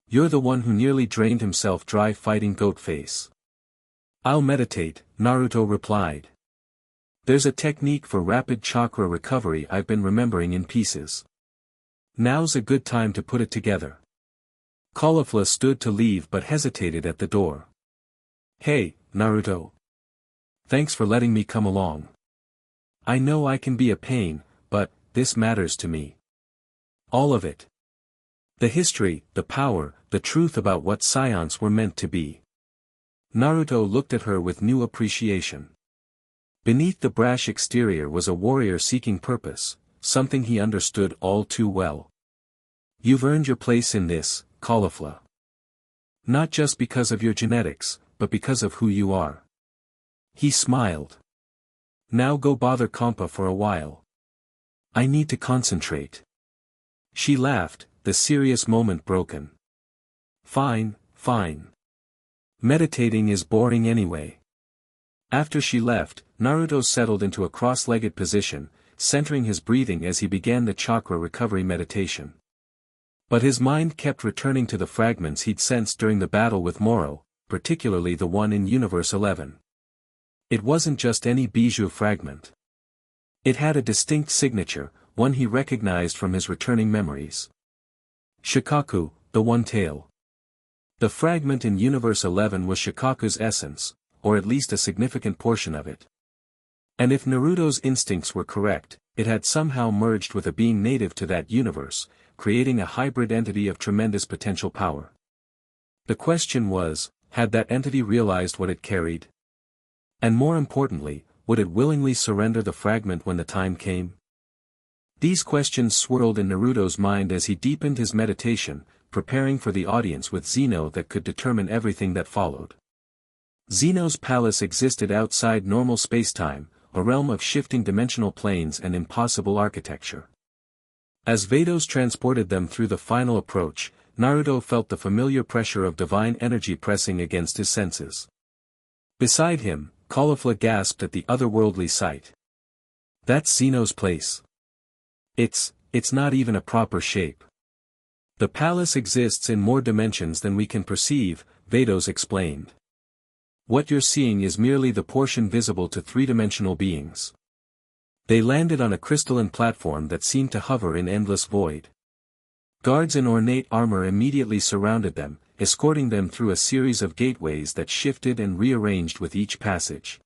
S1: You're the one who nearly drained himself dry fighting Goatface. I'll meditate, Naruto replied. There's a technique for rapid chakra recovery I've been remembering in pieces. Now's a good time to put it together. Caulifla stood to leave but hesitated at the door. Hey, Naruto. Thanks for letting me come along. I know I can be a pain, but this matters to me. All of it. The history, the power, the truth about what Saiyans were meant to be. Naruto looked at her with new appreciation. Beneath the brash exterior was a warrior seeking purpose, something he understood all too well. You've earned your place in this, Caulifla. Not just because of your genetics, but because of who you are. He smiled. Now go bother Compa for a while. I need to concentrate. She laughed, the serious moment broken. Fine, fine. Meditating is boring anyway. After she left, Naruto settled into a cross-legged position, centering his breathing as he began the chakra recovery meditation. But his mind kept returning to the fragments he'd sensed during the battle with Moro, particularly the one in Universe 11. It wasn't just any bijou fragment. It had a distinct signature, one he recognized from his returning memories. Shikaku, the One Tail. The fragment in Universe 11 was Shikaku's essence, or at least a significant portion of it. And if Naruto's instincts were correct, it had somehow merged with a being native to that universe, creating a hybrid entity of tremendous potential power. The question was, had that entity realized what it carried? And more importantly, would it willingly surrender the fragment when the time came? These questions swirled in Naruto's mind as he deepened his meditation, preparing for the audience with Zeno that could determine everything that followed. Zeno's palace existed outside normal spacetime, a realm of shifting dimensional planes and impossible architecture. As Vados transported them through the final approach, Naruto felt the familiar pressure of divine energy pressing against his senses. Beside him, Caulifla gasped at the otherworldly sight. That's Zeno's place. It's not even a proper shape. The palace exists in more dimensions than we can perceive, Vados explained. What you're seeing is merely the portion visible to three-dimensional beings. They landed on a crystalline platform that seemed to hover in endless void. Guards in ornate armor immediately surrounded them, escorting them through a series of gateways that shifted and rearranged with each passage.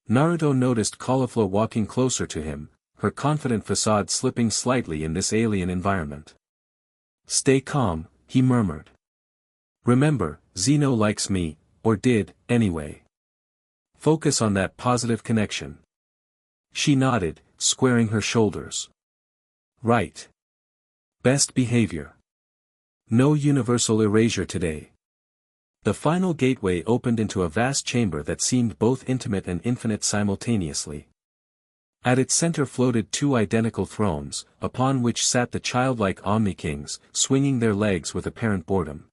S1: Naruto noticed Caulifla walking closer to him, her confident facade slipping slightly in this alien environment. Stay calm, he murmured. Remember, Zeno likes me, or did, anyway. Focus on that positive connection. She nodded, squaring her shoulders. Right. Best behavior. No universal erasure today. The final gateway opened into a vast chamber that seemed both intimate and infinite simultaneously. At its center floated two identical thrones, upon which sat the childlike Omni-Kings, swinging their legs with apparent boredom.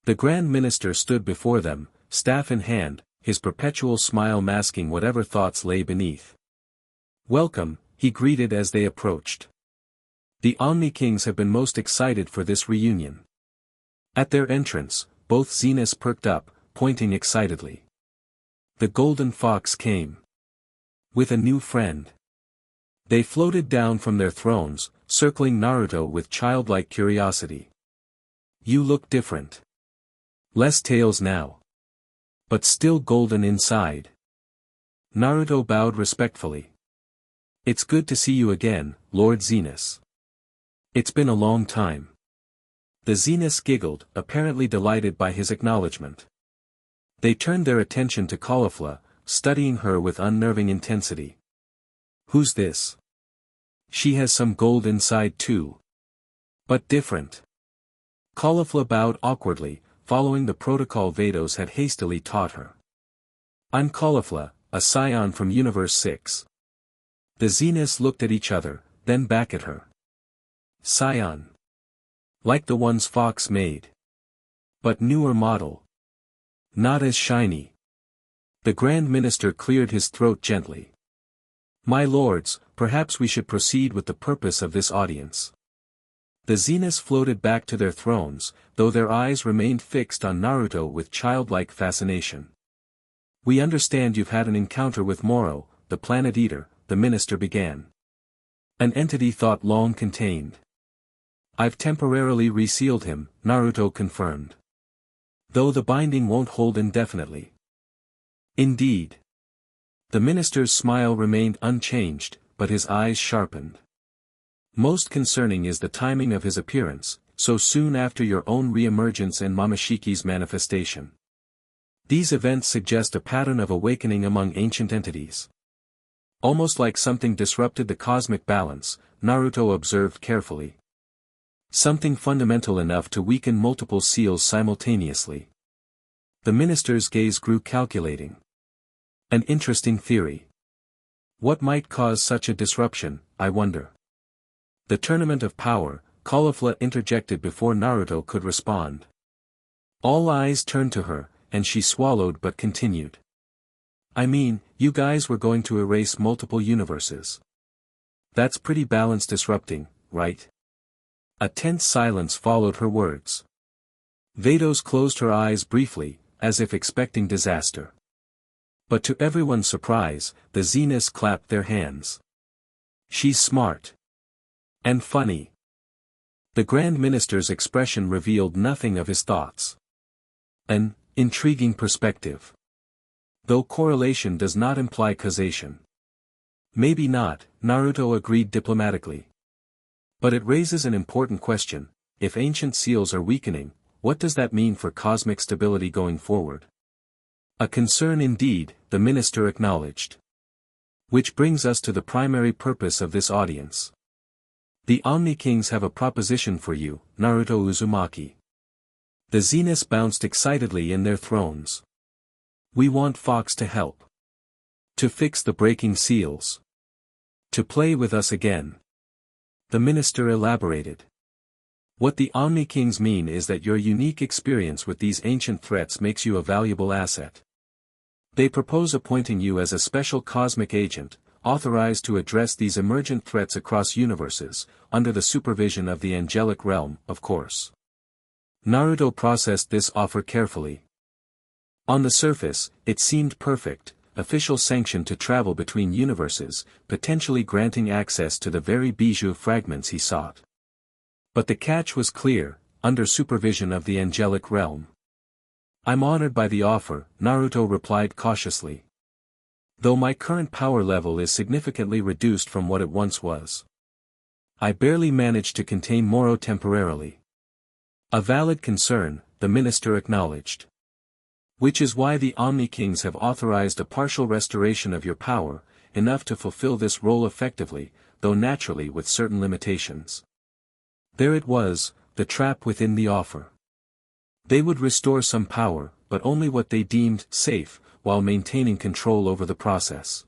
S1: The Grand Minister stood before them, staff in hand, his perpetual smile masking whatever thoughts lay beneath. Welcome, he greeted as they approached. The Omni-Kings have been most excited for this reunion. At their entrance, both Zenas perked up, pointing excitedly. The Golden Fox came. With a new friend. They floated down from their thrones, circling Naruto with childlike curiosity. You look different. Less tails now. But still golden inside. Naruto bowed respectfully. It's good to see you again, Lord Zenas. It's been a long time. The Zenas giggled, apparently delighted by his acknowledgement. They turned their attention to Caulifla, studying her with unnerving intensity. Who's this? She has some gold inside too. But different. Caulifla bowed awkwardly, following the protocol Vados had hastily taught her. I'm Caulifla, a Saiyan from Universe 6. The Zenas looked at each other, then back at her. Saiyan. Like the ones Fox made. But newer model. Not as shiny. The Grand Minister cleared his throat gently. My lords, perhaps we should proceed with the purpose of this audience. The Zenas floated back to their thrones, though their eyes remained fixed on Naruto with childlike fascination. We understand you've had an encounter with Moro, the Planet Eater, the minister began. An entity thought long contained. I've temporarily resealed him, Naruto confirmed. Though the binding won't hold indefinitely. Indeed. The minister's smile remained unchanged, but his eyes sharpened. Most concerning is the timing of his appearance, so soon after your own re-emergence and Mamoshiki's manifestation. These events suggest a pattern of awakening among ancient entities. Almost like something disrupted the cosmic balance, Naruto observed carefully. Something fundamental enough to weaken multiple seals simultaneously. The minister's gaze grew calculating. An interesting theory. What might cause such a disruption, I wonder? The tournament of power, Caulifla interjected before Naruto could respond. All eyes turned to her, and she swallowed but continued. I mean, you guys were going to erase multiple universes. That's pretty balance disrupting, right? A tense silence followed her words. Vados closed her eyes briefly, as if expecting disaster. But to everyone's surprise, the Zeniths clapped their hands. She's smart. And funny. The Grand Minister's expression revealed nothing of his thoughts. An intriguing perspective. Though correlation does not imply causation. Maybe not, Naruto agreed diplomatically. But it raises an important question: if ancient seals are weakening, what does that mean for cosmic stability going forward? A concern indeed, the minister acknowledged. Which brings us to the primary purpose of this audience. The Omni Kings have a proposition for you, Naruto Uzumaki. The Zeniths bounced excitedly in their thrones. We want Fox to help. To fix the breaking seals. To play with us again. The minister elaborated. What the Omni Kings mean is that your unique experience with these ancient threats makes you a valuable asset. They propose appointing you as a special cosmic agent, authorized to address these emergent threats across universes, under the supervision of the angelic realm, of course. Naruto processed this offer carefully. On the surface, it seemed perfect, official sanction to travel between universes, potentially granting access to the very bijou fragments he sought. But the catch was clear, under supervision of the angelic realm. I'm honored by the offer, Naruto replied cautiously. Though my current power level is significantly reduced from what it once was. I barely managed to contain Moro temporarily. A valid concern, the minister acknowledged. Which is why the Omni Kings have authorized a partial restoration of your power, enough to fulfill this role effectively, though naturally with certain limitations. There it was, the trap within the offer. They would restore some power, but only what they deemed safe, while maintaining control over the process.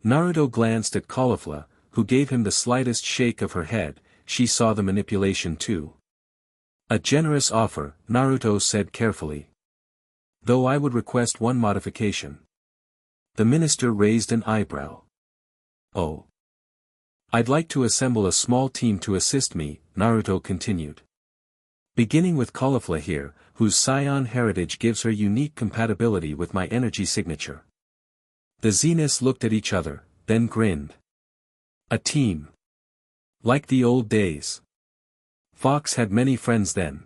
S1: Naruto glanced at Caulifla, who gave him the slightest shake of her head. She saw the manipulation too. A generous offer, Naruto said carefully. Though I would request one modification. The minister raised an eyebrow. Oh. I'd like to assemble a small team to assist me, Naruto continued. Beginning with Caulifla here, whose Saiyan heritage gives her unique compatibility with my energy signature. The Zeniths looked at each other, then grinned. A team. Like the old days. Fox had many friends then.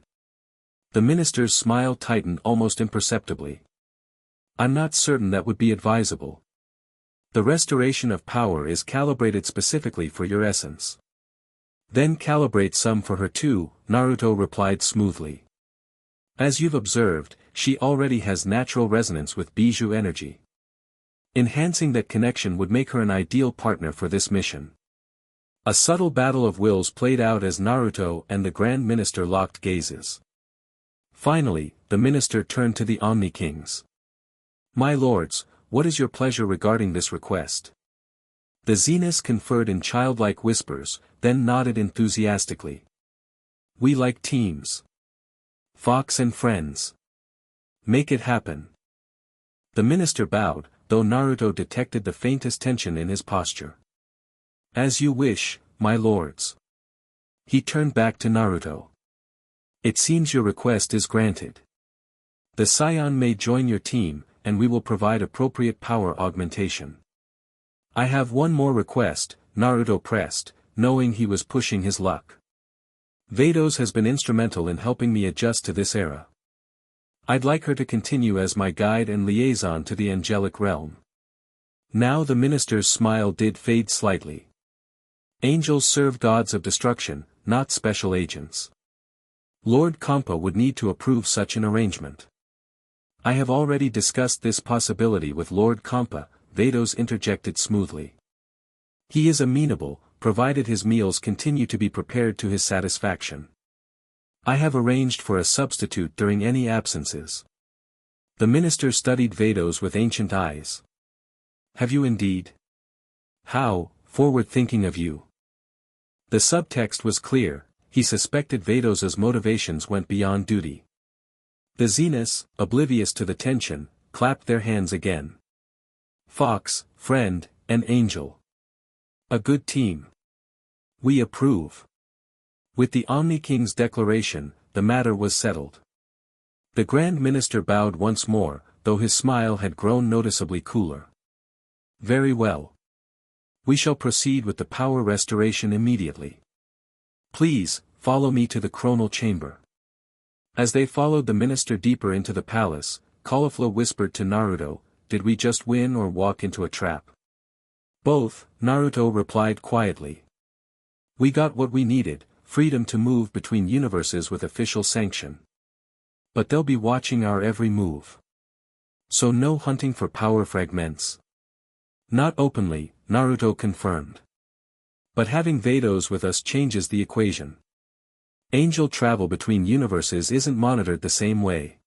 S1: The minister's smile tightened almost imperceptibly. I'm not certain that would be advisable. The restoration of power is calibrated specifically for your essence. Then calibrate some for her too, Naruto replied smoothly. As you've observed, she already has natural resonance with bijou energy. Enhancing that connection would make her an ideal partner for this mission. A subtle battle of wills played out as Naruto and the Grand Minister locked gazes. Finally, the minister turned to the Omni Kings. My lords, what is your pleasure regarding this request? The Zeniths conferred in childlike whispers, then nodded enthusiastically. We like teams. Fox and friends. Make it happen. The minister bowed, though Naruto detected the faintest tension in his posture. As you wish, my lords. He turned back to Naruto. It seems your request is granted. The Saiyan may join your team, and we will provide appropriate power augmentation. I have one more request, Naruto pressed, knowing he was pushing his luck. Vados has been instrumental in helping me adjust to this era. I'd like her to continue as my guide and liaison to the angelic realm. Now the minister's smile did fade slightly. Angels serve gods of destruction, not special agents. Lord Kampa would need to approve such an arrangement. I have already discussed this possibility with Lord Kampa, Vados interjected smoothly. He is amenable, provided his meals continue to be prepared to his satisfaction. I have arranged for a substitute during any absences. The minister studied Vados with ancient eyes. Have you indeed? How forward-thinking of you. The subtext was clear, he suspected Vados's motivations went beyond duty. The Zenas, oblivious to the tension, clapped their hands again. Fox, friend, and Angel. A good team. We approve. With the Omni King's declaration, the matter was settled. The Grand Minister bowed once more, though his smile had grown noticeably cooler. Very well. We shall proceed with the power restoration immediately. Please, follow me to the chronal chamber. As they followed the minister deeper into the palace, Caulifla whispered to Naruto, did we just win or walk into a trap? Both, Naruto replied quietly. We got what we needed, freedom to move between universes with official sanction. But they'll be watching our every move. So no hunting for power fragments. Not openly, Naruto confirmed. But having Vados with us changes the equation. Angel travel between universes isn't monitored the same way.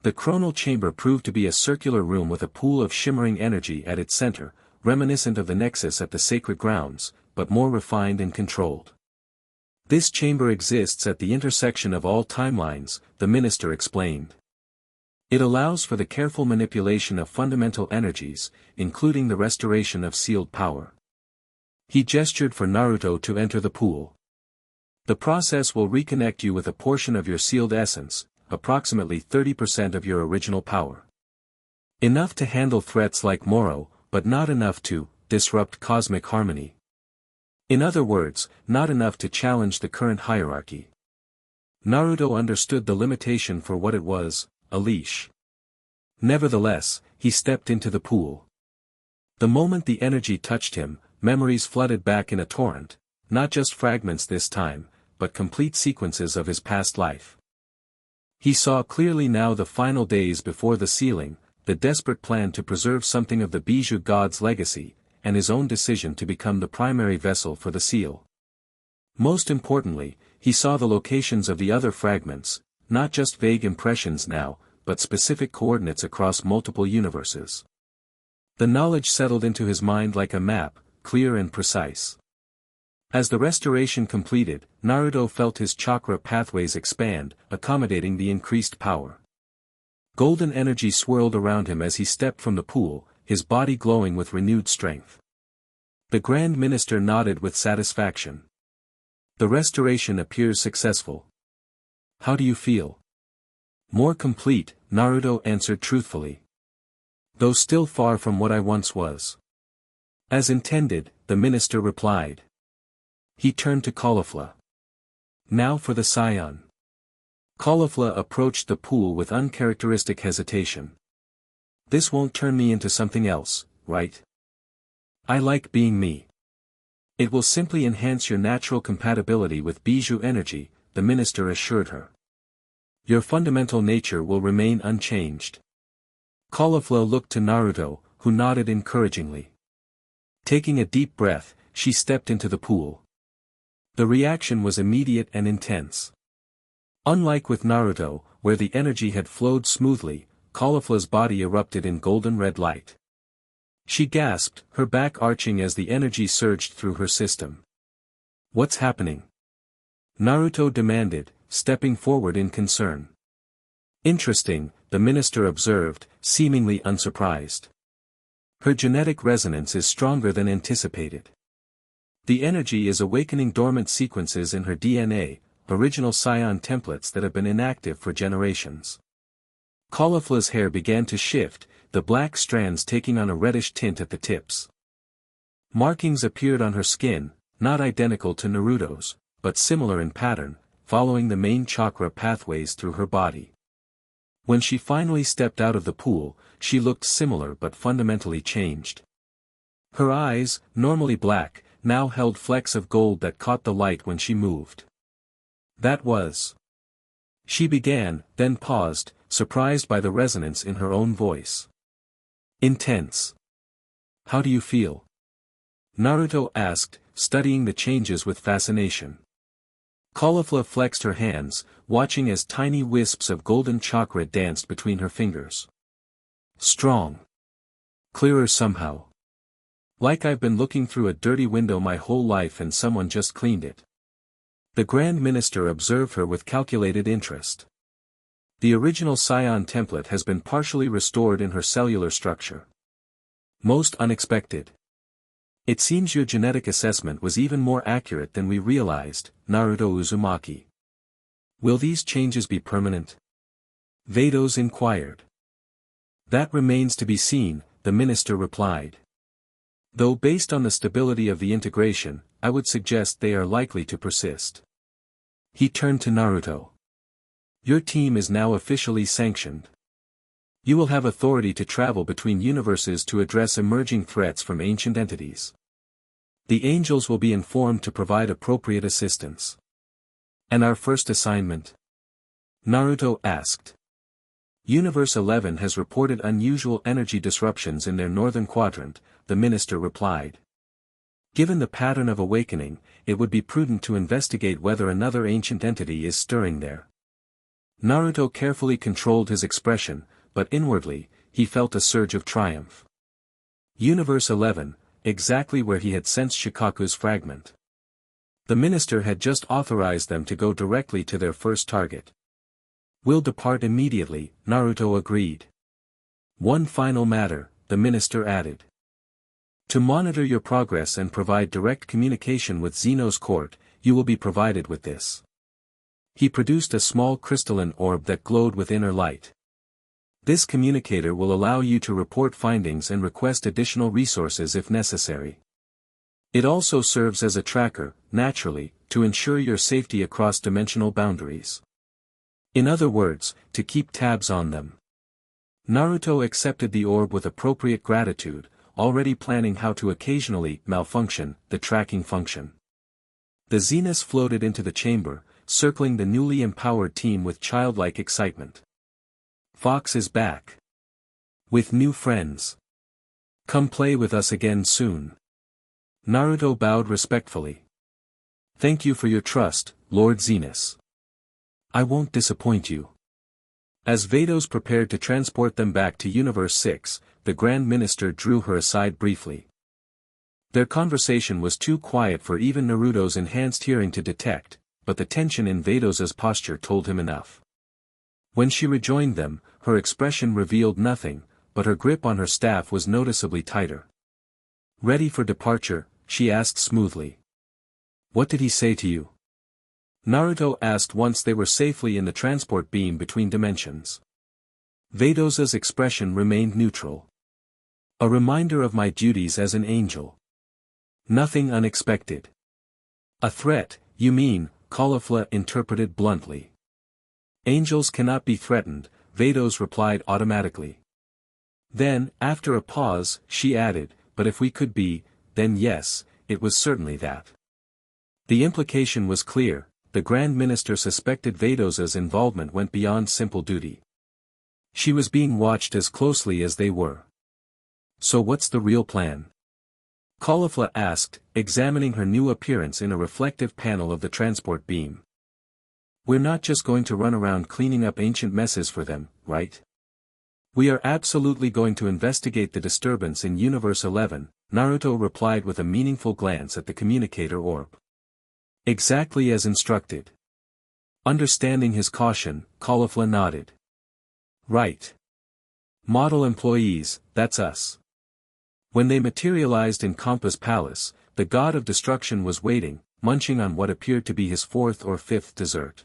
S1: The chronal chamber proved to be a circular room with a pool of shimmering energy at its center, reminiscent of the nexus at the sacred grounds, but more refined and controlled. This chamber exists at the intersection of all timelines, the minister explained. It allows for the careful manipulation of fundamental energies, including the restoration of sealed power. He gestured for Naruto to enter the pool. The process will reconnect you with a portion of your sealed essence, approximately 30% of your original power. Enough to handle threats like Moro, but not enough to disrupt cosmic harmony. In other words, not enough to challenge the current hierarchy. Naruto understood the limitation for what it was, a leash. Nevertheless, he stepped into the pool. The moment the energy touched him, memories flooded back in a torrent, not just fragments this time, but complete sequences of his past life. He saw clearly now the final days before the sealing, the desperate plan to preserve something of the Bijou god's legacy, and his own decision to become the primary vessel for the seal. Most importantly, he saw the locations of the other fragments, not just vague impressions now, but specific coordinates across multiple universes. The knowledge settled into his mind like a map, clear and precise. As the restoration completed, Naruto felt his chakra pathways expand, accommodating the increased power. Golden energy swirled around him as he stepped from the pool, his body glowing with renewed strength. The Grand Minister nodded with satisfaction. The restoration appears successful. How do you feel? More complete, Naruto answered truthfully. Though still far from what I once was. As intended, the minister replied. He turned to Caulifla. Now for the Saiyan. Caulifla approached the pool with uncharacteristic hesitation. This won't turn me into something else, right? I like being me. It will simply enhance your natural compatibility with Bijou energy, the minister assured her. Your fundamental nature will remain unchanged. Caulifla looked to Naruto, who nodded encouragingly. Taking a deep breath, she stepped into the pool. The reaction was immediate and intense. Unlike with Naruto, where the energy had flowed smoothly, Caulifla's body erupted in golden red light. She gasped, her back arching as the energy surged through her system. What's happening? Naruto demanded, stepping forward in concern. Interesting, the minister observed, seemingly unsurprised. Her genetic resonance is stronger than anticipated. The energy is awakening dormant sequences in her DNA, original Saiyan templates that have been inactive for generations. Caulifla's hair began to shift, the black strands taking on a reddish tint at the tips. Markings appeared on her skin, not identical to Naruto's, but similar in pattern, following the main chakra pathways through her body. When she finally stepped out of the pool, she looked similar but fundamentally changed. Her eyes, normally black, now held flecks of gold that caught the light when she moved. That was. She began, then paused, surprised by the resonance in her own voice. Intense. How do you feel? Naruto asked, studying the changes with fascination. Caulifla flexed her hands, watching as tiny wisps of golden chakra danced between her fingers. Strong. Clearer somehow. Like I've been looking through a dirty window my whole life and someone just cleaned it. The Grand Minister observed her with calculated interest. The original Saiyan template has been partially restored in her cellular structure. Most unexpected. It seems your genetic assessment was even more accurate than we realized, Naruto Uzumaki. Will these changes be permanent? Vados inquired. That remains to be seen, the minister replied. Though based on the stability of the integration, I would suggest they are likely to persist. He turned to Naruto. Your team is now officially sanctioned. You will have authority to travel between universes to address emerging threats from ancient entities. The angels will be informed to provide appropriate assistance. And our first assignment? Naruto asked. Universe 11 has reported unusual energy disruptions in their northern quadrant, the minister replied. Given the pattern of awakening, it would be prudent to investigate whether another ancient entity is stirring there. Naruto carefully controlled his expression, but inwardly, he felt a surge of triumph. Universe 11, exactly where he had sensed Shikaku's fragment. The minister had just authorized them to go directly to their first target. We'll depart immediately, Naruto agreed. One final matter, the minister added. To monitor your progress and provide direct communication with Zeno's court, you will be provided with this. He produced a small crystalline orb that glowed with inner light. This communicator will allow you to report findings and request additional resources if necessary. It also serves as a tracker, naturally, to ensure your safety across dimensional boundaries. In other words, to keep tabs on them. Naruto accepted the orb with appropriate gratitude, already planning how to occasionally malfunction the tracking function. The Zenith floated into the chamber, circling the newly empowered team with childlike excitement. Fox is back. With new friends. Come play with us again soon. Naruto bowed respectfully. Thank you for your trust, Lord Zenith. I won't disappoint you. As Vados prepared to transport them back to Universe 6, the Grand Minister drew her aside briefly. Their conversation was too quiet for even Naruto's enhanced hearing to detect, but the tension in Vados's posture told him enough. When she rejoined them, her expression revealed nothing, but her grip on her staff was noticeably tighter. Ready for departure, she asked smoothly. What did he say to you? Naruto asked once they were safely in the transport beam between dimensions. Vados's expression remained neutral. A reminder of my duties as an angel. Nothing unexpected. A threat, you mean, Caulifla interpreted bluntly. Angels cannot be threatened, Vados replied automatically. Then, after a pause, she added, but if we could be, then yes, it was certainly that. The implication was clear. The Grand Minister suspected Vados's involvement went beyond simple duty. She was being watched as closely as they were. So what's the real plan? Caulifla asked, examining her new appearance in a reflective panel of the transport beam. We're not just going to run around cleaning up ancient messes for them, right? We are absolutely going to investigate the disturbance in Universe 11, Naruto replied with a meaningful glance at the communicator orb. Exactly as instructed. Understanding his caution, Caulifla nodded. Right. Model employees, that's us. When they materialized in Compass Palace, the god of destruction was waiting, munching on what appeared to be his fourth or fifth dessert.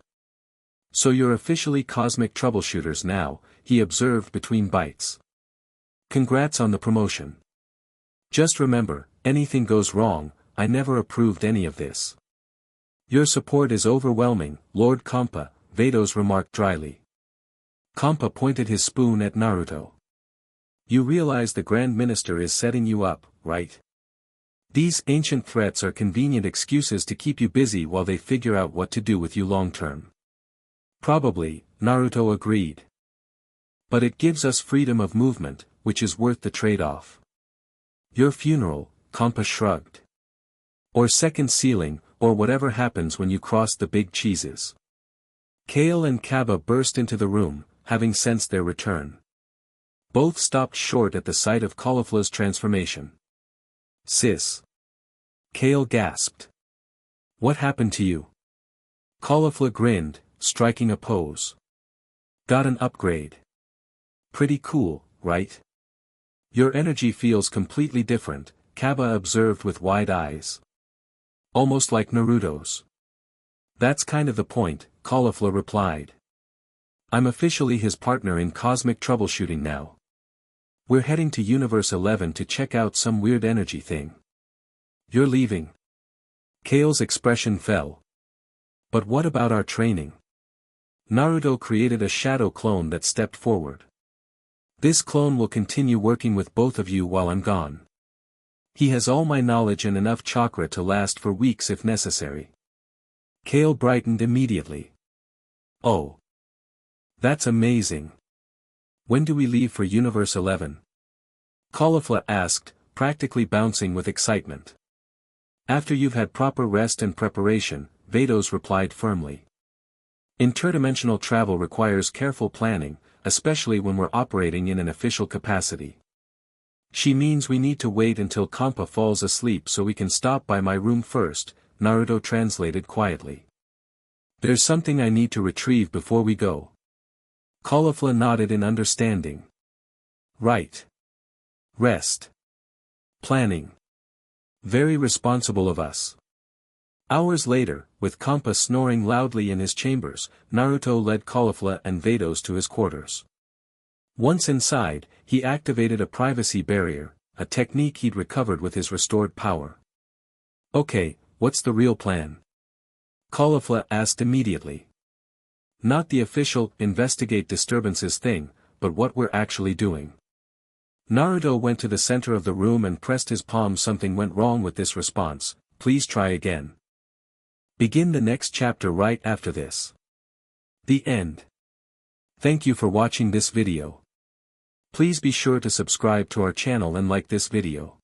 S1: So you're officially cosmic troubleshooters now, he observed between bites. Congrats on the promotion. Just remember, anything goes wrong, I never approved any of this. Your support is overwhelming, Lord Caulifla, Vados remarked dryly. Caulifla pointed his spoon at Naruto. You realize the Grand Minister is setting you up, right? These ancient threats are convenient excuses to keep you busy while they figure out what to do with you long-term. Probably, Naruto agreed. But it gives us freedom of movement, which is worth the trade-off. Your funeral, Caulifla shrugged. Or second ceiling, or whatever happens when you cross the big cheeses. Kale and Kaba burst into the room, having sensed their return. Both stopped short at the sight of Caulifla's transformation. Sis. Kale gasped. What happened to you? Caulifla grinned, striking a pose. Got an upgrade. Pretty cool, right? Your energy feels completely different, Kaba observed with wide eyes. Almost like Naruto's. That's kind of the point, Caulifla replied. I'm officially his partner in cosmic troubleshooting now. We're heading to Universe 11 to check out some weird energy thing. You're leaving. Kale's expression fell. But what about our training? Naruto created a shadow clone that stepped forward. This clone will continue working with both of you while I'm gone. He has all my knowledge and enough chakra to last for weeks if necessary. Kale brightened immediately. Oh. That's amazing. When do we leave for Universe 11? Caulifla asked, practically bouncing with excitement. After you've had proper rest and preparation, Vados replied firmly. Interdimensional travel requires careful planning, especially when we're operating in an official capacity. She means we need to wait until Caulifla falls asleep so we can stop by my room first, Naruto translated quietly. There's something I need to retrieve before we go. Caulifla nodded in understanding. Right. Rest. Planning. Very responsible of us. Hours later, with Caulifla snoring loudly in his chambers, Naruto led Caulifla and Vados to his quarters. Once inside, he activated a privacy barrier, a technique he'd recovered with his restored power. Okay, what's the real plan? Caulifla asked immediately. Not the official investigate disturbances thing, but what we're actually doing. Naruto went to the center of the room and pressed his palm. Something went wrong with this response, please try again. Begin the next chapter right after this. The end. Thank you for watching this video. Please be sure to subscribe to our channel and like this video.